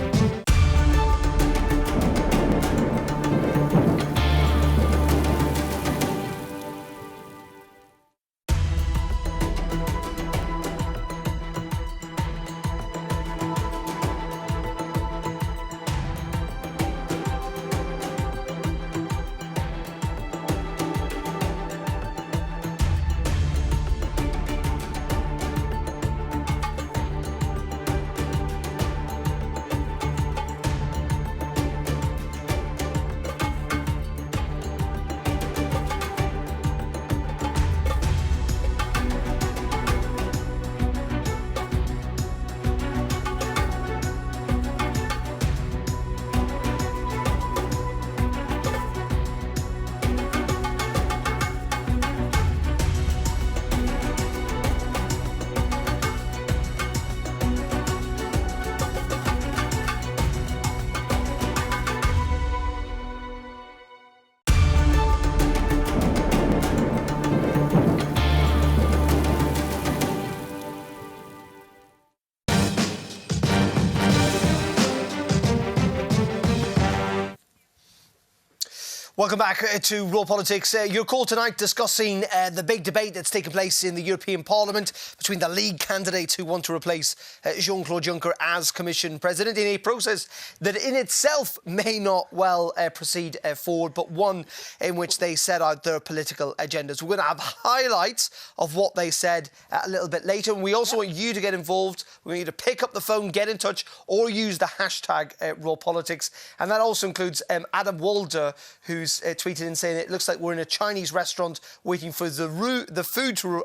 Welcome back to Raw Politics. Your call tonight discussing the big debate that's taken place in the European Parliament between the League candidates who want to replace Jean-Claude Juncker as Commission President in a process that in itself may not well proceed forward, but one in which they set out their political agendas. We're going to have highlights of what they said a little bit later, and we also want you to get involved. We want you to pick up the phone, get in touch, or use the hashtag Raw Politics. And that also includes Adam Walder, who's tweeted in saying it looks like we're in a Chinese restaurant waiting for the food to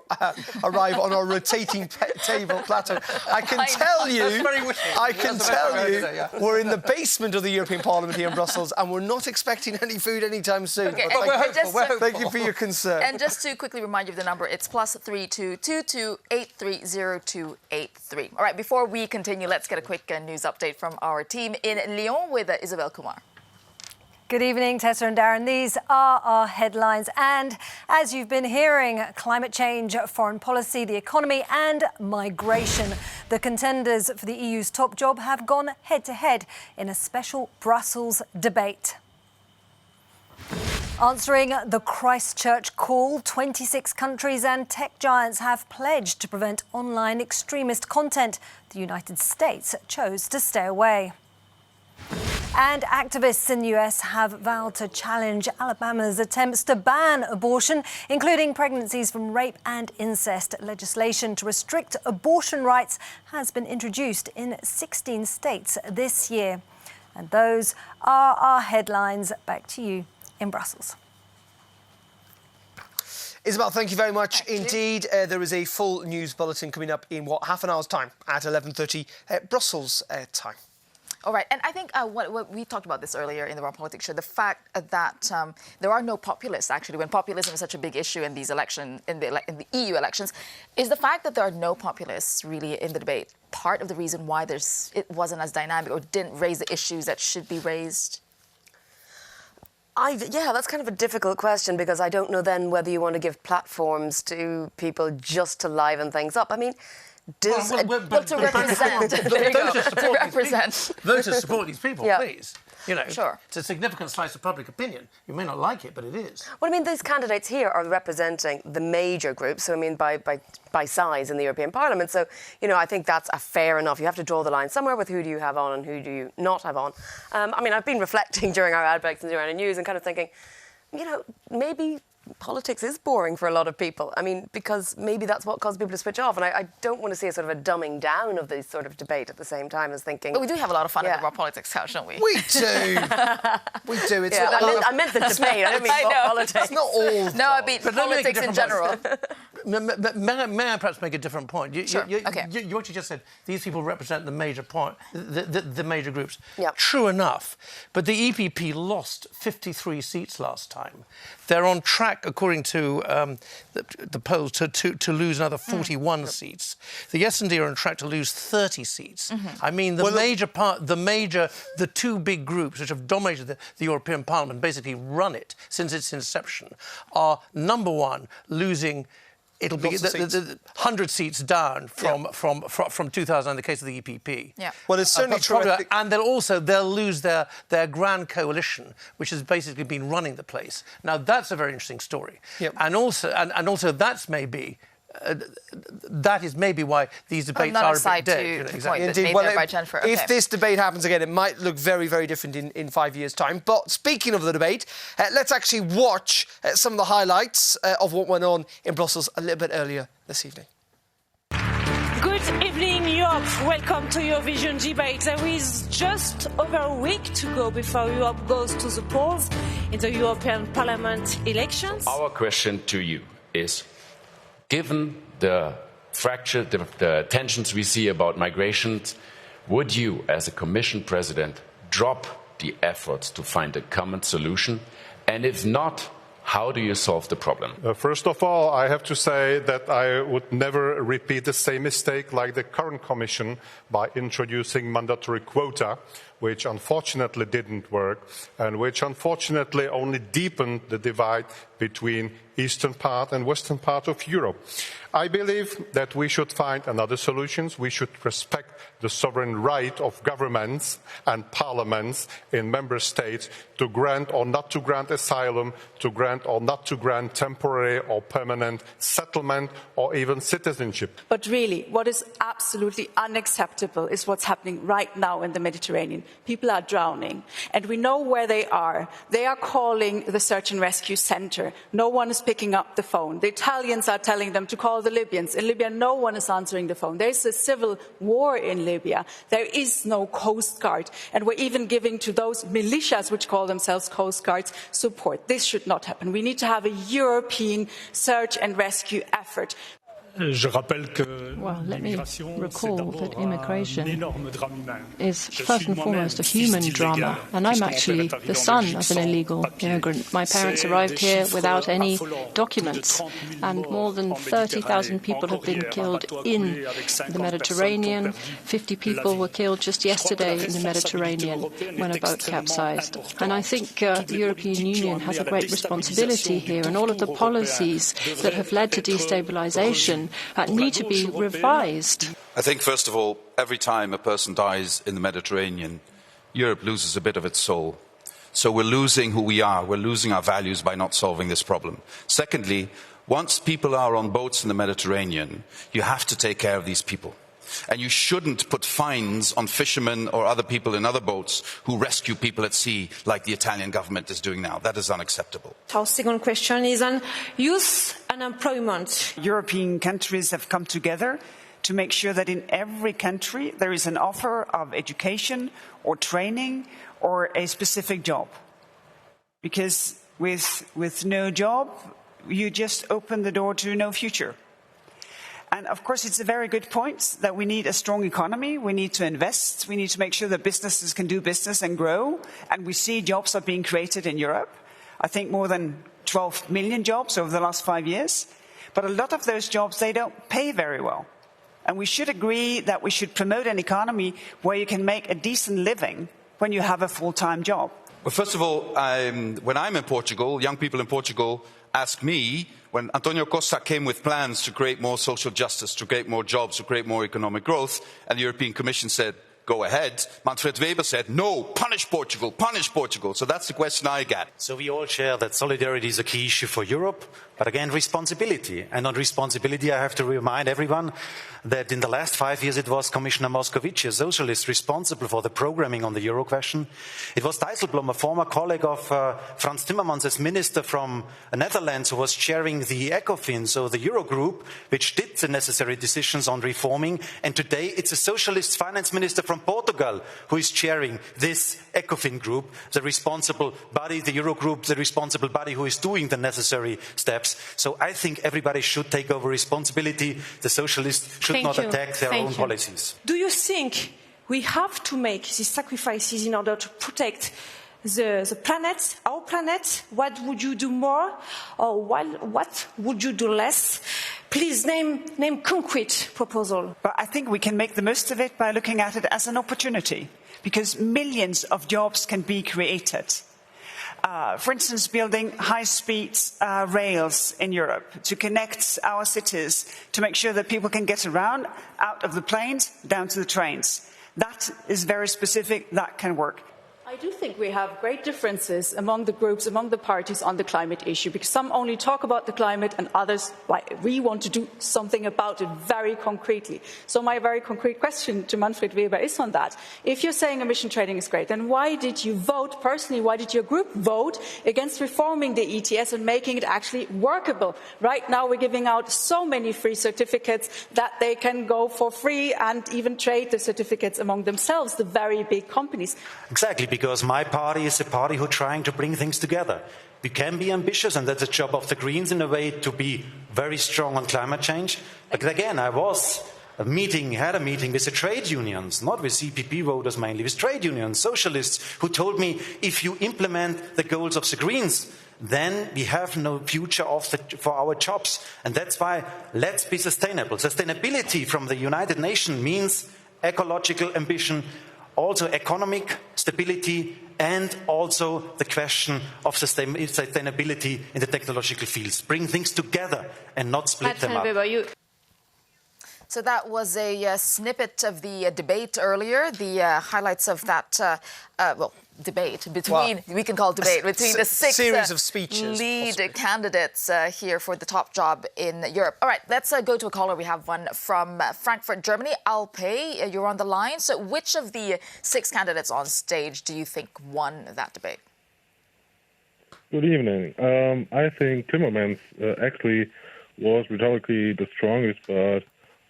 arrive on our rotating table platter. I can tell you, we're in the basement of the European Parliament here in Brussels, and we're not expecting any food anytime soon. Okay, thank you for your concern. And just to quickly remind you of the number, it's +32 22 830283. All right, before we continue, let's get a quick news update from our team in Lyon with Isabelle Kumar. Good evening, Tessa and Darren. These are our headlines. And as you've been hearing, climate change, foreign policy, the economy and migration. The contenders for the EU's top job have gone head-to-head in a special Brussels debate. Answering the Christchurch call, 26 countries and tech giants have pledged to prevent online extremist content. The United States chose to stay away. And activists in the US have vowed to challenge Alabama's attempts to ban abortion, including pregnancies from rape and incest. Legislation to restrict abortion rights has been introduced in 16 states this year. And those are our headlines. Back to you in Brussels. Isabel, thank you very much indeed. There is a full news bulletin coming up in, half an hour's time at 11:30 Brussels time. All right, and I think what we talked about this earlier in the Raw Politics show, the fact that there are no populists, actually, when populism is such a big issue in these elections, in the EU elections, is the fact that there are no populists really in the debate part of the reason why it wasn't as dynamic or didn't raise the issues that should be raised? Yeah, that's kind of a difficult question because I don't know then whether you want to give platforms to people just to liven things up. I mean, to represent. There you go. To represent. Voters support these people, yeah. please. You know, sure. It's a significant slice of public opinion. You may not like it, but it is. Well, I mean, these candidates here are representing the major groups, so I mean, by size in the European Parliament. So, you know, I think that's a fair enough. You have to draw the line somewhere with who do you have on and who do you not have on. I mean, I've been reflecting during our ad breaks and during our news and kind of thinking, you know, maybe politics is boring for a lot of people. I mean, because maybe that's what caused people to switch off. And I don't want to see a sort of a dumbing down of this sort of debate at the same time as thinking... But we do have a lot of fun at the Raw Politics house, don't we? We do. We do. It's I meant the debate. I don't mean politics. It's not all... No, I mean politics in general. May I perhaps make a different point? Sure. What you just said, these people represent the major point, the major groups. Yep. True enough, but the EPP lost 53 seats last time. They're on track, according to the polls, to lose another 41 seats. The S&D are on track to lose 30 seats. I mean, the two big groups which have dominated the European Parliament, basically run it since its inception, are number one, losing. It'll be 100 seats down from 2000 in the case of the EPP. Yeah. Well, it's certainly true. And they'll lose their grand coalition, which has basically been running the place. Now that's a very interesting story. Yep. And also that is maybe why these debates are a bit dead. You know, exactly. Indeed. Well, if this debate happens again, it might look very, very different in 5 years' time. But speaking of the debate, let's actually watch some of the highlights of what went on in Brussels a little bit earlier this evening. Good evening, Europe. Welcome to Eurovision debate. There is just over a week to go before Europe goes to the polls in the European Parliament elections. Our question to you is, given the fracture, the tensions we see about migration, would you, as a Commission President, drop the efforts to find a common solution? And if not, how do you solve the problem? First of all, I have to say that I would never repeat the same mistake like the current Commission by introducing mandatory quota, which unfortunately didn't work and which unfortunately only deepened the divide between eastern part and western part of Europe. I believe that we should find another solutions. We should respect the sovereign right of governments and parliaments in member states to grant or not to grant asylum, to grant or not to grant temporary or permanent settlement or even citizenship. But really, what is absolutely unacceptable is what's happening right now in the Mediterranean. People are drowning, and we know where they are. They are calling the search and rescue center. No one is picking up the phone. The Italians are telling them to call the Libyans. In Libya, no one is answering the phone. There is a civil war in Libya. There is no coast guard, and we're even giving to those militias which call themselves coast guards support. This should not happen. We need to have a European search and rescue effort. Well, let me recall that immigration is first and foremost a human drama, and I'm actually the son of an illegal immigrant. My parents arrived here without any documents, and more than 30,000 people have been killed in the Mediterranean. 50 people were killed just yesterday in the Mediterranean when a boat capsized. And I think the European Union has a great responsibility here, and all of the policies that have led to destabilization need to be revised. I think, first of all, every time a person dies in the Mediterranean, Europe loses a bit of its soul. So we're losing who we are. We're losing our values by not solving this problem. Secondly, once people are on boats in the Mediterranean, you have to take care of these people. And you shouldn't put fines on fishermen or other people in other boats who rescue people at sea like the Italian government is doing now. That is unacceptable. Our second question is on youth unemployment. European countries have come together to make sure that in every country there is an offer of education or training or a specific job. Because with no job, you just open the door to no future. And of course, it's a very good point that we need a strong economy. We need to invest. We need to make sure that businesses can do business and grow. And we see jobs are being created in Europe. I think more than 12 million jobs over the last 5 years. But a lot of those jobs, they don't pay very well. And we should agree that we should promote an economy where you can make a decent living when you have a full-time job. Well, first of all, when I'm in Portugal, young people in Portugal ask me, when Antonio Costa came with plans to create more social justice, to create more jobs, to create more economic growth, and the European Commission said, go ahead, Manfred Weber said, no, punish Portugal, punish Portugal. So that's the question I get. So we all share that solidarity is a key issue for Europe, but again, responsibility. And on responsibility, I have to remind everyone that in the last 5 years, it was Commissioner Moscovici, a socialist, responsible for the programming on the Euro question. It was Dijsselbloem, a former colleague of Frans Timmermans as minister from the Netherlands, who was chairing the ECOFIN, so the Euro group, which did the necessary decisions on reforming. And today, it's a socialist finance minister from Portugal who is chairing this ECOFIN group, the responsible body, the Euro group, the responsible body who is doing the necessary steps. So I think everybody should take over responsibility. The socialists should not attack their own policies. Do you think we have to make these sacrifices in order to protect the planet, our planet? What would you do more, or what would you do less? Please name concrete proposal. But I think we can make the most of it by looking at it as an opportunity, because millions of jobs can be created. For instance, building high-speed rails in Europe to connect our cities, to make sure that people can get around, out of the planes, down to the trains. That is very specific, that can work. I do think we have great differences among the groups, among the parties on the climate issue, because some only talk about the climate and others, we want to do something about it very concretely. So my very concrete question to Manfred Weber is on that. If you're saying emission trading is great, then why did you vote, personally, why did your group vote against reforming the ETS and making it actually workable? Right now we're giving out so many free certificates that they can go for free and even trade the certificates among themselves, the very big companies. Exactly, because my party is a party who's trying to bring things together. We can be ambitious, and that's the job of the Greens in a way, to be very strong on climate change. But again, I had a meeting with the trade unions, not with CPP voters mainly, with trade unions, socialists, who told me, if you implement the goals of the Greens, then we have no future for our jobs. And that's why let's be sustainable. Sustainability from the United Nations means ecological ambition, also economic stability, and also the question of sustainability in the technological fields. Bring things together and not split them up. So that was a snippet of the debate earlier, the highlights of that, debate between, we can call it debate, between the six series of speeches, lead candidates here for the top job in Europe. All right, let's go to a caller. We have one from Frankfurt, Germany. Alpay, you're on the line. So which of the six candidates on stage do you think won that debate? Good evening. I think Timmermans actually was rhetorically the strongest, but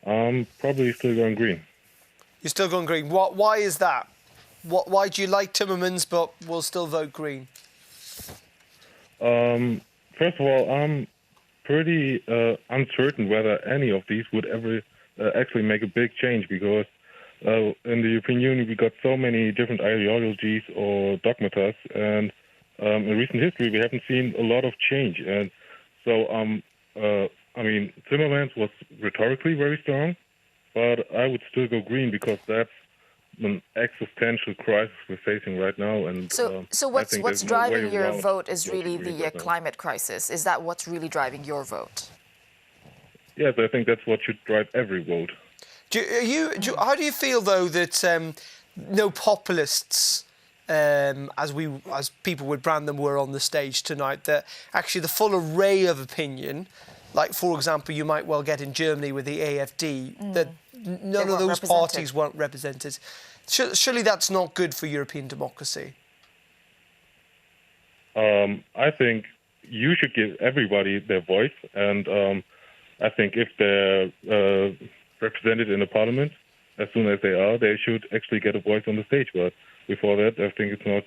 I'm probably still going green. You're still going green. Why is that? Why do you like Timmermans but will still vote green? First of all, I'm pretty uncertain whether any of these would ever actually make a big change, because in the European Union we got so many different ideologies or dogmatas, and in recent history we haven't seen a lot of change. And so I mean, Timmermans was rhetorically very strong, but I would still go green, because that's an existential crisis we're facing right now. And so what's driving your vote is really the climate crisis. Is that what's really driving your vote? Yes, I think that's what should drive every vote. How do you feel, though, that no populists, as people would brand them, were on the stage tonight? That actually the full array of opinion, like, for example, you might well get in Germany with the AfD, that none of those parties weren't represented. Surely that's not good for European democracy. I think you should give everybody their voice, and I think if they're represented in the parliament, as soon as they are, they should actually get a voice on the stage. But before that, I think it's not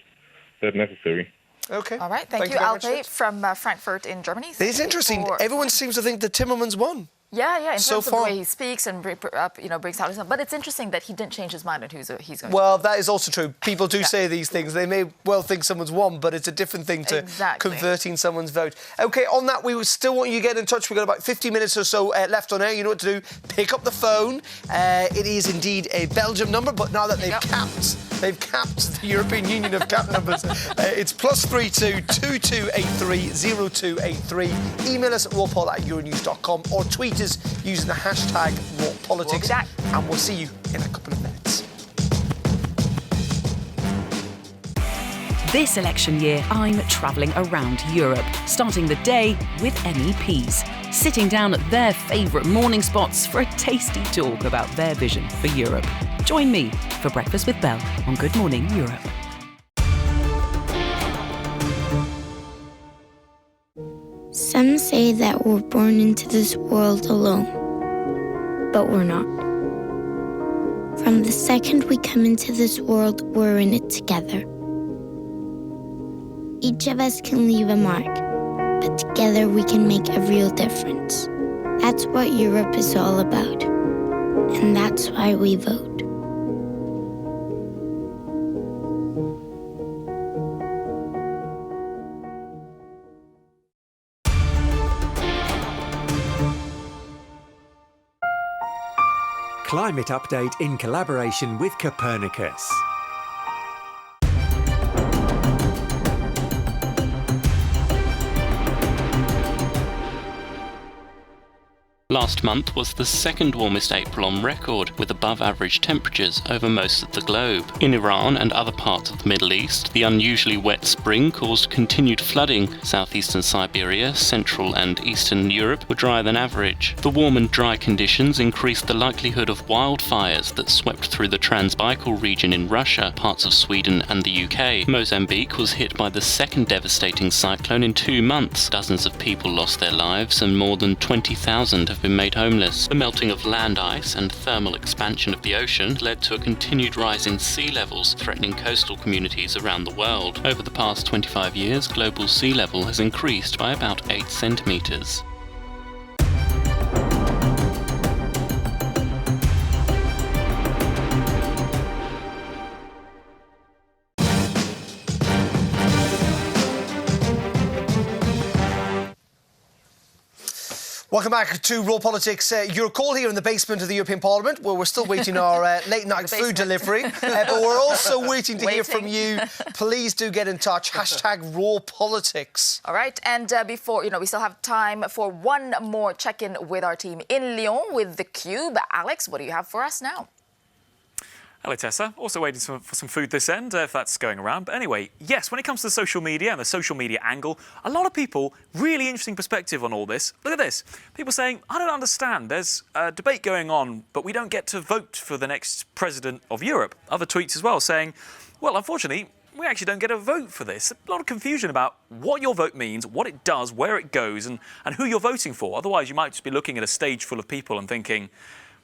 that necessary. Okay. All right. Thank you, very much, Alpe from Frankfurt in Germany. It is interesting. Everyone seems to think that Timmermans won. Yeah, in so terms of far. the way he speaks and brings out his own. But it's interesting that he didn't change his mind on who's going to. Well, that is also true. People do say these things. They may well think someone's won, but it's a different thing to converting someone's vote. OK, on that, we still want you to get in touch. We've got about 50 minutes or so left on air. You know what to do. Pick up the phone. It is indeed a Belgium number, but now that they've capped the European Union of cap numbers, it's +32 2283 0283. Email us at rawpol@euronews.com or tweet us using the hashtag #RawPolitics, and we'll see you in a couple of minutes. This election year, I'm travelling around Europe, starting the day with MEPs, sitting down at their favourite morning spots for a tasty talk about their vision for Europe. Join me for Breakfast with Belle on Good Morning Europe. Some say that we're born into this world alone, but we're not. From the second we come into this world, we're in it together. Each of us can leave a mark, but together we can make a real difference. That's what Europe is all about, and that's why we vote. Climate update in collaboration with Copernicus. Last month was the second warmest April on record, with above-average temperatures over most of the globe. In Iran and other parts of the Middle East, the unusually wet spring caused continued flooding. Southeastern Siberia, Central and Eastern Europe were drier than average. The warm and dry conditions increased the likelihood of wildfires that swept through the Transbaikal region in Russia, parts of Sweden and the UK. Mozambique was hit by the second devastating cyclone in 2 months. Dozens of people lost their lives and more than 20,000 have been made homeless. The melting of land ice and thermal expansion of the ocean led to a continued rise in sea levels, threatening coastal communities around the world. Over the past 25 years, global sea level has increased by about 8 centimetres. Welcome back to Raw Politics. Your call here in the basement of the European Parliament, where we're still waiting our late-night food delivery. But we're also waiting to hear from you. Please do get in touch. Hashtag Raw Politics. All right, and before, we still have time for one more check-in with our team in Lyon with The Cube. Alex, what do you have for us now? Hello, Tessa. Also waiting for some food this end, if that's going around. But anyway, yes, when it comes to social media and the social media angle, a lot of people, really interesting perspective on all this. Look at this. People saying, I don't understand. There's a debate going on, but we don't get to vote for the next president of Europe. Other tweets as well saying, well, unfortunately, we actually don't get a vote for this. A lot of confusion about what your vote means, what it does, where it goes, and who you're voting for. Otherwise, you might just be looking at a stage full of people and thinking,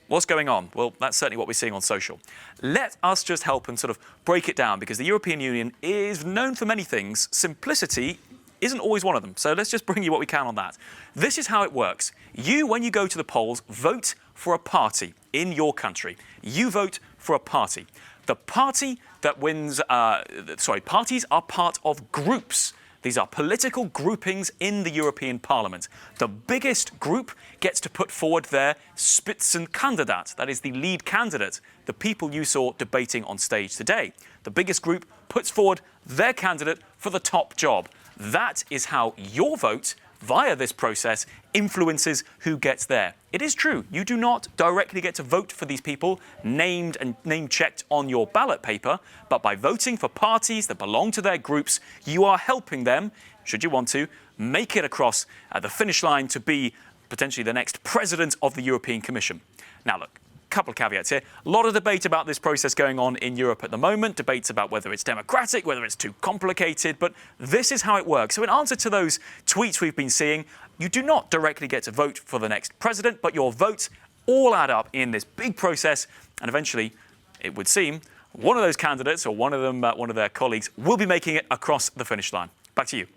what's going on? Well, that's certainly what we're seeing on social. Let us just help and sort of break it down, because the European Union is known for many things. Simplicity isn't always one of them. So let's just bring you what we can on that. This is how it works. You, when you go to the polls, vote for a party in your country. You vote for a party. The party that wins, parties are part of groups. These are political groupings in the European Parliament. The biggest group gets to put forward their Spitzenkandidat, that is the lead candidate, the people you saw debating on stage today. The biggest group puts forward their candidate for the top job. That is how your vote, via this process, influences who gets there. It is true, you do not directly get to vote for these people, named and name-checked on your ballot paper, but by voting for parties that belong to their groups, you are helping them, should you want to, make it across the finish line to be potentially the next president of the European Commission. Now look, couple of caveats here. A lot of debate about this process going on in Europe at the moment, debates about whether it's democratic, whether it's too complicated, but this is how it works. So in answer to those tweets we've been seeing, you do not directly get to vote for the next president, but your votes all add up in this big process, and eventually, it would seem, one of those candidates or one of their colleagues will be making it across the finish line. Back to you.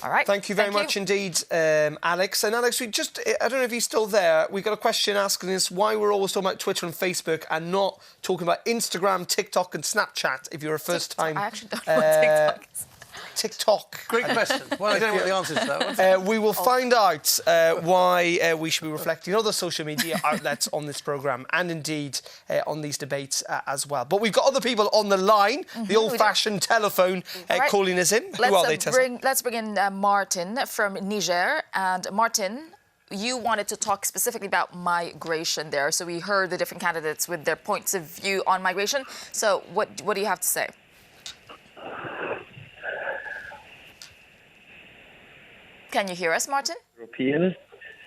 All right. Thank you very much indeed, Alex. And Alex, I don't know if you're still there. We got a question asking us why we're always talking about Twitter and Facebook and not talking about Instagram, TikTok and Snapchat if you're a first-time... I actually don't know what TikTok is. TikTok. Great question. Well, I don't know what the answer is to that one. We will find out why we should be reflecting other social media outlets on this programme and indeed on these debates as well. But we've got other people on the line, the old-fashioned telephone calling us in. Who are they, Tessa? Let's bring in Martin from Niger. And Martin, you wanted to talk specifically about migration there. So we heard the different candidates with their points of view on migration. So what do you have to say? Can you hear us, Martin? European.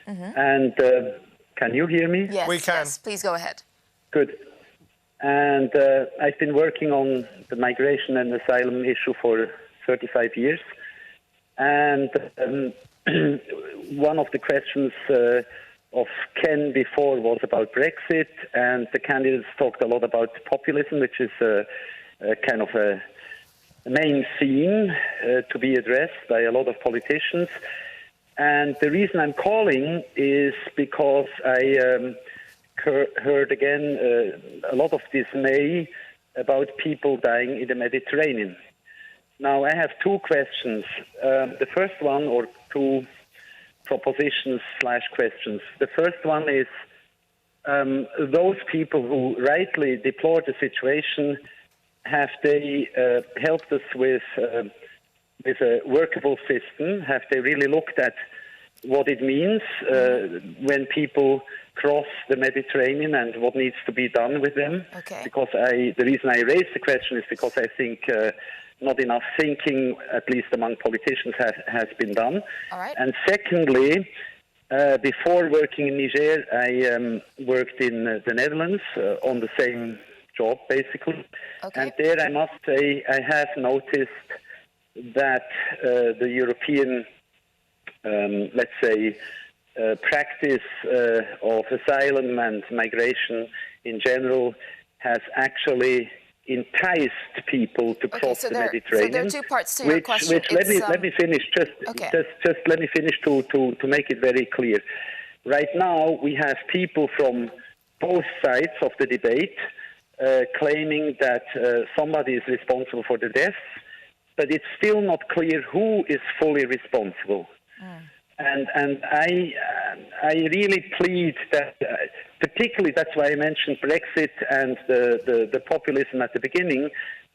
And can you hear me? Yes, we can. Yes, please go ahead. Good. And I've been working on the migration and asylum issue for 35 years. And one of the questions of Ken before was about Brexit, and the candidates talked a lot about populism, which is a kind of a main theme to be addressed by a lot of politicians. And the reason I'm calling is because I heard again a lot of dismay about people dying in the Mediterranean. Now, I have two questions. The first one, or two propositions/questions. The first one is those people who rightly deplore the situation, have they helped us with a workable system? Have they really looked at what it means when people cross the Mediterranean and what needs to be done with them? Okay. Because the reason I raised the question is because I think not enough thinking, at least among politicians, has been done. All right. And secondly, before working in Niger, I worked in the Netherlands on the same job, basically. Okay. And there I must say I have noticed that the European, let's say, practice of asylum and migration in general has actually enticed people to cross the Mediterranean. So there are two parts to your question. Which let me finish. Just let me finish to make it very clear. Right now we have people from both sides of the debate claiming that somebody is responsible for the deaths, but it's still not clear who is fully responsible. And I really plead that, particularly that's why I mentioned Brexit and the populism at the beginning.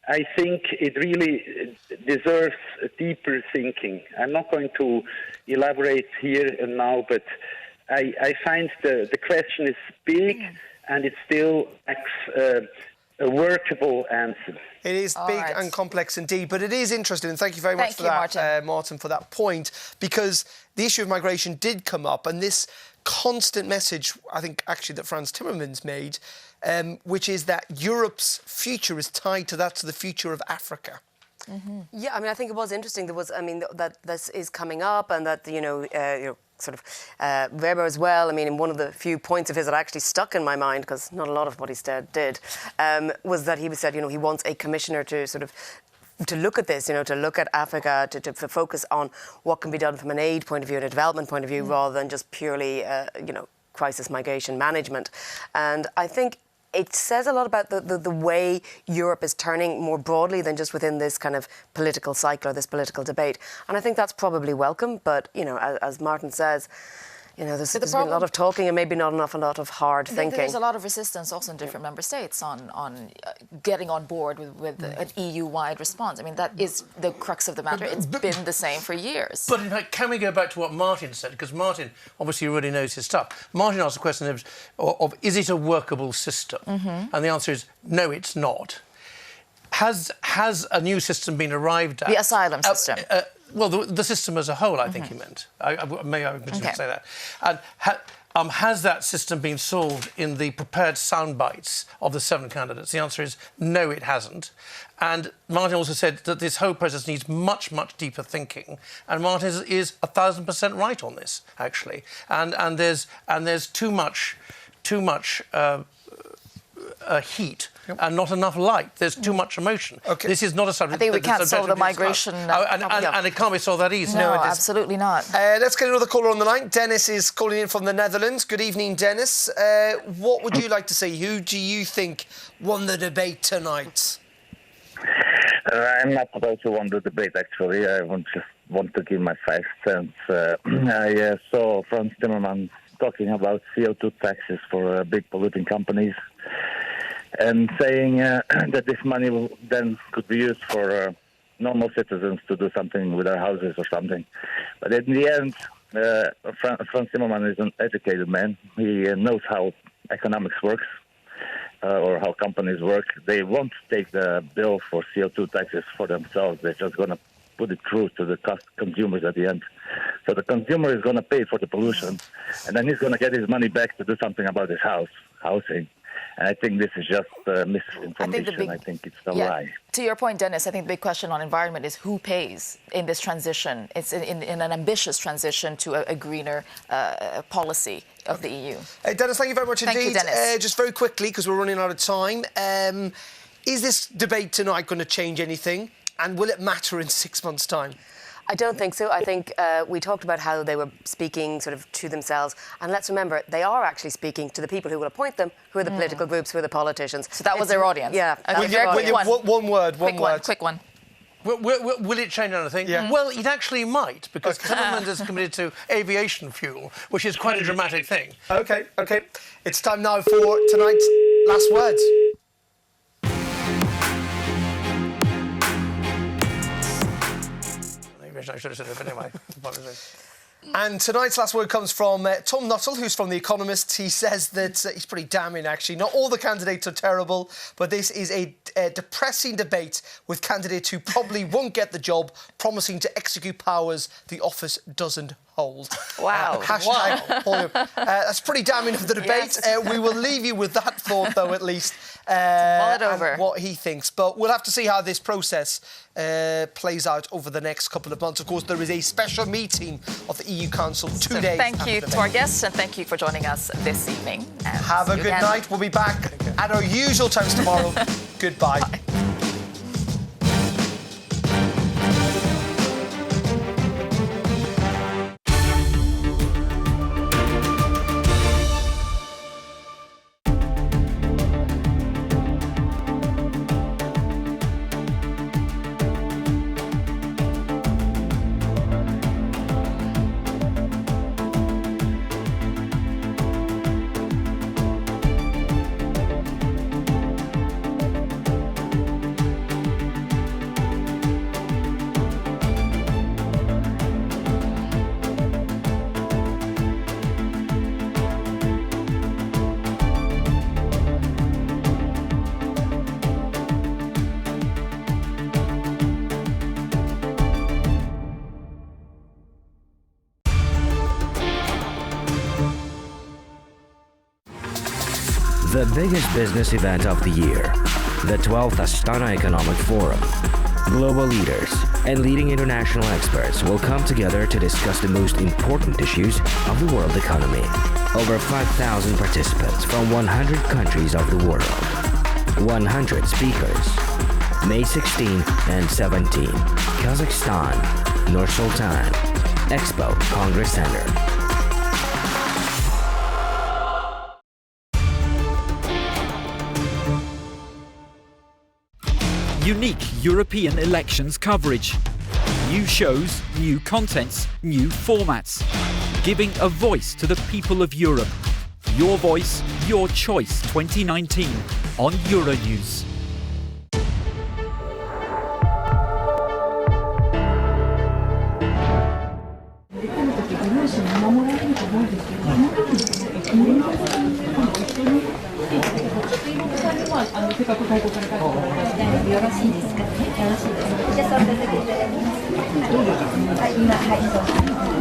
I think it really deserves a deeper thinking. I'm not going to elaborate here and now, but I find the question is big and it still lacks a workable answer. It is big and complex indeed, but it is interesting, and thank you very much for that, Martin, for that point, because the issue of migration did come up, and this constant message, I think, actually, that Frans Timmermans made, which is that Europe's future is tied to the future of Africa. Yeah, I mean, I think it was interesting. There was, I mean, that this is coming up, and that sort of Weber as well. I mean, in one of the few points of his that actually stuck in my mind, because not a lot of what he said did, was that he said, he wants a commissioner to sort of to look at this, to look at Africa, to focus on what can be done from an aid point of view and a development point of view, rather than just purely, crisis migration management. And I think it says a lot about the way Europe is turning more broadly than just within this kind of political cycle or this political debate. And I think that's probably welcome. But, as Martin says, there's been a lot of talking and maybe not a lot of hard thinking. There's a lot of resistance also in different member states on getting on board with an EU-wide response. I mean, that is the crux of the matter. It's been the same for years. But in fact, can we go back to what Martin said? Because Martin obviously already knows his stuff. Martin asked the question of is it a workable system? And the answer is no, it's not. Has a new system been arrived at? The asylum system. Well, the system as a whole, I think he meant. I say that. And has that system been solved in the prepared sound bites of the 7 candidates? The answer is no, it hasn't. And Martin also said that this whole process needs much, much deeper thinking. And Martin is 1,000% right on this, actually. And there's too much heat and not enough light. There's too much emotion. Okay. This is not a subject. I think we can't solve the migration. And it can't be solved that easy. No, absolutely not. Let's get another caller on the line. Dennis is calling in from the Netherlands. Good evening, Dennis. What would you like to see? Who do you think won the debate tonight? I'm not about to win the debate, actually. I just want to give my 5 cents. I saw Frans Timmermans talking about CO2 taxes for big polluting companies and saying that this money then could be used for normal citizens to do something with their houses or something. But in the end, Frans Timmermans is an educated man. He knows how economics works. Or how companies work. They won't take the bill for CO2 taxes for themselves. They're just going to put it through to the consumers at the end. So the consumer is going to pay for the pollution, and then he's going to get his money back to do something about his housing. And I think this is just misinformation. I think it's a lie. To your point, Dennis, I think the big question on environment is who pays in this transition. It's in an ambitious transition to a greener policy of the EU. Dennis, thank you very much indeed. Thank you, Dennis. Just very quickly, because we're running out of time, is this debate tonight going to change anything? And will it matter in 6 months' time? I don't think so. I think we talked about how they were speaking sort of to themselves. And let's remember, they are actually speaking to the people who will appoint them, who are the political groups, who are the politicians. So that was their audience? Yeah. One word. Quick one. Will it change anything? Yeah. Well, it actually might, because Timmermans is committed to aviation fuel, which is quite a dramatic thing. OK. It's time now for tonight's last words. I should have said it, but anyway. And tonight's last word comes from Tom Nuttall, who's from The Economist. He says that he's pretty damning, actually. Not all the candidates are terrible, but this is a depressing debate with candidates who probably won't get the job, promising to execute powers the office doesn't hold. Wow. That's pretty damning of the debate. Yes. We will leave you with that thought, though, at least. Mull it over. And what he thinks. But we'll have to see how this process plays out over the next couple of months. Of course, there is a special meeting of the EU Council 2 days. Thank you to our guests and thank you for joining us this evening. And have a good night. We'll be back at our usual times tomorrow. Goodbye. Bye. The biggest business event of the year, the 12th Astana Economic Forum. Global leaders and leading international experts will come together to discuss the most important issues of the world economy. Over 5,000 participants from 100 countries of the world. 100 speakers. May 16 and 17, Kazakhstan, Nur Sultan, Expo Congress Center. Unique European elections coverage. New shows, new contents, new formats. Giving a voice to the people of Europe. Your Voice, Your Choice 2019 on Euronews.